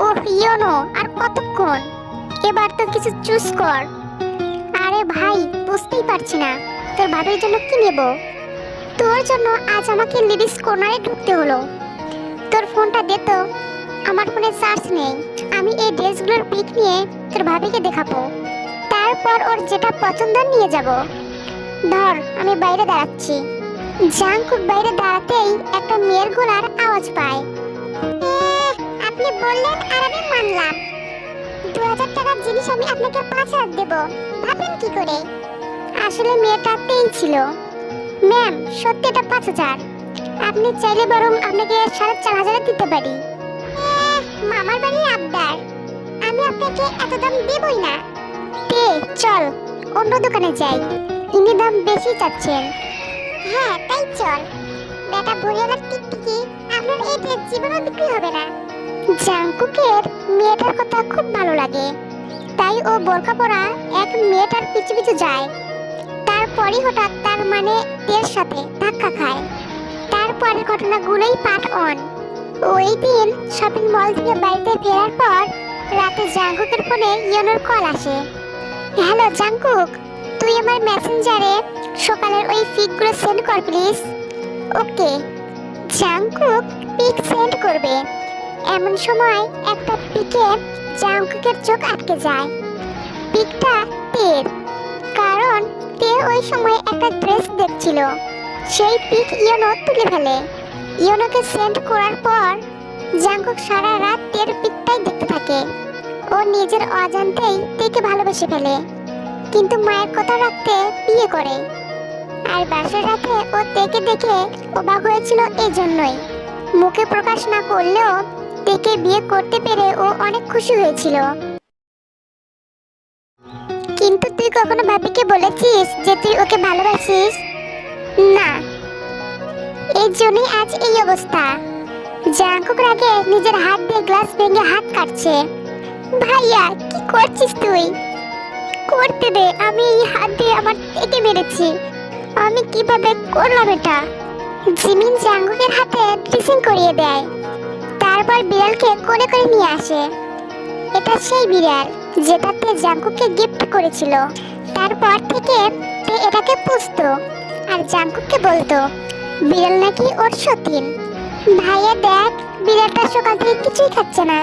ওহ ইয়ানো, আর কতক্ষণ? এবার তো কিছু চুজ কর। আরে ভাই, বুঝতেই পারছি না তোর ভাবির জন্য কি নেব। তোর জন্য আজ আমাকে লেডিস কর্নারে ঢুকতে হলো। তোর ফোনটা দে তো, আমার ফোনে চার্জ নেই। আমি এই ড্রেসগুলোর পিক নিয়ে তোর ভাবিকে দেখাবো, তারপর ওর যেটা পছন্দ নিয়ে যাব। ধর, আমি বাইরে দাঁড়াচ্ছি। জাংকুক বাইরে দাঁড়াতেই একটা মেয়ের গলার আওয়াজ পায়। আপনি বললেন আর আমি মানলাম। 2000 টাকার জিনিস আমি আপনাকে 5000 দেব, ভাবলেন কি করে? আসলে মেয়েটা তেই ছিল। ম্যাম, সত্যি এটা 5000। আপনি চাইলে বরং আপনাকে 4500 দিতে পারি। মামার বাড়ির আবদার, আমি আপনাকে এত দাম দেবই না। তে চল, অন্য দোকানে যাই, ইনি দাম বেশি চাচ্ছেন। হ্যাঁ তাই চল। বেটা ভরিয়ালার টিকটিকি, আপনার এই ড্রেস জীবনও বিক্রি হবে না। জাংকুকের মেয়েটার কথা খুব ভালো লাগে, তাই ও বোরকা পরা এক মেয়েটার পিছু পিছু যায়। তারপরই হঠাৎ তার মানে তের সাথে ধাক্কা খায়। তারপরের ঘটনাগুলোই পার্ট অন। ওই দিন শপিং মল থেকে বাড়িতে ফেরার পর রাতে জাংকুকের ফোনে ইয়নোর কল আসে। হ্যালো জাংকুক, তুই আমার মেসেঞ্জারে সকালের ওই পিকগুলো সেন্ড কর please. Okay. Jungkook pic send করবে, এমন সময় একটা পিকে জাংকুকের চোখ আটকে যায়। পিকটা তের, কারণ তে ওই সময় একটা ড্রেস দেখছিল। সেই পিক ইয়নো তুলে ফেলে। ইয়নোকে সেন্ড করার পর জাংকুক সারা রাত তের পিকটাই দেখতে থাকে। ও নিজের অজান্তেই তেকে ভালোবেসে ফেলে, কিন্তু মায়ের কথা রাখতে বিয়ে করে। আর বাসর রাতে ও তেকে দেখে অবাক হয়েছিল এই জন্যই। মুখে প্রকাশ না করলেও তেকে বিয়ে করতে পেরে ও অনেক খুশি হয়েছিল। কিন্তু তুই কখনো ভাবিকে বলেছিস যে তুই ওকে ভালোবাসিস? না, এই জন্যই আজ এই অবস্থা। জাংকুক রাগে নিজের হাত দিয়ে গ্লাস ভেঙে হাত কাটছে। ভাইয়া, কি করছিস তুই? করতে দে, আমি এই হাত দিয়ে আমার তেকে মেরেছি। আমি কিভাবে করলাম এটা? জিমিন জাংকুকের হাতে ড্রেসিং করিয়ে দেয়, তারপর বিড়ালকে কোলে করে নিয়ে আসে। এটা সেই বিড়াল যেটাতে জাংকুককে গিফট করেছিল। তারপর থেকে তে এটাকে পুষতো আর জাংকুককে বলতো বিড়াল নাকি ওর সতীন। ভাইয়া দেখ, বিড়ালটা সকাল থেকে কিছুই খাচ্ছে না।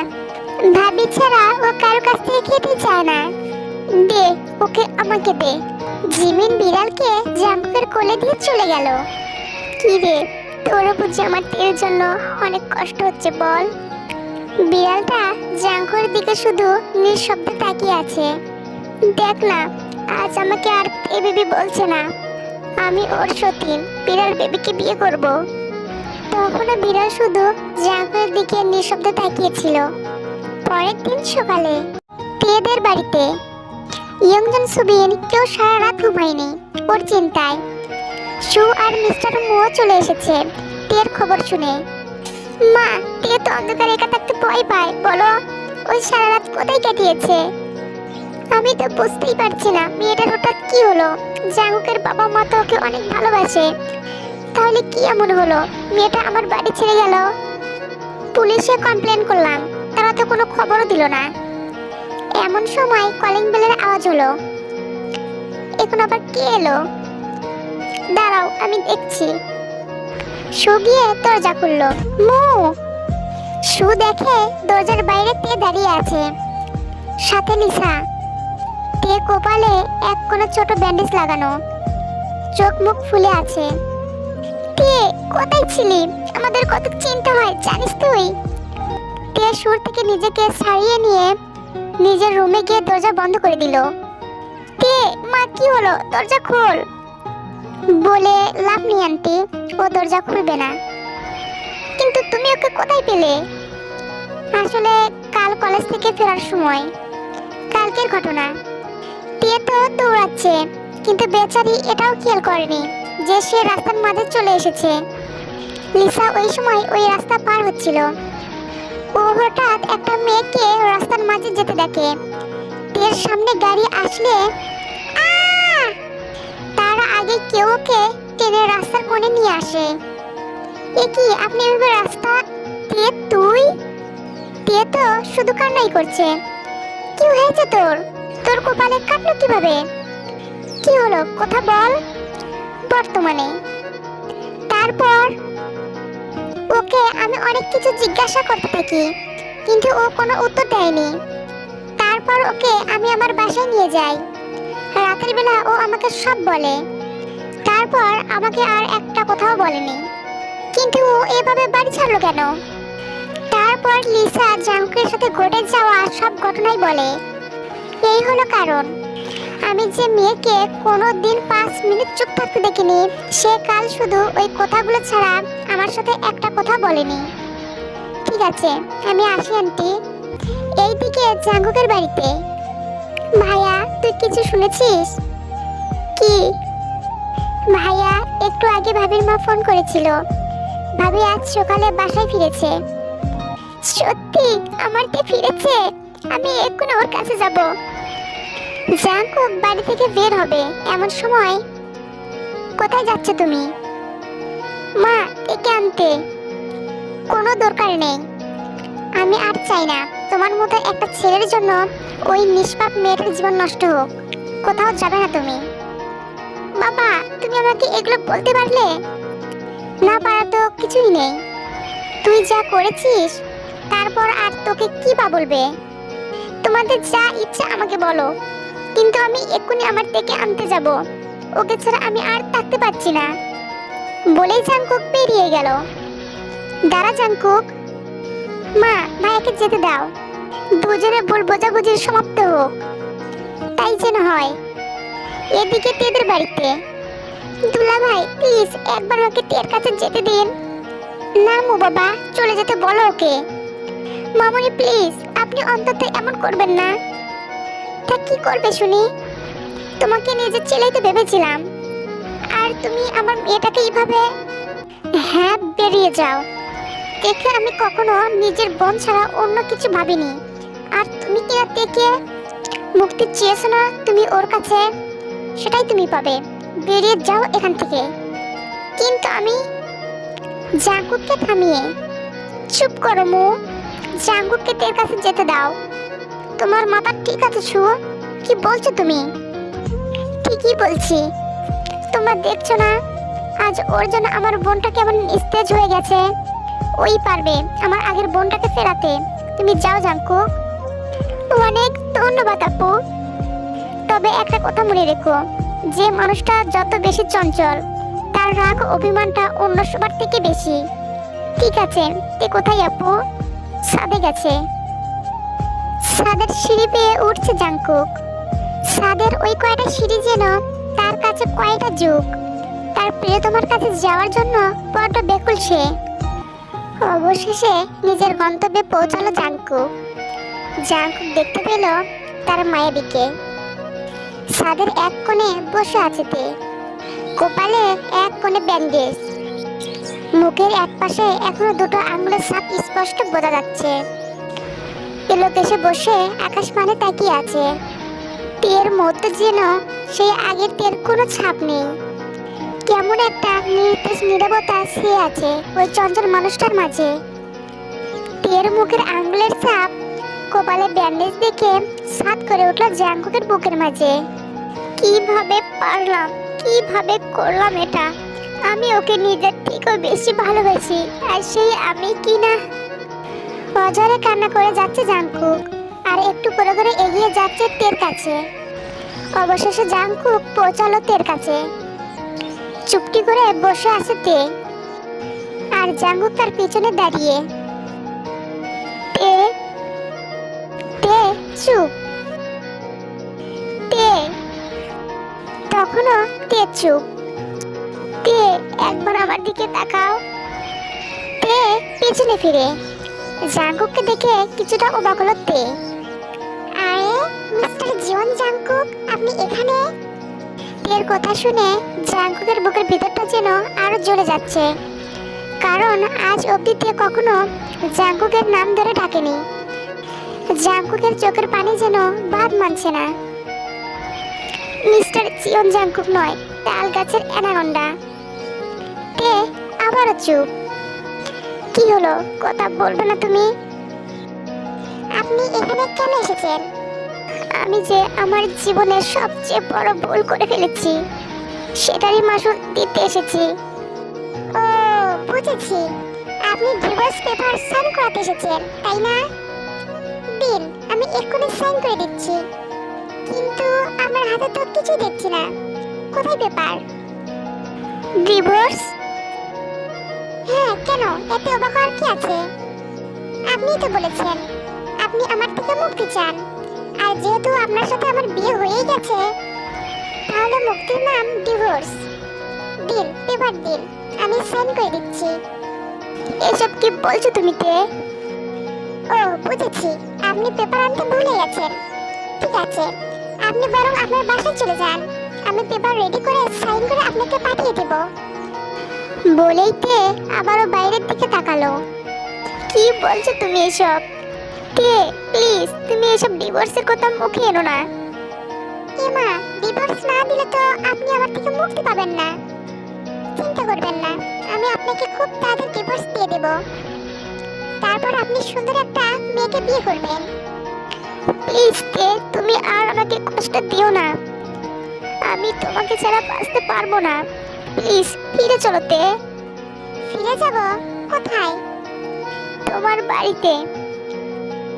ভাবি ছাড়া ও কারো কাছ থেকে খেতে চায় না। দে ওকে, আমাকে দে। জিমিন বিড়ালকে জাংকুকের কোলে দিয়ে চলে গেল। কি রে, তোরও বুঝি আমার তের জন্য অনেক কষ্ট হচ্ছে বল? বিড়ালটা জাংকুকের দিকে শুধু নিঃশব্দে তাকিয়ে আছে। দেখ না, আজ আমাকে আর তে বেবি বলছে না। আমি ওর সতীন, বিড়াল বেবিকে বিয়ে করব। তখনও বিড়াল শুধু জাংকুকের দিকে নিঃশব্দে তাকিয়েছিল। পরের দিন সকালে তেদের বাড়িতে ইয়ংজন সুবিন কেউ সারা রাত ঘুমায়নি ওর চিন্তায়। সু আর মিস্টার মুও চলে এসেছে তের খবর শুনে। মা, তে তো অন্ধকারে একা থাকতে ভয় পায়, বলো ওই সারা রাত কোথায় কাটিয়েছে? আমি তো বুঝতেই পারছি না মেয়েটার হঠাৎ কি হলো। জাংকুকের বাবা মা তো ওকে অনেক ভালোবাসে, তাহলে কি এমন হলো মেয়েটা আমার বাড়ি ছেড়ে গেল? পুলিশে কমপ্লেন করলাম, তারা তো কোনো খবরও দিল না। এমন সময় কলিং বেলের আওয়াজ হলো। এখন আবার কে এলো? দাঁড়াও, আমি দেখছি। সু গিয়ে দরজা খুললো। মু! সু দেখে দরজার বাইরে তে দাঁড়িয়ে আছে, সাথে লিসা। তে কপালে এক কোণে ছোট ব্যান্ডেজ লাগানো, চোখ মুখ ফুলে আছে। তে, কোথায় ছিলি? আমাদের কত চিন্তা হয় জানিস তুই? তে সুর থেকে নিজেকে ছাড়িয়ে নিয়ে নিজের রুমে গিয়ে দরজা বন্ধ করে দিল। তে, মা কি হলো? দরজা খোল। বলে লাভ নেই আন্টি, ও দরজা খুলবে না। কিন্তু তুমি ওকে কোথায় পেলে? আসলে কাল কলেজ থেকে ফেরার সময়, কালকের ঘটনা। তে তো দৌড়াচ্ছে, কিন্তু বেচারি এটাও খেয়াল করেনি যে সে রাস্তার মাঝে চলে এসেছে। লিসা ওই সময় ওই রাস্তা পার হচ্ছিল। ও হঠাৎ একটা মেয়েকে রাস্তার মাঝে যেতে দেখে। তের সামনে গাড়ি আসলে তার আগে কেউ ওকে টেনে রাস্তার কোণে নিয়ে আসে। এ কি, আপনি এভাবে রাস্তা? তে তুই? তে তো শুধু কান্নাই করছে। কি হয়েছে তোর? তোর কপালে কাটলো কিভাবে? কি হলো, কথা বল। বর্তমানে তারপর ওকে আমি অনেক কিছু জিজ্ঞাসা করতে থাকি, কিন্তু ও কোনো উত্তর দেয়নি। তারপর ওকে আমি আমার বাসায় নিয়ে যাই। রাতের বেলা ও আমাকে সব বলে। তারপর আমাকে আর একটা কথাও বলেনি। কিন্তু ও এভাবে বাড়ি ছাড়লো কেন? তারপর লিসা জাঙ্কুকের সাথে ঘটে যাওয়া সব ঘটনাই বলে। এই হলো কারণ। আমি যে মেয়েকে কোনোদিন 5 মিনিট চুপ থাকতে দেখিনি, সে কাল শুধু ওই কথাগুলো ছাড়া আমার সাথে একটা কথা বলেনি। ঠিক আছে, আমি আসি আন্টি। এইদিকে জাঙ্কুকের বাড়িতে। ভাইয়া, তুই কিছু শুনেছিস? কি? ভাইয়া, একটু আগে ভাবির মা ফোন করেছিল। ভাবি আজ সকালে বাসায় ফিরেছে। সত্যি? আমার তে ফিরেছে? আমি এক্ষুনি ওর কাছে যাব। জাঙ্কুক বাড়ি থেকে বের হবে এমন সময়। কোথায় যাচ্ছ তুমি? মা, একে আনতে। কোনো দরকার নেই। আমি আর চাই না তোমার মতো একটা ছেলের জন্য ওই নিষ্পাপ মেয়েটার জীবন নষ্ট হোক। কোথাও যাবে না তুমি। বাবা, তুমি আমাকে এগুলো বলতে পারলে? না পারা তো কিছুই নেই। তুই যা করেছিস, তারপর আর তোকে কি বা বলবে? তোমাদের যা ইচ্ছা আমাকে বলো, কিন্তু আমি এক্ষুনি আমার থেকে আনতে যাব। ওকে ছাড়া আমি আর থাকতে পারছি না। বলেই জাঙ্কুক বেরিয়ে গেল। দাঁড়া জাঙ্কুক। মা, ভাইয়াকে যেতে দাও। দুজনে ভুল বোঝাবুঝির সমাপ্ত হোক, তাই যেন হয়। এদিকে তেদের বাড়িতে। দুলা ভাই, প্লিজ একবার ওকে তের কাছে যেতে দিন। না মু বাবা, চলে যেতে বলো ওকে। মামনি প্লিজ, আপনি অন্তত এমন করবেন না। তা কি করবে শুনি? তোমাকে নিজের ছেলেই তো ভেবেছিলাম, আর তুমি আমার মেয়েটাকে এইভাবে। হ্যাঁ, বেরিয়ে যাও। দেখে আমি কখনো নিজের বোন ছাড়া অন্য কিছু ভাবিনি। আর তুমি কিনা দেখে মুক্তি চেয়েছো না তুমি ওর কাছে, সেটাই তুমি পাবে। বেরিয়ে যাও এখান থেকে। কিন্তু আমি জাঙ্কুককে থামিয়ে। চুপ করো মু। জাঙ্কুককে তের কাছে যেতে দাও। তোমার মাথা ঠিক আছে ছু? কি বলছো তুমি? ঠিকই বলছি। তোমরা দেখছো না আজ ওর জন্য আমার বোনটা কেমন নিস্তেজ হয়ে গেছে? ওই পারবে আমার আগের বোনটাকে ফেরাতে। তুমি যাও জাঙ্কুক। অনেক ধন্যবাদ আপু। তবে একটা কথা মনে রেখো, যে মানুষটা যত বেশি চঞ্চল, তার রাগ অভিমানটা অন্য সবার থেকে বেশি। ঠিক আছে, তে কোথায় আপু? ছাদে গেছে। ছাদের সিঁড়ি পেয়ে উঠছে জাঙ্কুক। ছাদের ওই কয়টা সিঁড়ি যেন তার কাছে কয়টা যুগ। তার প্রিয়তমার কাছে যাওয়ার জন্য বড্ড ব্যাকুল সে। অবশেষে নিজের গন্তব্যে পৌঁছালো জাঙ্কুক। জাঙ্কুক দেখতে পেল তার মায়াবিকে। ছাদের এক কোণে বসে আছে তে। কপালে এক কোণে ব্যান্ডেজ। মুখের এক পাশে এখনো দুটো আঙুলের ছাপ স্পষ্ট বোঝা যাচ্ছে। এলোকেশে বসে আকাশ মানে তাকিয়ে আছে। তের মধ্যে যেন সেই আগের তের কোনো ছাপ নেই। কেমন একটা নির্দেশ নীরবতা সে আছে ওই চঞ্চল মানুষটার মাঝে। তের মুখের আঙ্গুলের ছাপ, কপালে ব্যান্ডেজ দেখে সাত করে উঠল জাঙ্কুকের বুকের মাঝে। কিভাবে পারলাম, কিভাবে করলাম এটা? আমি ওকে নিজের থেকেও বেশি ভালোবাসি, আর সেই আমি কি না? অঝরে কান্না করে যাচ্ছে জাঙ্কুক, আর একটু করে করে এগিয়ে যাচ্ছে তের কাছে। অবশেষে জাঙ্কুক পৌঁছালো তের কাছে। চুপটি করে বসে আছে তে, আর জাঙ্কুক তার পিছনে দাঁড়িয়ে। তে তে চুপ। তে তখনও তে চুপ। তে একবার আমার দিকে তাকাও। তে পিছনে ফিরে জাঙ্কুককে দেখে কিছুটা অবাক হলো তে। আরে মিস্টার জীবন জাঙ্কুক, আপনি এখানে? তের কথা শুনে জাঙ্কুকের বুকের ভিতরটা যেন আরো জ্বলে যাচ্ছে, কারণ আজ অবধি তে কখনো জাঙ্কুকের নাম ধরে ডাকেনি। জাঙ্কুকের চোখের পানি যেন বাদ মানছে না। মিস্টার জীবন জাঙ্কুক নয়, তাল গাছের অ্যানাকোন্ডা। তে আবারও চুপ। কি হলো, কথা বলবে না তুমি? আপনি এখানে কেন এসেছেন? আমি যে আমার জীবনের সবচেয়ে বড় ভুল করে ফেলেছি, সেটারই মাসুল দিতে এসেছি। ও বুঝেছি, আপনি ডিভোর্স পেপার সাইন করাতে এসেছেন তাই না? দিন, আমি এক্ষুনি সাইন করে দিচ্ছি। কিন্তু আমার হাতে তো কিছুই দেখছি না, কোথায় পেপার? ডিভোর্স? হ্যাঁ, কেন? এতে অবাক হওয়ার কি আছে? আপনিই তো বলেছেন আপনি আমার থেকে মুক্তি চান, আর যেহেতু আপনার সাথে আমার বিয়ে হয়েই গেছে, তাহলে মুক্তির নাম ডিভোর্স। দিন, পেপার দিন, আমি সাইন করে দিচ্ছি। এসব কি বলছো তুমি তে? ও বুঝেছি, আপনি পেপার আনতে ভুলে গেছেন। ঠিক আছে, আপনি বরং আপনার বাসায় চলে যান, আমি পেপার রেডি করে সাইন করে আপনাকে পাঠিয়ে দেব। বলেই তে আবারও বাইরের দিকে তাকালো। কি বলছো তুমি এসব? তে প্লিজ, তুমি এসব ডিভোর্সের কথা মুখে এনো না। এমা, ডিভোর্স না দিলে তো আপনি আমার থেকে মুক্তি পাবেন না। চিন্তা করবেন না, আমি আপনাকে খুব তাড়াতাড়ি ডিভোর্স দিয়ে দেব। তারপর আপনি সুন্দর একটা মেয়েকে বিয়ে করবেন। প্লিজ তে, তুমি আর আমাকে কষ্ট দিও না, আমি তোমাকে ছাড়া বাঁচতে পারবো না। প্লিজ ফিরে চলো তে। ফিরে যাব? কোথায়? তোমার বাড়িতে।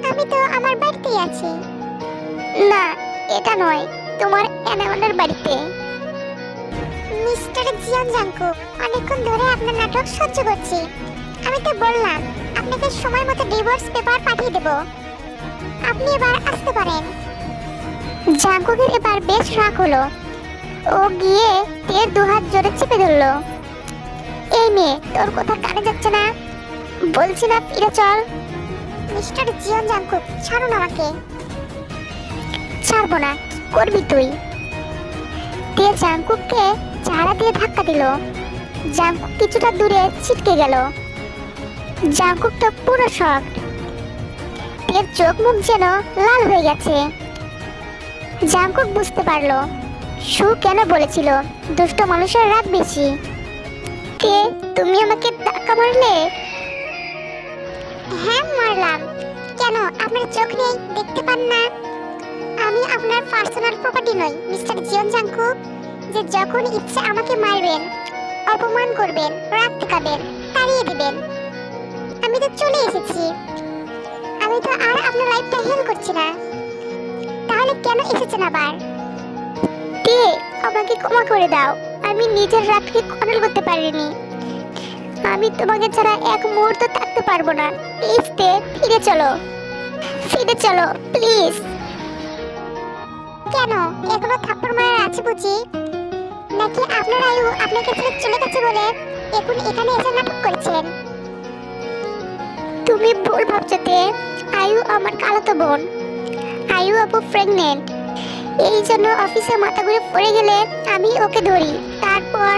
আমি তো আমার বাড়িতেই আছি। না, এটা নয়, তোমার অ্যানাওয়ানের বাড়িতে। মিস্টার জিয়ান জাংকুক, অনেকক্ষণ ধরে আপনার নাটক সহ্য করছি। আমি তো বললাম আপনাকে সময় মতো ডিভোর্স পেপার পাঠিয়ে দেব, আপনি এবার আসতে পারেন। জাংকুকের এবার বেশ রাগ হলো। ও গিয়ে তের দুহাত জোরে চেপে ধরলো। এই মেয়ে, তোর কথা কানে যাচ্ছে না? বলছি না ফিরে চল। মিস্টার জিয়ান জাংকুক, ছাড়ুন আমাকে। ছাড়বো না, কি করবি তুই? তে জাংকুককে চারা দিয়ে ধাক্কা দিল। জাংকুক কিছুটা দূরে ছিটকে গেল। জাংকুক তো পুরো শক, তের চোখ মুখ যেন লাল হয়ে গেছে। জাংকুক বুঝতে পারলো সু কেন বলেছিল দুষ্ট মানুষের রাগ বেশি। তে, তুমি আমাকে ধাক্কা মারলে? হ্যাঁ মারলাম। কেন, আপনার চোখ নেই, দেখতে পান না? আমি আপনার পার্সোনাল প্রপার্টি নই মিস্টার জিয়ন জাংকুক, যে যখন ইচ্ছে আমাকে মারবেন, অপমান করবেন, রাগ দেখাবেন, তাড়িয়ে দিবেন। আমি তো চলে এসেছি, আমি তো আর আপনার লাইফটা হেল করছি না। তাহলে কেন এসেছেন আবার? তে, আমাকে ক্ষমা করে দাও, আমি নিজের রাগকে কন্ট্রোল করতে পারিনি। আমি তোমাকে ছাড়া এক মুহূর্ত থাকতে পারবো না। প্লিজ তে, ফিরে চলো, ফিরে চলো প্লিজ। কেন, এখনো থাপ্পড় মারার আছে বুঝি? নাকি আপনার আয়ু আপনাকে ছেড়ে চলে গেছে বলে এখন এখানে এসে নাটক করছেন? তুমি ভুল ভাবছো তে, আয়ু আমার খালাতো বোন। আয়ু আপু প্রেগনেন্ট, এই জন্য অফিসে মাথা ঘুরে পড়ে গেলে আমি ওকে ধরি। তারপর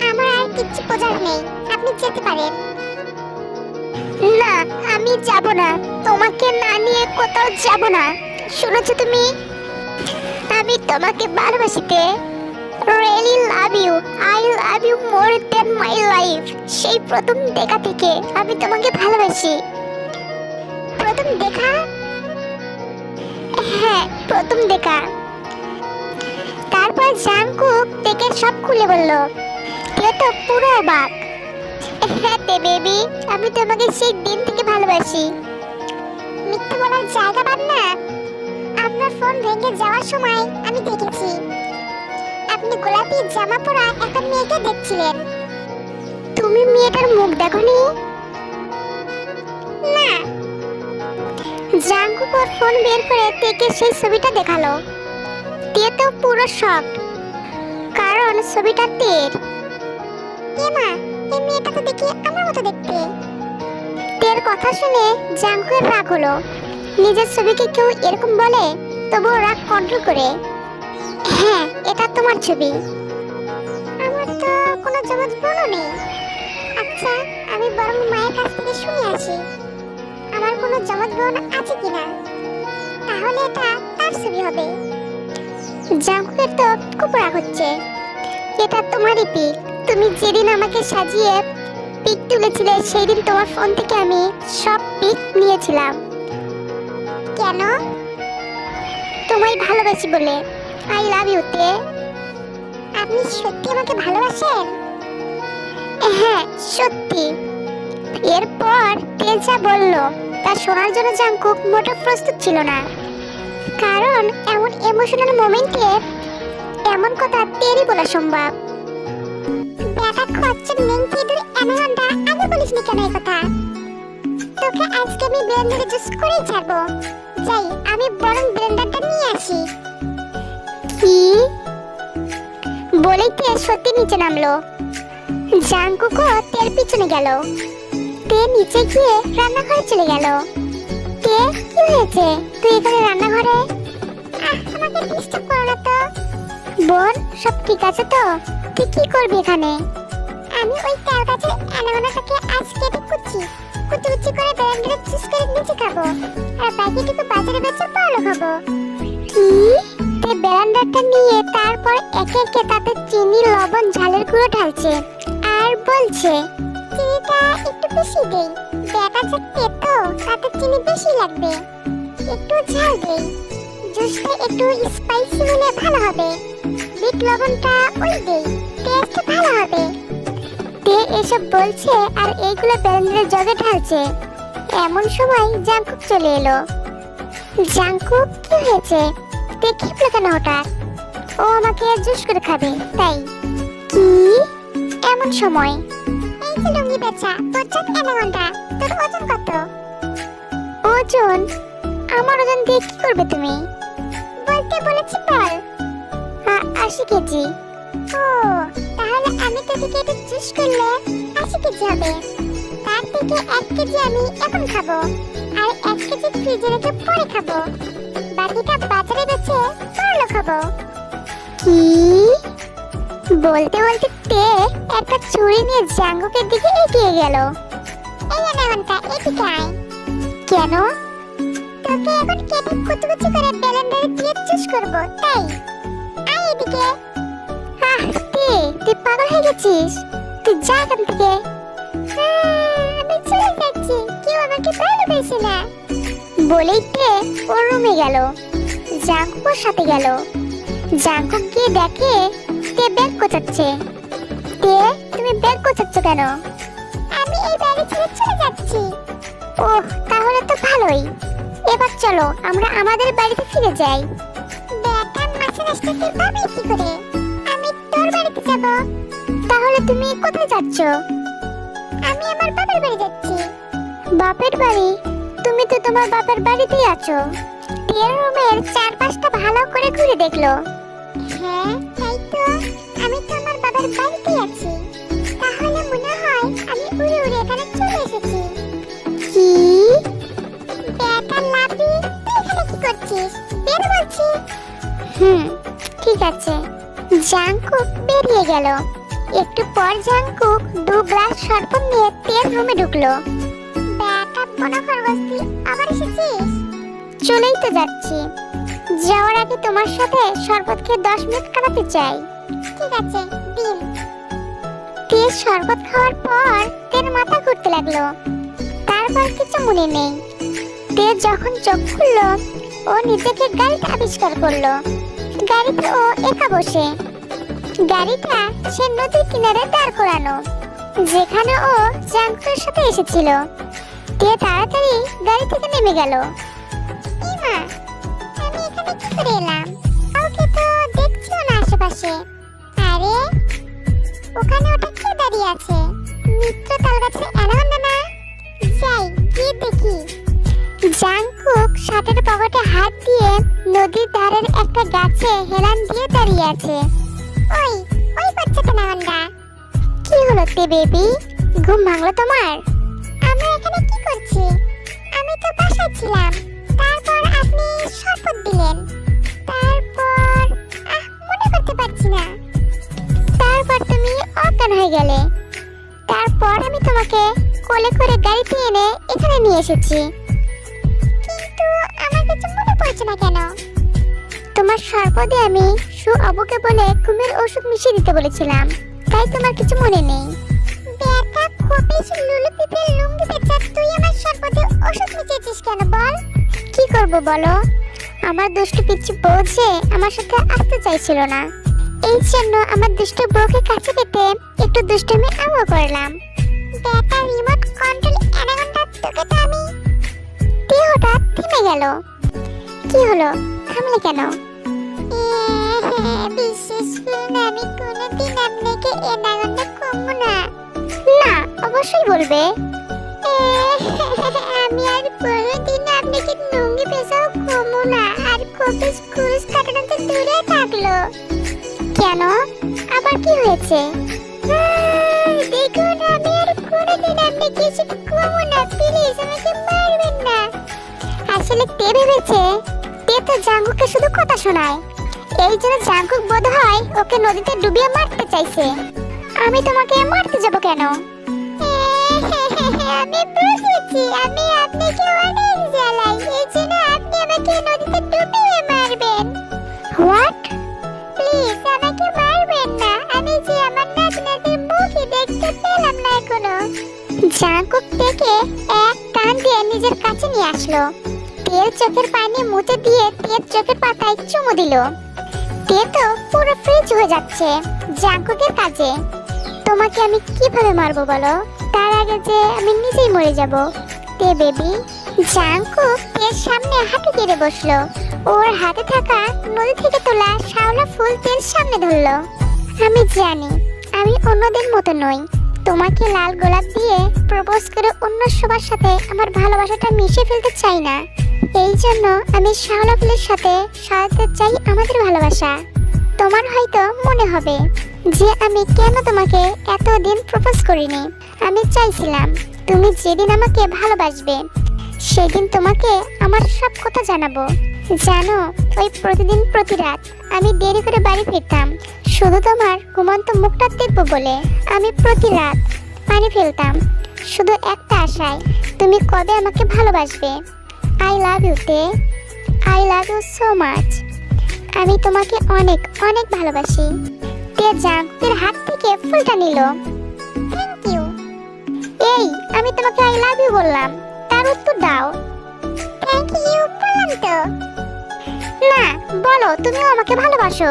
আমার আর কিচ্ছু বোঝার নেই, আপনি যেতে পারেন। না, আমি যাব না, তোমাকে না নিয়ে কোথাও যাব না। শুনেছো তুমি? আমি তোমাকে ভালোবাসিতে, really love you, I love you more than my life. সেই প্রথম দেখা থেকে আমি তোমাকে ভালোবাসি। প্রথম দেখা? হ্যাঁ, প্রথম দেখা। তারপর জাংকুক থেকে সব খুলে বলল। তে তো পুরো অবাক। হ্যাঁ তে বেবি, আমি তোমাকে সেই দিন থেকে ভালোবাসি। মিথ্যে বলার জায়গা পান না। আপনার ফোন ভেঙে যাওয়ার সময় আমি দেখেছি আপনি গোলাপি জামা পরা একটা মেয়েকে দেখছিলেন। তুমি মেয়েটার মুখ দেখোনি? না। জাংকুক ওর ফোন বের করে তেকে সেই ছবিটা দেখালো। তে তো পুরো শক, কারণ ছবিটা তের। এমা, এই মেয়েটা তো দেখি আমার মতো দেখতে। তের কথা শুনে জাংকুকের রাগ হলো। নিজের ছবিকে কেউ এরকম বলে, তবুও রাগ কন্ট্রোল করে। হ্যাঁ, এটা তোমার ছবি। আমার তো কোনো জমজ বোনও নেই। আচ্ছা, আমি বরং মায়ের কাছ থেকে শুনে আসি আমার কোনো জমজ বোন আছে কিনা, তাহলে এটা তার ছবি হবে। জাংকুকের তো খুব রাগ হচ্ছে। এটা তোমারই পিক, তুমি যেদিন আমাকে সাজিয়ে পিক তুলেছিলে সেই দিন তোমার ফোন থেকে আমি সব পিক নিয়েছিলাম। কেন? তোমায় ভালোবাসি বলে। আই লাভ ইউ তে। আপনি সত্যি আমাকে ভালোবাসেন? হ্যাঁ সত্যি। এরপর তেজা বলল তা শোনার জন্য জাংকুক মোটেও প্রস্তুত ছিল না, কারণ এমন ইমোশনাল মোমেন্টে এমন কথা তেরই বলা সম্ভব। বেটা খচ্চর মেংটি দূর এমনটা আগে বলিসনি কেন এই কথা? তোকে আজকে আমি ব্লেন্ডারে জুস করেই ছাড়বো। যাই, আমি বরং ব্লেন্ডারটা নিয়ে আসি। কি বলেই তে সত্যি নিচে নামলো। জাংকুকও তের পিছনে গেল। তে নিচে গিয়ে রান্নাঘরে চলে গেল। তে কি হয়েছে? তুই এখানে রান্নাঘরে? আমাকে ডিস্টার্ব করো না তো। বোন, সব ঠিক আছে তো? তুই কি করবি এখানে? আমি ওই তাল গাছের অ্যানাগোনাটাকে আজ কেটে কুচি করে ব্লেন্ডারে জুস করে নিচে খাবো, আর বাকিটুকু বাজারে বেচে পালো খাবো। কি? তে ব্লেন্ডারটা নিয়ে তারপর একে একে তাতে চিনি, লবণ, ঝালের গুঁড়ো ঢালছে আর বলছে, চিনিটা একটু বেশি দেই, বেটা যে তেতো তাতে চিনি বেশি লাগবে, একটু ঝাল দেই, জুসটা একটু স্পাইসি হলে ভালো হবে, বিট লবণটা ওই দেই, টেস্ট ভালো হবে। তে এসব বলছে আর এইগুলো ব্লেন্ডারে জগে ঢালছে। এমন সময় জাংকুক চলে এলো। জাংকুক, কি হয়েছে? তে খেপলো কেন হঠাৎ? ও আমাকে জুস করে খাবে তাই? কি এমন সময়? এই যে লুঙ্গি বেচা তোর অ্যানাগোন্ডা, তোর ওজন কত? ওজন? আমার ওজন দিয়ে কি করবে তুমি? বলতে বলেছি বল। 80 কেজি। ও, তাহলে আমি তোকে কেটে জুস করলে 80 কেজি হবে। তার থেকে 1 কেজি আমি এখন খাবো, আর 1 কেজি ফ্রিজে রেখে পরে খাবো, বাকিটা বাজারে বেচে পারলো খাবো। কি? বলতে বলতে তে একটা ছুরি নিয়ে জাংকুকের দিকে এগিয়ে গেল। এই অ্যানাগোন্ডা, এদিকে আয়। কেন? তোকে এখন কেটে কুচি করে ব্লেন্ডারে দিয়ে জুস করবো তাই? আয় এদিকে। তুই পাগল হয়ে গেছিস? তুই যা এখান থেকে। আমি চলে যাচ্ছি, কেউ আমাকে ভালোবাসে না। বলেই তে ওর রুমে গেল। জাংকুকের সাথে গেল। জাংকুক গিয়ে দেখে তে ব্যাগ গোছাচ্ছে। তে, তুমি ব্যাগ গোছাচ্ছ কেন? আমি এই বাড়ি ছেড়ে চলে যাচ্ছি। ওহ, তাহলে তো ভালোই। এবার চলো আমরা আমাদের বাড়িতে ফিরে যাই। বেটা মাছের রাস্তাতে পাবে কি করে? আমি তোর বাড়িতে যাব। তাহলে তুমি কোথায় যাচ্ছ? আমি আমার বাপের বাড়ি যাচ্ছি। বাপের বাড়ি? তুমি তো তোমার বাপের বাড়িতেই আছো। তের রুমের চারপাশটা ভালো করে ঘুরে দেখলো। হ্যাঁ তাই তো, আমি তো আমার বাবার বাড়িতেই আছি। তাহলে মনে হয় আমি উড়ে উড়ে এখানে চলে এসেছি। কি? বেটা লাবি, তুই এখানে কি করছিস? বের বলছি। ঠিক আছে। জাংকুক বেরিয়ে গেল। একটু পর জাংকুক 2 গ্লাস শরবত নিয়ে তের রুমে ঢুকলো। বেটা বড় খরগোশ, আবার এসেছিস? চলেই তো যাচ্ছি। যাওয়ার আগে তোমার সাথে শরবত খেয়ে 10 মিনিট কাটাতে চাই। ঠিক আছে, দিন। তের শরবত খাওয়ার পর তের মাথা ঘুরতে লাগলো। তারপর কিছু মনে নেই। তে যখন চোখ খুললো, ও নিজেকে গাড়িতে আবিষ্কার করলো। গাড়িতে ও একা বসে। গাড়িটা সে নদীর কিনারে দাঁড় করানো, যেখানে ও জাংকুকের সাথে এসেছিল। তে তাড়াতাড়ি গাড়ি থেকে নেমে গেল। ইমা, আমি এখানে কি করে এলাম? কাউকে তো দেখছিও না আশেপাশে। আরে, ওখানে ওটা কে দাঁড়িয়ে আছে? মিত্র তালগাছের অ্যানাগোন্ডা না? যাই গিয়ে দেখি। জাংকুক শার্টের পকেটে হাত দিয়ে নদীর ধারের একটা গাছে হেলান দিয়ে দাঁড়িয়ে আছে। ওই বাচ্চাটা অ্যানাগোন্ডা। কি হলো তে বেবি, ঘুম ভাঙলো তোমার? আমরা এখানে কি করছি? আমি তো বাসায় ছিলাম, তারপর আপনি শরবত দিলেন, তারপর মনে করতে পারছি না। তারপর তুমি অজ্ঞান হয়ে গেলে। তারপর আমি তোমাকে কোলে করে গাড়িতে এনে এখানে নিয়ে এসেছি। কিন্তু আমার কিছু মনে পড়ছে না কেন? তোমার শরবতে আমি আবুকে বলে ঘুমের ওষুধ মিশিয়ে দিতে বলেছিলাম, তাই তোমার কিছু মনে নেই। বেটা খোপিস লুলু পিপের লুঙ্গি বেচা, তুই আমার শরবতে ওষুধ মিশিয়েছিস কেন বল? কি করব বলো, আমার দুষ্টু পিচ্চি বউ যে আমার সাথে আসতে চাইছিল না। এই জন্য আমার দুষ্টু বউকে কাছে পেতে একটু দুষ্টুমি আমিও করলাম। বেটা রিমোট কন্ট্রোল অ্যানাকোন্ডা, তোকে তো আমি। তে হঠাৎ থেমে গেল। কি হলো, থামলে কেন? বিশেষ করে আমি কোনোদিন আপনাকে অ্যানাকোন্ডা কমবো না। না, অবশ্যই বলবে। আমি আর কোনোদিন আপনাকে নুঙ্গি পেশাও কমবো না, আর কপিস কুরুস কাটানোতে দূরে থাকলো। কেন, আবার কি হয়েছে? দেখুন, আমি আর কোনোদিন আপনাকে এসে কমবো না, প্লিজ আমাকে মারবেন না। আসলে তে ভেবেছে তে তো জাঙ্কুকে শুধু কথা শোনায়, এই জন্য জাঙ্কুক বোধ হয় ওকে নদীতে ডুবিয়ে মারতে চাইছে। আমি তোমাকে মারতে যাব কেন? আমি বুঝেছি, আমি আপনাকে অনেক জ্বালাই, এই জন্য আপনি আমাকে নদীতে ডুবিয়ে মারবেন। হোয়াট? প্লিজ আমাকে মারবেন না, আমি যে আমার নাতনাদের মুখই দেখতে পেলাম না এখনো। জাঙ্কুক থেকে এক টান দিয়ে নিজের কাছে নিয়ে আসলো। তেল চোখের পানি মুছে দিয়ে তেল চোখের পাতায় চুমু দিল। তে তো পুরো ফ্রিজ হয়ে যাচ্ছে জাঙ্কুকের কাছে। তোমাকে আমি কিভাবে মারবো বলো, তার আগে যে আমি নিজেই মরে যাব। তে বেবি। জাঙ্কুক তের সামনে হাঁটু কেড়ে বসলো। ওর হাতে থাকা নদী থেকে তোলা শাওলা ফুল তের সামনে ধরলো। আমি জানি আমি অন্যদের মতো নই, তোমাকে লাল গোলাপ দিয়ে প্রপোজ করে অন্য সবার সাথে আমার ভালোবাসাটা মিশে ফেলতে চাই না। এই জন্য আমি শাওলা ফুলের সাথে সাজাতে চাই আমাদের ভালোবাসা। তোমার হয়তো মনে হবে যে আমি কেন তোমাকে এতদিন প্রপোজ করিনি। আমি চাইছিলাম তুমি যেদিন আমাকে ভালোবাসবে সেদিন তোমাকে আমার সব কথা জানাবো। জানো, ওই প্রতিদিন প্রতি রাত আমি দেরি করে বাড়ি ফিরতাম শুধু তোমার ঘুমন্ত মুখটা দেখবো বলে। আমি প্রতি রাত পানি ফেলতাম শুধু একটা আশায়, তুমি কবে আমাকে ভালোবাসবে। আই লাভ ইউ তে, I love you so much. আমি তোমাকে অনেক অনেক ভালোবাসি। তে জাঙ্কুকের হাত থেকে ফুলটা নিল। Thank you. এই, আমি তোমাকে আই লাভ ইউ বললাম, তার উত্তর দাও। থ্যাংক ইউ বললাম তো। না, বলো তুমিও আমাকে ভালোবাসো।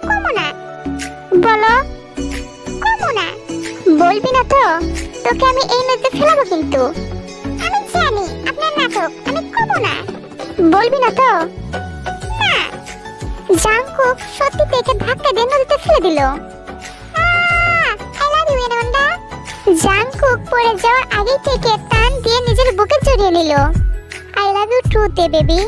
কমো না। বলো। কমো না। বলবি না তো তোকে আমি এই নদীতে ফেলাবো কিন্তু। আমি জানি আপনার নাটক, আমি কমো না। বলবি না তো? না। জাঙ্কুক সত্যি থেকে ধাক্কা দিয়ে নদীতে ফেলে দিল। I love you Anaconda. Jungkook পড়ে যাওয়ার আগে থেকে টান দিয়ে নিজের বুকে জড়িয়ে নিল। আই লাভ ইউ টু তে বেবি।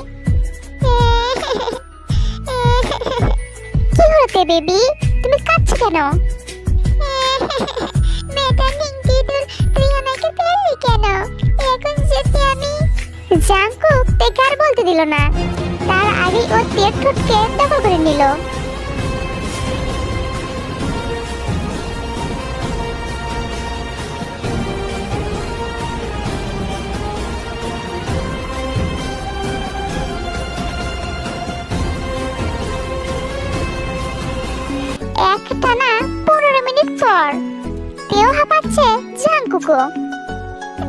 কি হলো তে বেবি, তুমি কাঁদছো কেন? মেয়েটা নিংটি তুই আমাকে পেলি কেন? এখন যেতে আমি। জাঙ্কুক তেকে আর বলতে দিল না, তার আগে ও তের ঠোঁটকে দখল করে নিল। একটানা 15 মিনিট পর তেও হাঁপাচ্ছে জাঙ্কুকও।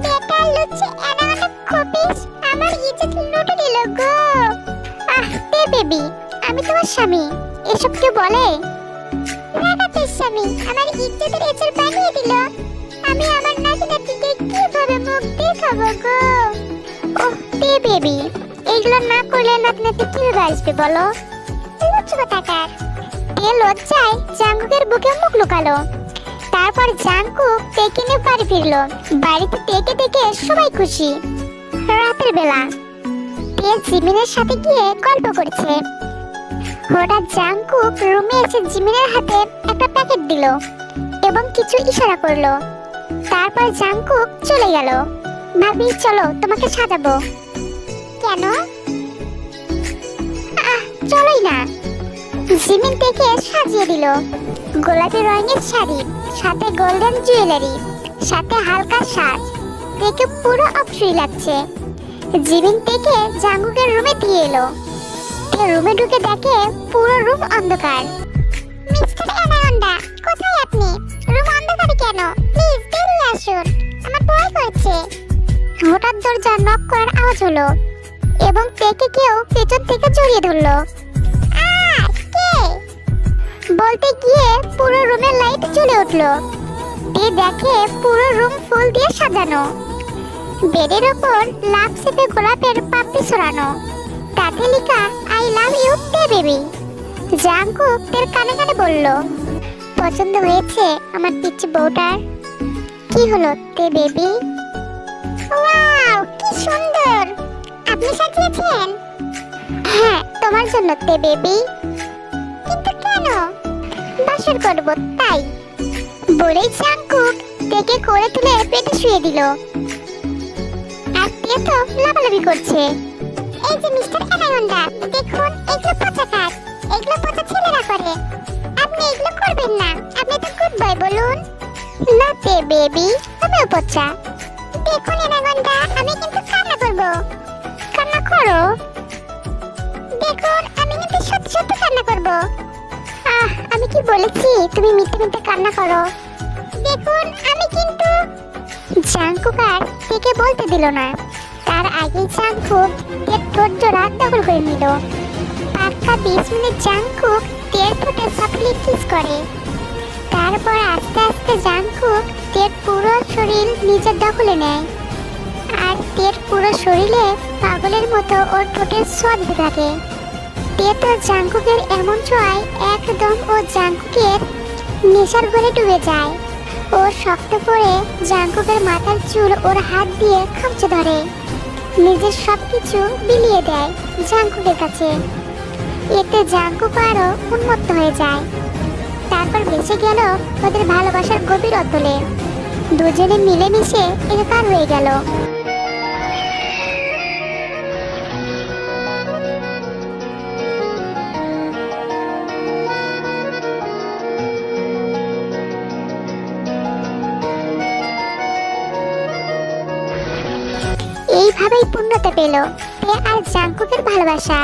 বেটা লুচি অ্যানাকোন্ডা কপিস আমার ইজ্জত লুটে নিল গো। আহ তে বেবি, আমি তোমার স্বামী, এসব কেউ বলে? বেটা তোর স্বামী আমার ইজ্জতের এচর বানিয়ে দিল। আমি আমার নাতিনাতিকে কিভাবে মুখ দেখাবো গো? ওহ তে বেবি, এইগুলো না করলে নাতিনাতি কিভাবে আসবে বলো? লুচি টাকার। তে লজ্জায় জাঙ্কুকের বুকে মুখ লুকালো। তারপর জাঙ্কুক তেকে নিয়ে বাড়ি ফিরলো। বাড়িতে তেকে দেখে সবাই খুশি। রাতের বেলা তে জিমিনের সাথে গিয়ে গল্প করছে। হঠাৎ জাঙ্কুক রুমে এসে জিমিনের হাতে একটা প্যাকেট দিল এবং কিছু ইশারা করলো। তারপর জাঙ্কুক চলে গেল। ভাবি চলো তোমাকে সাজাবো। কেন? চলোই না। জিমিন থেকে সাজিয়ে দিল। গোলাপি রঙের শাড়ি, সাথে গোল্ডেন জুয়েলারি, সাথে হালকা সাজ, দেখে পুরো অপসই লাগছে। জিমিন থেকে জাঙ্কুকের রুমে দিয়ে এলো। রুমে ঢুকে দেখে পুরো রুম অন্ধকার। মিস্টার অ্যানাকোন্ডা, কোথায় আপনি? রুম অন্ধকারে কেন? প্লিজ বেরিয়ে আসুন, আমার ভয় করছে। হঠাৎ দরজা নক করার আওয়াজ হলো এবং তেকে কেউ পেছন থেকে জড়িয়ে ধরলো। কে? বলতে গিয়ে পুরো রুমের লাইট জ্বলে উঠলো। দিয়ে দেখে পুরো রুম ফুল দিয়ে সাজানো। বেডের ওপর লাভ শেপে গোলাপের পাপড়ি ছড়ানো, তাতে লেখা আই লাভ ইউ তে বেবি। জাঙ্কুক তের কানে কানে বলল, পছন্দ হয়েছে আমার পিচ্চি বউটার? কি হলো তে বেবি? ওয়াও, কি সুন্দর! আপনি সাজিয়েছেন? হ্যাঁ, তোমার জন্য তে বেবি। কিন্তু কেন? বাসর করব তাই। বলেই জাঙ্কুক তেকে করে তুলে পেটে শুয়ে দিল। আর তে তো লাফালাফি করছে। এই যে মিস্টার অ্যানাকোন্ডা, দেখুন এগুলো পচা কাজ, এগুলো পচা ছেলেরা করে, আপনি এগুলো করবেন না। আপনি তো গুড বয় বলুন। না তে বেবি, তুমিও পচা। দেখুন অ্যানাকোন্ডা, আমি কিন্তু কান্না করব। কান্না করো? দেখুন আমি কিন্তু সত্যি সত্যি কান্না করব। আমি কি বলেছি তুমি মিথ্যে মিথ্যে কান্না করো? দেখুন আমি কিন্তু। জাঙ্কুক আর তেকে বলতে দিল না। তার আগে জাঙ্কুক তের ঠোঁট জোড়া দখল করে নিল। পাক্কা 20 মিনিট জাঙ্কুক তের ঠোঁটে সফটলি কিস করে। তারপর আস্তে আস্তে জাঙ্কুক তের পুরো শরীর নিজের দখলে নেয়। আর তের পুরো শরীরে পাগলের মতো ওর ঠোঁটের ছোঁয়া দিতে থাকে। তে তো জাঙ্কুকের এমন ছোঁয়ায় একদম ও জাঙ্কুকের নেশার ঘরে ডুবে যায়। ও শক্ত করে জাঙ্কুকের মাথার চুল ওর হাত দিয়ে খামচে ধরে, নিজের সবকিছু বিলিয়ে দেয় জাঙ্কুকের কাছে। এতে জাঙ্কুক আরো উন্মত্ত হয়ে যায়। তারপর ভেসে গেল ওদের ভালোবাসার গভীর অতলে। দুজনে মিলেমিশে একাকার হয়ে গেল। এইভাবেই পূর্ণতা পেল তে আর জাঙ্কুকের ভালোবাসা।